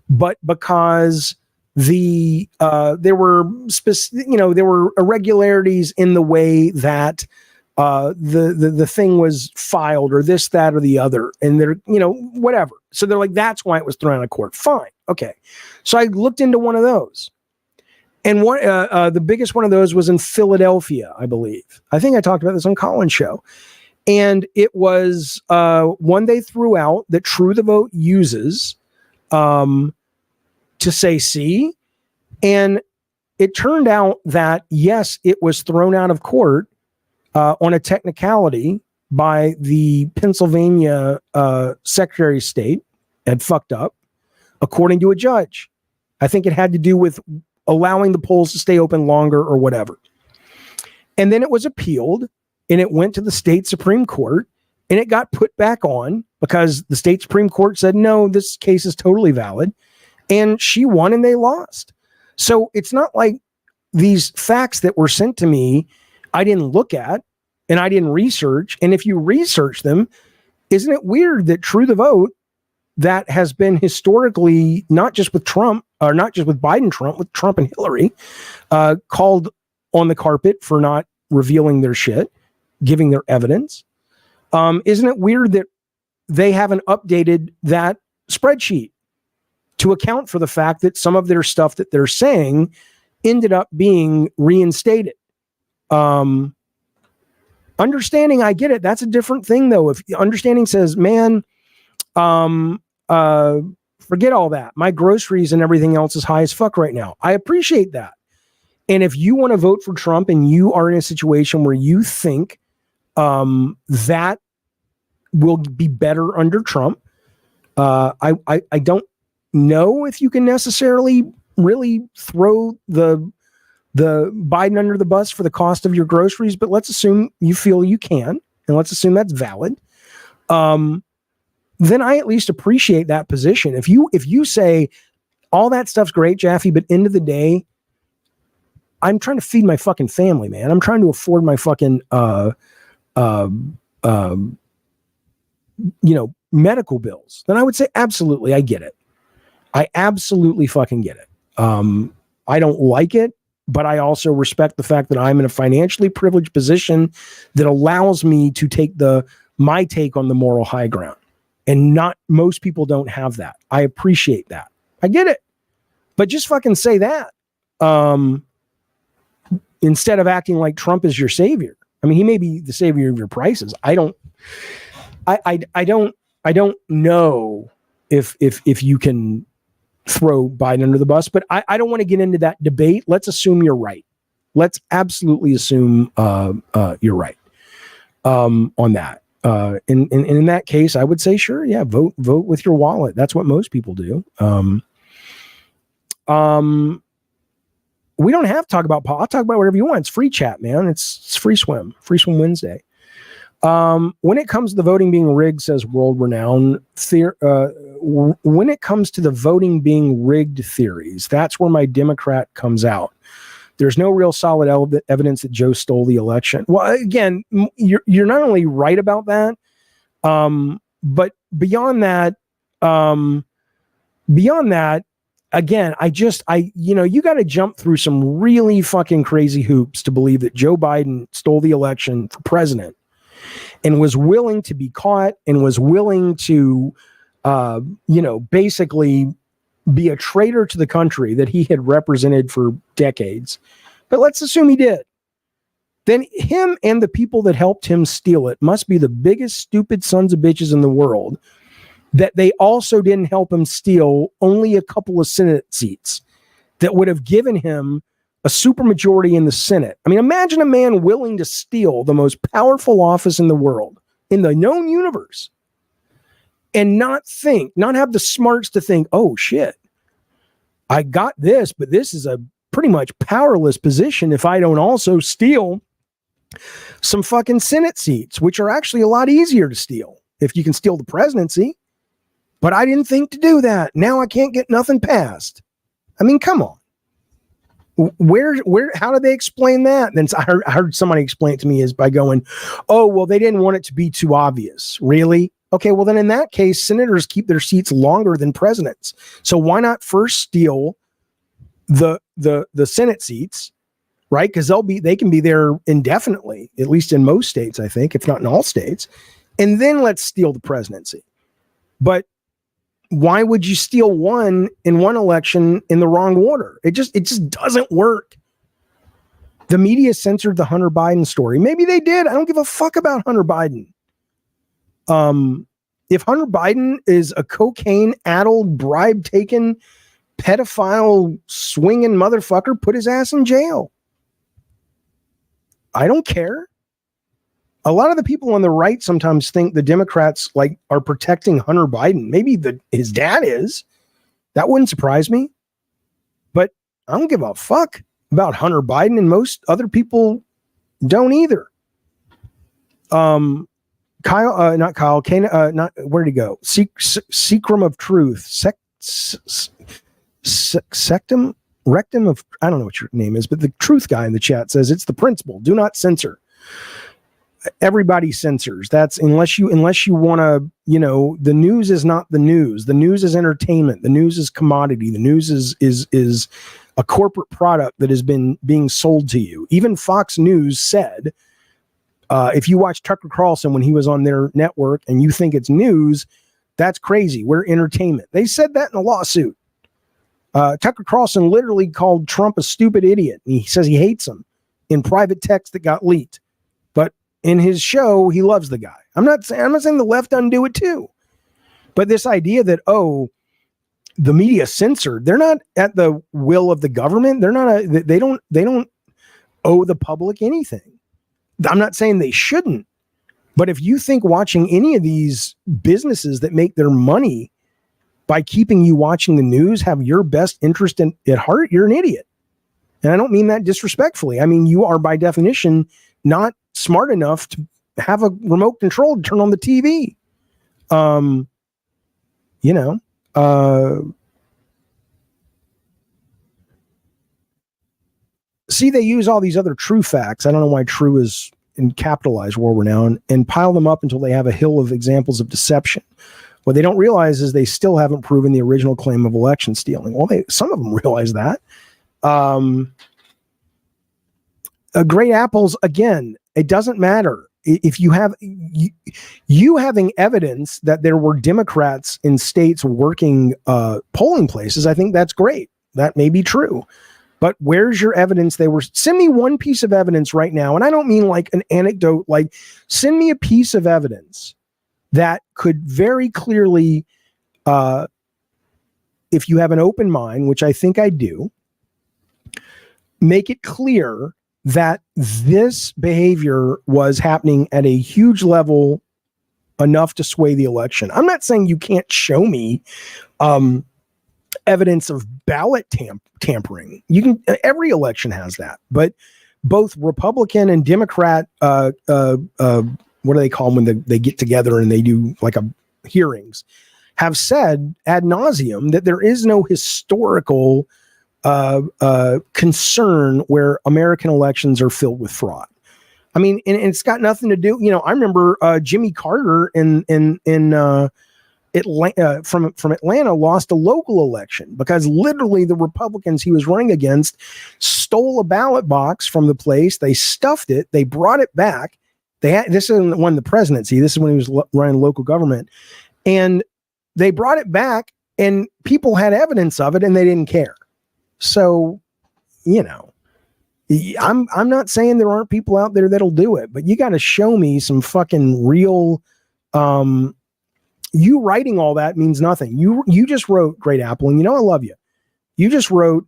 but because there were irregularities in the way that the thing was filed, or this, that, or the other, and they're, whatever. So they're like, that's why it was thrown out of court. Fine, okay. So I looked into one of those, and one the biggest one of those was in Philadelphia, I believe. I think I talked about this on Colin's show. And it was one they threw out that True the Vote uses to say, see, and it turned out that, yes, it was thrown out of court on a technicality by the Pennsylvania Secretary of State, had fucked up, according to a judge. I think it had to do with allowing the polls to stay open longer or whatever. And then it was appealed, and it went to the state Supreme Court, and it got put back on because the state Supreme Court said, no, this case is totally valid. And she won and they lost. So it's not like these facts that were sent to me, I didn't look at and I didn't research. And if you research them, isn't it weird that True the Vote, that has been historically, not just with Trump, or not just with Biden, with Trump and Hillary, called on the carpet for not revealing their shit, giving their evidence. Isn't it weird that they haven't updated that spreadsheet to account for the fact that some of their stuff that they're saying ended up being reinstated? Understanding, I get it. That's a different thing, though. If understanding says, man, forget all that. My groceries and everything else is high as fuck right now. I appreciate that. And if you want to vote for Trump and you are in a situation where you think that will be better under Trump, I don't know if you can necessarily really throw the Biden under the bus for the cost of your groceries, but let's assume you feel you can, and let's assume that's valid. Then I at least appreciate that position. If you say all that stuff's great, Jaffe, but end of the day, I'm trying to feed my fucking family, man. I'm trying to afford my fucking medical bills. Then I would say absolutely, I get it. I absolutely fucking get it. I don't like it, but I also respect the fact that I'm in a financially privileged position that allows me to take my take on the moral high ground. And not most people don't have that. I appreciate that. I get it. But just fucking say that. Instead of acting like Trump is your savior. I mean, he may be the savior of your prices. I don't know if you can throw Biden under the bus, but I don't want to get into that debate. Let's assume you're right. Let's absolutely assume you're right on that. In that case, I would say, sure, yeah, vote with your wallet. That's what most people do. We don't have to talk about I'll talk about whatever you want. It's free chat, man. It's free swim Wednesday. When it comes to the voting being rigged, says World Renowned, when it comes to the voting being rigged theories, that's where my Democrat comes out. There's no real solid evidence that Joe stole the election. Well, again, you're not only right about that, but beyond that, again, you got to jump through some really fucking crazy hoops to believe that Joe Biden stole the election for president and was willing to be caught and was willing to, basically be a traitor to the country that he had represented for decades. But let's assume he did. then him and the people that helped him steal it must be the biggest stupid sons of bitches in the world, that they also didn't help him steal only a couple of Senate seats that would have given him a supermajority in the Senate. I mean, imagine a man willing to steal the most powerful office in the world, in the known universe, and not have the smarts to think, oh shit, I got this, but this is a pretty much powerless position if I don't also steal some fucking Senate seats, which are actually a lot easier to steal if you can steal the presidency. But I didn't think to do that. Now I can't get nothing passed. I mean, come on. How did they explain that? Then I heard somebody explain it to me is by going, oh, well, they didn't want it to be too obvious. Really? Okay, well, then in that case, senators keep their seats longer than presidents. So why not first steal the Senate seats, right? Because they can be there indefinitely, at least in most states, I think, if not in all states. And then let's steal the presidency. But why would you steal one in one election in the wrong order? It just doesn't work. The media censored the Hunter Biden story. Maybe they did. I don't give a fuck about Hunter Biden. If Hunter Biden is a cocaine-addled, bribe-taking, pedophile, swinging motherfucker, put his ass in jail. I don't care. A lot of the people on the right sometimes think the Democrats are protecting Hunter Biden. Maybe his dad is. That wouldn't surprise me. But I don't give a fuck about Hunter Biden, and most other people don't either. Not Kyle, where'd he go? Secrum of Truth. Sectum? Rectum of, I don't know what your name is, but the truth guy in the chat says it's the principle. Do not censor. Everybody censors. That's unless you want to, the news is not the news. The news is entertainment. The news is commodity. The news is a corporate product that has been being sold to you. Even Fox News said, if you watch Tucker Carlson when he was on their network and you think it's news, that's crazy. We're entertainment. They said that in a lawsuit. Tucker Carlson literally called Trump a stupid idiot. He says he hates him in private text that got leaked. But in his show, he loves the guy. I'm not saying the left doesn't do it too. But this idea that, the media censored, they're not at the will of the government. They're not, they don't owe the public anything. I'm not saying they shouldn't. But if you think watching any of these businesses that make their money by keeping you watching the news have your best interest at heart, you're an idiot. And I don't mean that disrespectfully. I mean, you are by definition not smart enough to have a remote control to turn on the TV. See, they use all these other true facts. I don't know why true is in capitalized world renown and pile them up until they have a hill of examples of deception. What they don't realize is they still haven't proven the original claim of election stealing. Well, some of them realize that. Great apples, again, it doesn't matter. If you have you having evidence that there were Democrats in states working polling places, I think that's great. That may be true. But where's your evidence send me one piece of evidence right now. And I don't mean like an anecdote, send me a piece of evidence that could very clearly, if you have an open mind, which I think I do, make it clear that this behavior was happening at a huge level enough to sway the election. I'm not saying you can't show me evidence of ballot tampering. You can. Every election has that, but both Republican and Democrat, what do they call them when they get together and they do hearings, have said ad nauseum that there is no historical concern where American elections are filled with fraud. I mean, and it's got nothing to do. I remember Jimmy Carter in Atlanta, from Atlanta, lost a local election because literally the Republicans he was running against stole a ballot box from the place. They stuffed it. They brought it back. This isn't when the presidency. This is when he was running local government, and they brought it back, and people had evidence of it, and they didn't care. So, I'm not saying there aren't people out there that'll do it, but you got to show me some fucking real. You writing all that means nothing. You just wrote, Great Apple, and you know I love you. You just wrote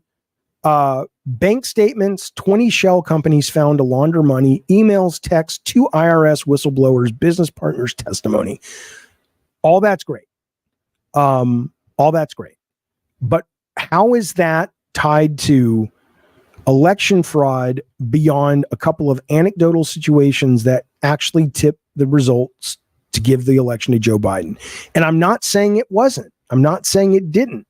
bank statements, 20 shell companies found to launder money, emails, texts, 2 IRS whistleblowers, business partners' testimony. All that's great. All that's great. But how is that tied to election fraud beyond a couple of anecdotal situations that actually tip the results to give the election to Joe Biden? And I'm not saying it wasn't. I'm not saying it didn't.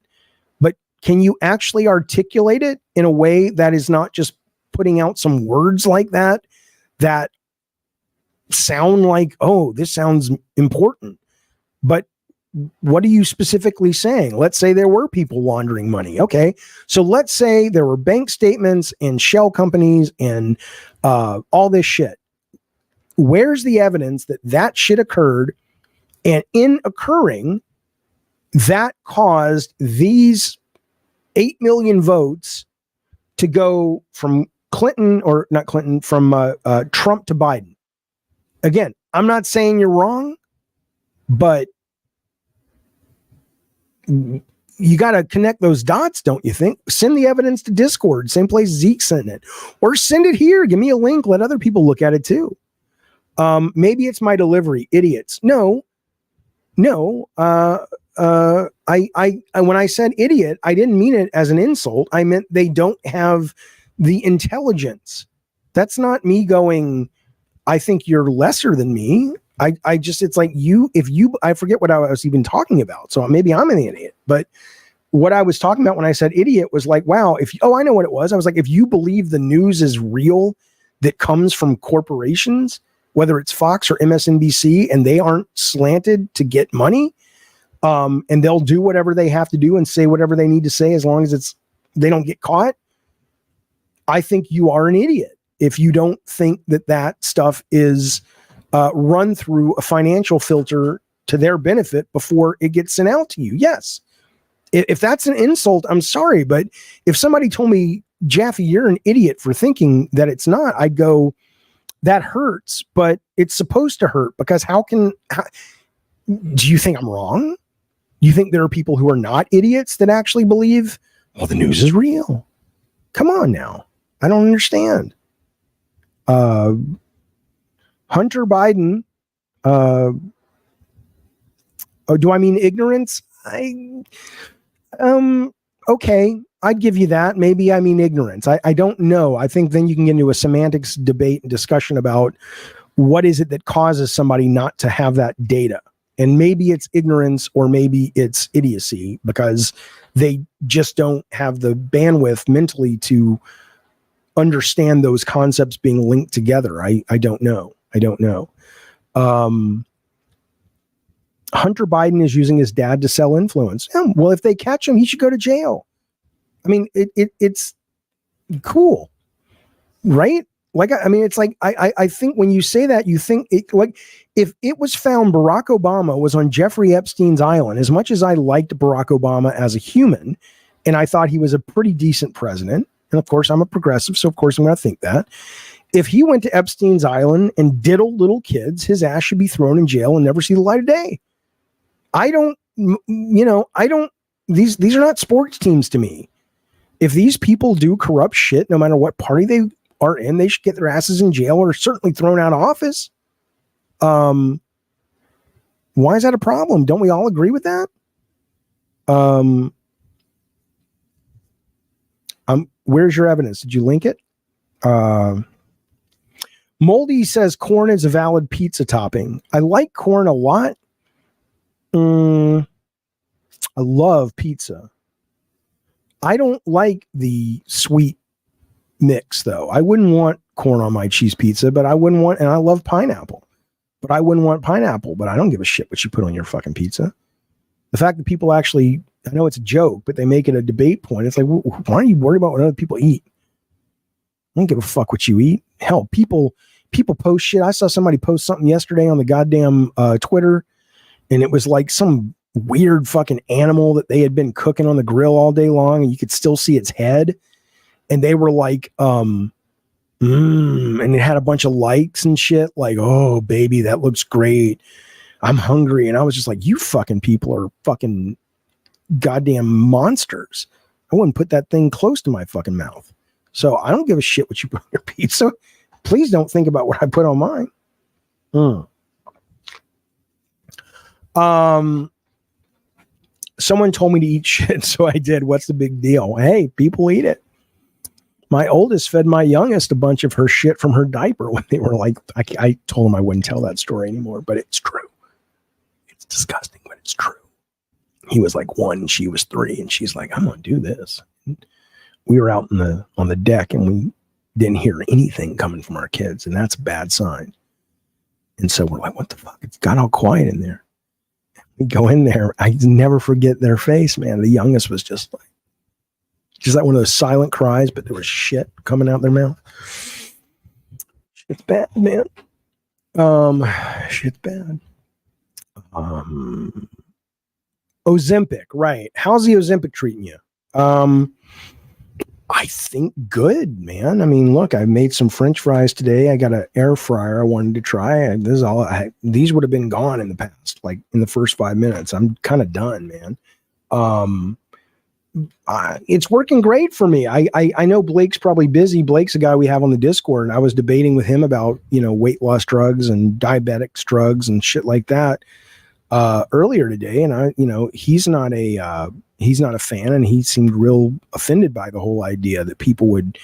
But can you actually articulate it in a way that is not just putting out some words like that that sound like, oh, this sounds important? But what are you specifically saying? Let's say there were people laundering money. Okay. So let's say there were bank statements and shell companies and all this shit. Where's the evidence that that shit occurred? And in occurring, that caused these 8 million votes to go from Clinton, or not Clinton, from Trump to Biden. Again, I'm not saying you're wrong, but you got to connect those dots, don't you think? Send the evidence to Discord, same place Zeke sent it, or send it here. Give me a link. Let other people look at it too. Maybe it's my delivery, idiots. No. I when I said idiot, I didn't mean it as an insult. I meant they don't have the intelligence. That's not me going, I think you're lesser than me. I just, it's like I forget what I was even talking about. So maybe I'm an idiot, but what I was talking about when I said idiot was like, wow, I know what it was. I was like, if you believe the news is real that comes from corporations, whether it's Fox or MSNBC, and they aren't slanted to get money, and they'll do whatever they have to do and say whatever they need to say as long as they don't get caught. I think you are an idiot if you don't think that stuff is run through a financial filter to their benefit before it gets sent out to you. Yes. If that's an insult, I'm sorry. But if somebody told me, Jaffe, you're an idiot for thinking that it's not, I'd go, that hurts, but it's supposed to hurt, because do you think I'm wrong? You think there are people who are not idiots that actually believe, well, the news is real? Come on now. I don't understand. Hunter Biden. Oh, do I mean ignorance? Okay, I'd give you that. Maybe I mean ignorance. I don't know. I think then you can get into a semantics debate and discussion about what is it that causes somebody not to have that data. And maybe it's ignorance, or maybe it's idiocy, because they just don't have the bandwidth mentally to understand those concepts being linked together. I don't know. Hunter Biden is using his dad to sell influence. Yeah, well, if they catch him, he should go to jail. I mean, it's cool, right? Like, I mean, it's like, I think when you say that, you think it, like, if it was found Barack Obama was on Jeffrey Epstein's island, as much as I liked Barack Obama as a human, and I thought he was a pretty decent president, and of course I'm a progressive, so of course I'm going to think that, if he went to Epstein's island and diddled little kids, his ass should be thrown in jail and never see the light of day. These are not sports teams to me. If these people do corrupt shit, no matter what party they are in, they should get their asses in jail or certainly thrown out of office. Why is that a problem? Don't we all agree with that? Where's your evidence? Did you link it? Moldy says corn is a valid pizza topping. I like corn a lot. I love pizza. I don't like the sweet mix, though. I wouldn't want corn on my cheese pizza, but I wouldn't want, and I love pineapple, but I wouldn't want pineapple, but I don't give a shit what you put on your fucking pizza. The fact that people actually, I know it's a joke, but they make it a debate point. It's like, why are you worried about what other people eat? I don't give a fuck what you eat. Hell, people post shit. I saw somebody post something yesterday on the goddamn Twitter, and it was like some weird fucking animal that they had been cooking on the grill all day long, and you could still see its head. And they were like, And it had a bunch of likes and shit. Like, oh, baby, that looks great. I'm hungry. And I was just like, you fucking people are fucking goddamn monsters. I wouldn't put that thing close to my fucking mouth. So I don't give a shit what you put on your pizza. Please don't think about what I put on mine. Someone told me to eat shit, so I did. What's the big deal? Hey, people eat it. My oldest fed my youngest a bunch of her shit from her diaper when they were like, I told him I wouldn't tell that story anymore, but it's true. It's disgusting, but it's true. He was like 1, she was 3, and she's like, I'm going to do this. We were out on the deck, and we didn't hear anything coming from our kids, and that's a bad sign. And so we're like, what the fuck? It's got all quiet in there. We go in there. I never forget their face, man. The youngest was just like one of those silent cries, but there was shit coming out their mouth. Shit's bad, man. Shit's bad. Ozempic, right. How's the Ozempic treating you? I think good, man. I mean, look, I made some French fries today. I got an air fryer I wanted to try. These would have been gone in the past, like in the first 5 minutes. I'm kind of done, man. It's working great for me. I know Blake's probably busy. Blake's a guy we have on the Discord, and I was debating with him about, weight loss drugs and diabetics drugs and shit like that earlier today. And he's not a fan, and he seemed real offended by the whole idea that people would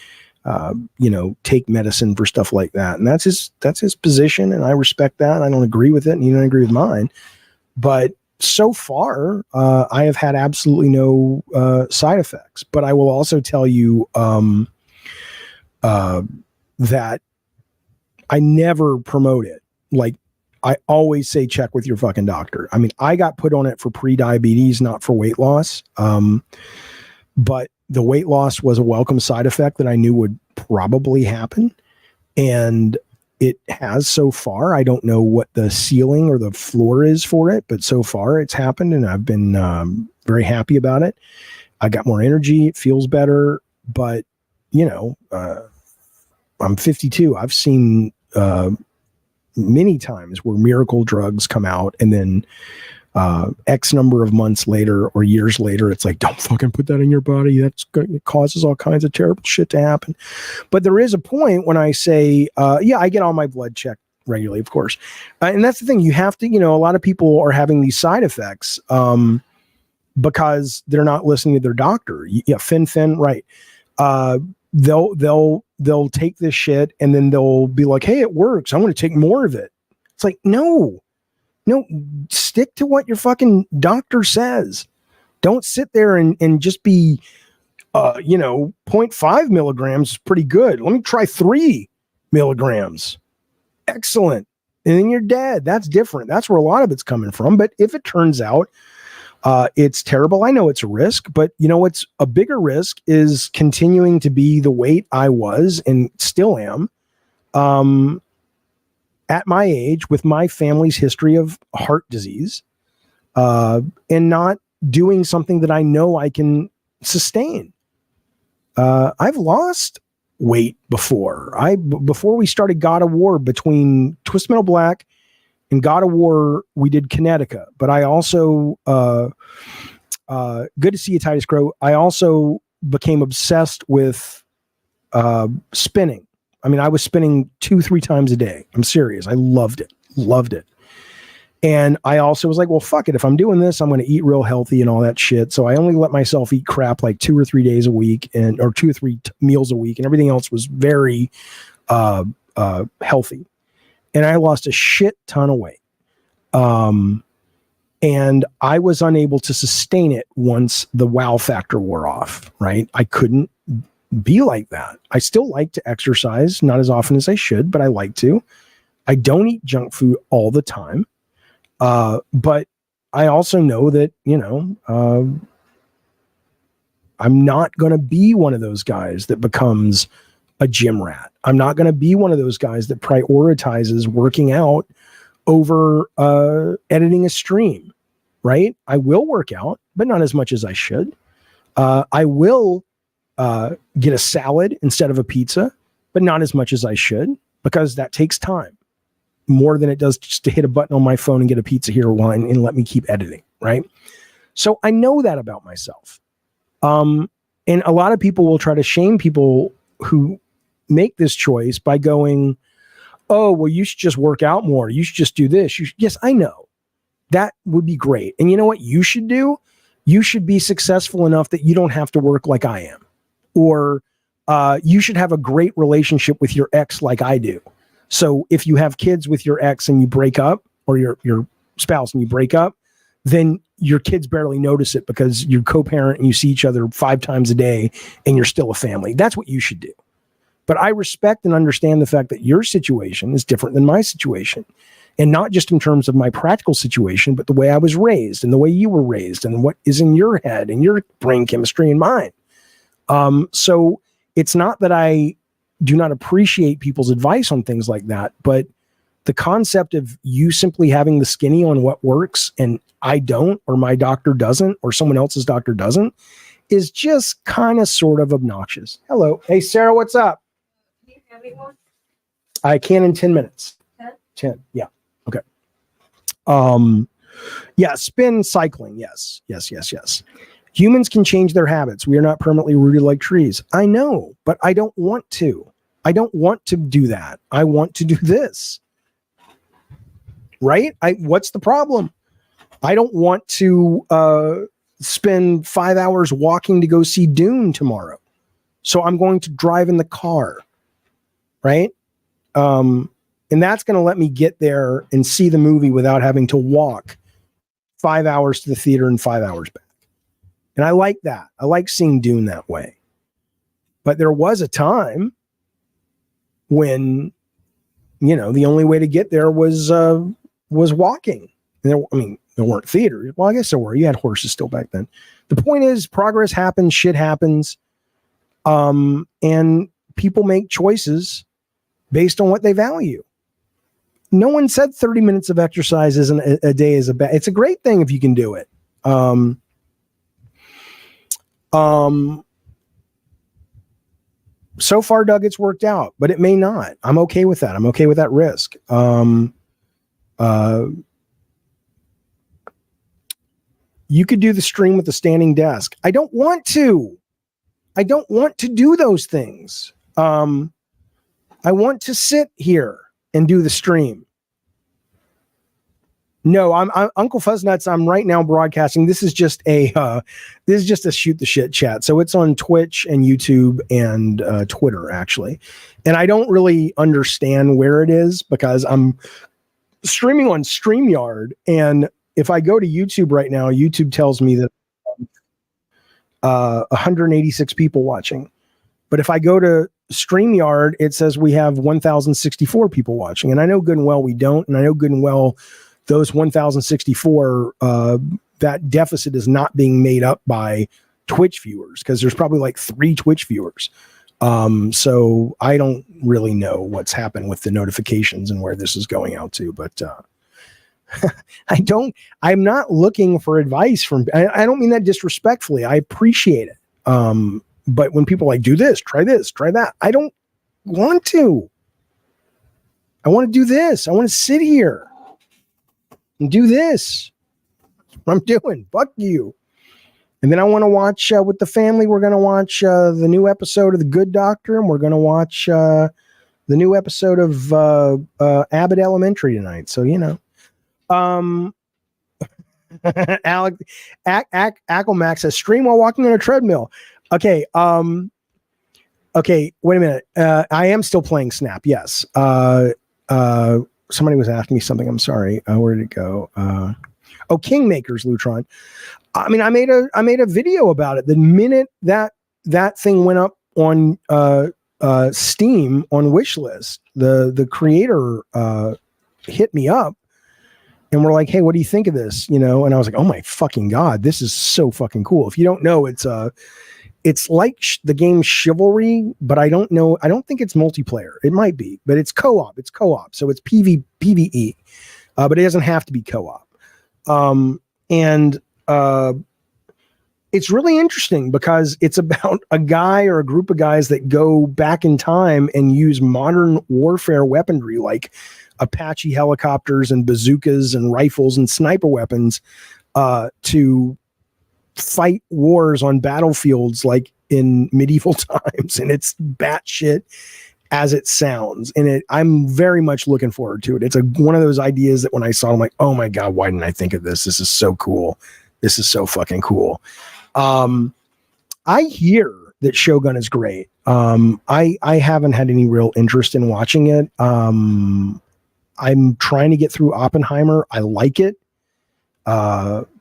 take medicine for stuff like that. And that's his position, and I respect that. I don't agree with it, and you don't agree with mine. But so far, I have had absolutely no side effects. But I will also tell you that I never promote it. Like, I always say check with your fucking doctor. I mean, I got put on it for pre-diabetes, not for weight loss. But the weight loss was a welcome side effect that I knew would probably happen. And it has so far. I don't know what the ceiling or the floor is for it, but so far it's happened, and I've been very happy about it. I got more energy. It feels better. But, I'm 52. I've seen many times where miracle drugs come out, and then X number of months later or years later, it's like, don't fucking put that in your body. It causes all kinds of terrible shit to happen. But there is a point when I say, I get all my blood checked regularly, of course. And that's the thing. You have to, a lot of people are having these side effects because they're not listening to their doctor. Yeah, Fin, right. They'll take this shit, and then they'll be like, hey, it works. I want to take more of it. It's like, no, stick to what your fucking doctor says. Don't sit there and just be, 0.5 milligrams is pretty good. Let me try 3 milligrams. Excellent. And then you're dead. That's different. That's where a lot of it's coming from. But if it turns out it's terrible, I know it's a risk, but what's a bigger risk is continuing to be the weight I was and still am at my age, with my family's history of heart disease, and not doing something that I know I can sustain. I've lost weight before. Before we started God of War, between Twist Metal Black and God of War, we did Kinetica. But I also, good to see you, Titus Crow. I also became obsessed with spinning. I mean, I was spinning 2-3 times a day. I'm serious. I loved it. And I also was like, well, fuck it. If I'm doing this, I'm going to eat real healthy and all that shit. So I only let myself eat crap like 2 or 3 days a week, or 2 or 3 meals a week. And everything else was very healthy. And I lost a shit ton of weight. And I was unable to sustain it once the wow factor wore off, right? I couldn't be like that. I still like to exercise, not as often as I should, but I like to. I don't eat junk food all the time. But I also know that, I'm not going to be one of those guys that becomes a gym rat. I'm not going to be one of those guys that prioritizes working out over editing a stream, right? I will work out, but not as much as I should. I will get a salad instead of a pizza, but not as much as I should, because that takes time more than it does just to hit a button on my phone and get a pizza here and let me keep editing. Right. So I know that about myself. And a lot of people will try to shame people who make this choice by going, oh, well, you should just work out more. You should just do this. Yes, I know. That would be great. And you know what you should do? You should be successful enough that you don't have to work like I am. Or you should have a great relationship with your ex like I do. So if you have kids with your ex and you break up, or your spouse and you break up, then your kids barely notice it because you co-parent and you see each other 5 times a day and you're still a family. That's what you should do. But I respect and understand the fact that your situation is different than my situation. And not just in terms of my practical situation, but the way I was raised and the way you were raised and what is in your head and your brain chemistry and mine. So it's not that I do not appreciate people's advice on things like that, but the concept of you simply having the skinny on what works and I don't, or my doctor doesn't, or someone else's doctor doesn't, is just kind of sort of obnoxious. Hello. Hey, Sarah, what's up? Can you have me one? I can in 10 minutes. 10? 10. Yeah. Okay. Yeah. Spin cycling. Yes. Humans can change their habits. We are not permanently rooted like trees. I know, but I don't want to. I don't want to do that. I want to do this. Right? What's the problem? I don't want to spend 5 hours walking to go see Dune tomorrow. So I'm going to drive in the car. Right? And that's going to let me get there and see the movie without having to walk 5 hours to the theater and 5 hours back. And I like that. I like seeing Dune that way. But there was a time when, the only way to get there was walking. And there weren't theaters. Well, I guess there were. You had horses still back then. The point is, progress happens, shit happens. And people make choices based on what they value. No one said 30 minutes of exercise a day is a bad. It's a great thing if you can do it. So far, Doug, it's worked out, but it may not. I'm okay with that. I'm okay with that risk. You could do the stream with the standing desk. I don't want to. I don't want to do those things. I want to sit here and do the stream. No, I'm Uncle Fuzznuts. I'm right now broadcasting. This is just a shoot the shit chat. So it's on Twitch and YouTube and Twitter actually, and I don't really understand where it is because I'm streaming on StreamYard, and if I go to YouTube right now, YouTube tells me that 186 people watching, but if I go to StreamYard, it says we have 1,064 people watching, and I know good and well we don't, and I know good and well those 1,064, that deficit is not being made up by Twitch viewers because there's probably like 3 Twitch viewers. So I don't really know what's happened with the notifications and where this is going out to, but I'm not looking for advice from, I don't mean that disrespectfully. I appreciate it. But when people are like, do this, try that, I don't want to. I want to do this. I want to sit here and do this. That's what I'm doing. Fuck you. And then I want to watch with the family. We're going to watch the new episode of The Good Doctor, and we're going to watch the new episode of Abbott Elementary tonight. So, Alec Acklemax says stream while walking on a treadmill. Okay. Okay. Wait a minute. I am still playing Snap. Yes. Somebody was asking me something. I'm sorry. Where did it go? Kingmakers, Lutron. I mean, I made a video about it. The minute that thing went up on Steam on wishlist, the creator hit me up and we're like, hey, what do you think of this? And I was like, oh my fucking God, this is so fucking cool. If you don't know, it's like the game Chivalry, but I don't know. I don't think it's multiplayer. It might be, but it's co-op. It's co-op. So it's PvE, but it doesn't have to be co-op. it's really interesting because it's about a guy or a group of guys that go back in time and use modern warfare weaponry like Apache helicopters and bazookas and rifles and sniper weapons to fight wars on battlefields like in medieval times. And it's batshit as it sounds. And I'm very much looking forward to it. It's one of those ideas that when I saw, I'm like, oh my God, why didn't I think of this? This is so cool. This is so fucking cool. I hear that Shogun is great. I haven't had any real interest in watching it. I'm trying to get through Oppenheimer. I like it.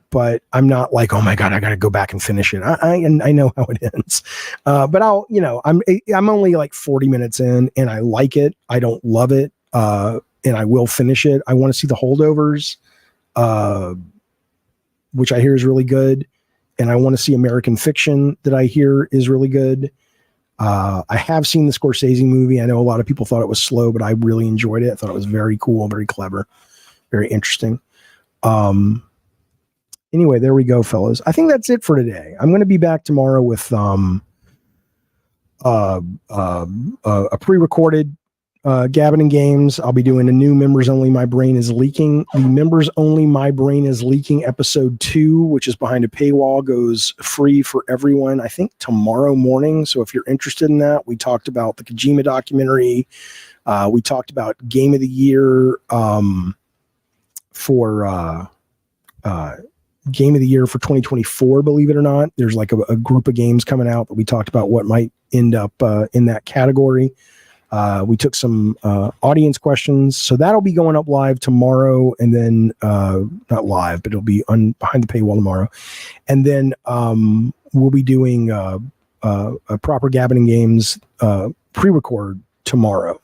But I'm not like, oh my God, I got to go back and finish it. I know how it ends. But I'm only like 40 minutes in and I like it. I don't love it. And I will finish it. I want to see The Holdovers, which I hear is really good. And I want to see American Fiction that I hear is really good. I have seen the Scorsese movie. I know a lot of people thought it was slow, but I really enjoyed it. I thought it was very cool, very clever, very interesting. Anyway, there we go, fellas. I think that's it for today. I'm going to be back tomorrow with a pre-recorded Gabbing and Games. I'll be doing a new Members Only My Brain is Leaking. The Members Only My Brain is Leaking episode 2, which is behind a paywall, goes free for everyone, I think tomorrow morning. So if you're interested in that, we talked about the Kojima documentary. We talked about Game of the Year for Game of the Year for 2024, believe it or not. There's like a group of games coming out that we talked about what might end up in that category. We took some audience questions, so that'll be going up live tomorrow, and then not live, but it'll be behind the paywall tomorrow. And then we'll be doing a proper Gabbing and Games pre-record tomorrow.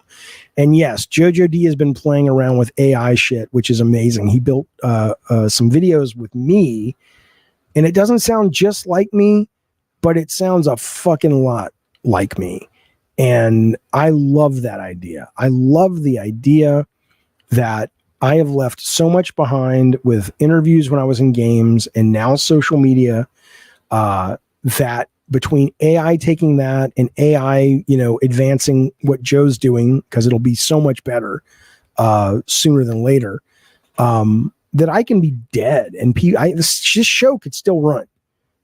And yes, Jojo D has been playing around with AI shit, which is amazing. He built some videos with me, and it doesn't sound just like me, but it sounds a fucking lot like me. And I love that idea. I love the idea that I have left so much behind with interviews when I was in games and now social media, that between AI taking that and AI, advancing what Joe's doing, because it'll be so much better sooner than later, that I can be dead and this show could still run.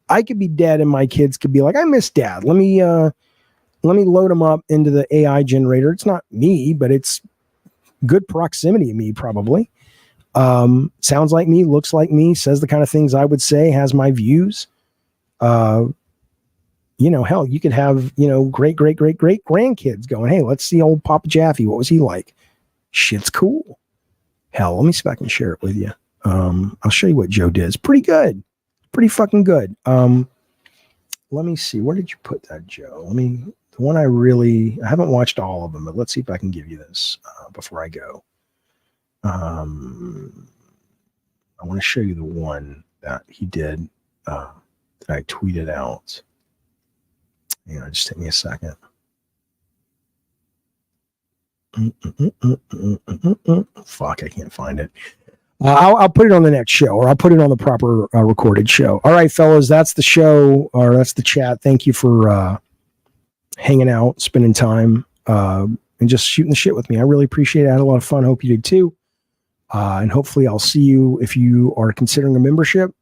I could be dead and my kids could be like, I miss Dad. Let me load them up into the AI generator. It's not me, but it's good proximity of me, probably. Sounds like me, looks like me, says the kind of things I would say, has my views. Hell, you could have, great grandkids going, hey, let's see old Papa Jaffe. What was he like? Shit's cool. Hell, let me see if I can share it with you. I'll show you what Joe did. It's pretty good. Pretty fucking good. Let me see. Where did you put that, Joe? The one I haven't watched all of them, but let's see if I can give you this before I go. I want to show you the one that he did that I tweeted out. Just take me a second. Fuck, I can't find it. I'll put it on the next show, or I'll put it on the proper recorded show. All right, fellas, that's the show, or that's the chat. Thank you for hanging out, spending time, and just shooting the shit with me. I really appreciate it. I had a lot of fun. Hope you did too. And hopefully I'll see you if you are considering a membership.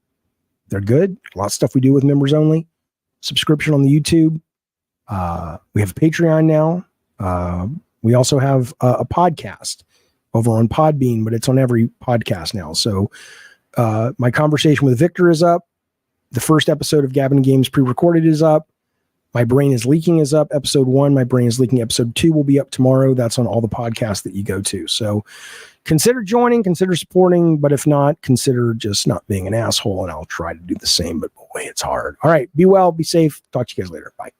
They're good. A lot of stuff we do with members only. Subscription on the YouTube. We have Patreon now. We also have a podcast over on Podbean, but it's on every podcast now. So my conversation with Victor is up. The first episode of Gabbing and Games pre-recorded is up. My Brain is Leaking is up. Episode 1, My Brain is Leaking. Episode 2 will be up tomorrow. That's on all the podcasts that you go to. So consider joining, consider supporting, but if not, consider just not being an asshole, and I'll try to do the same, but boy, it's hard. All right, be well, be safe. Talk to you guys later. Bye.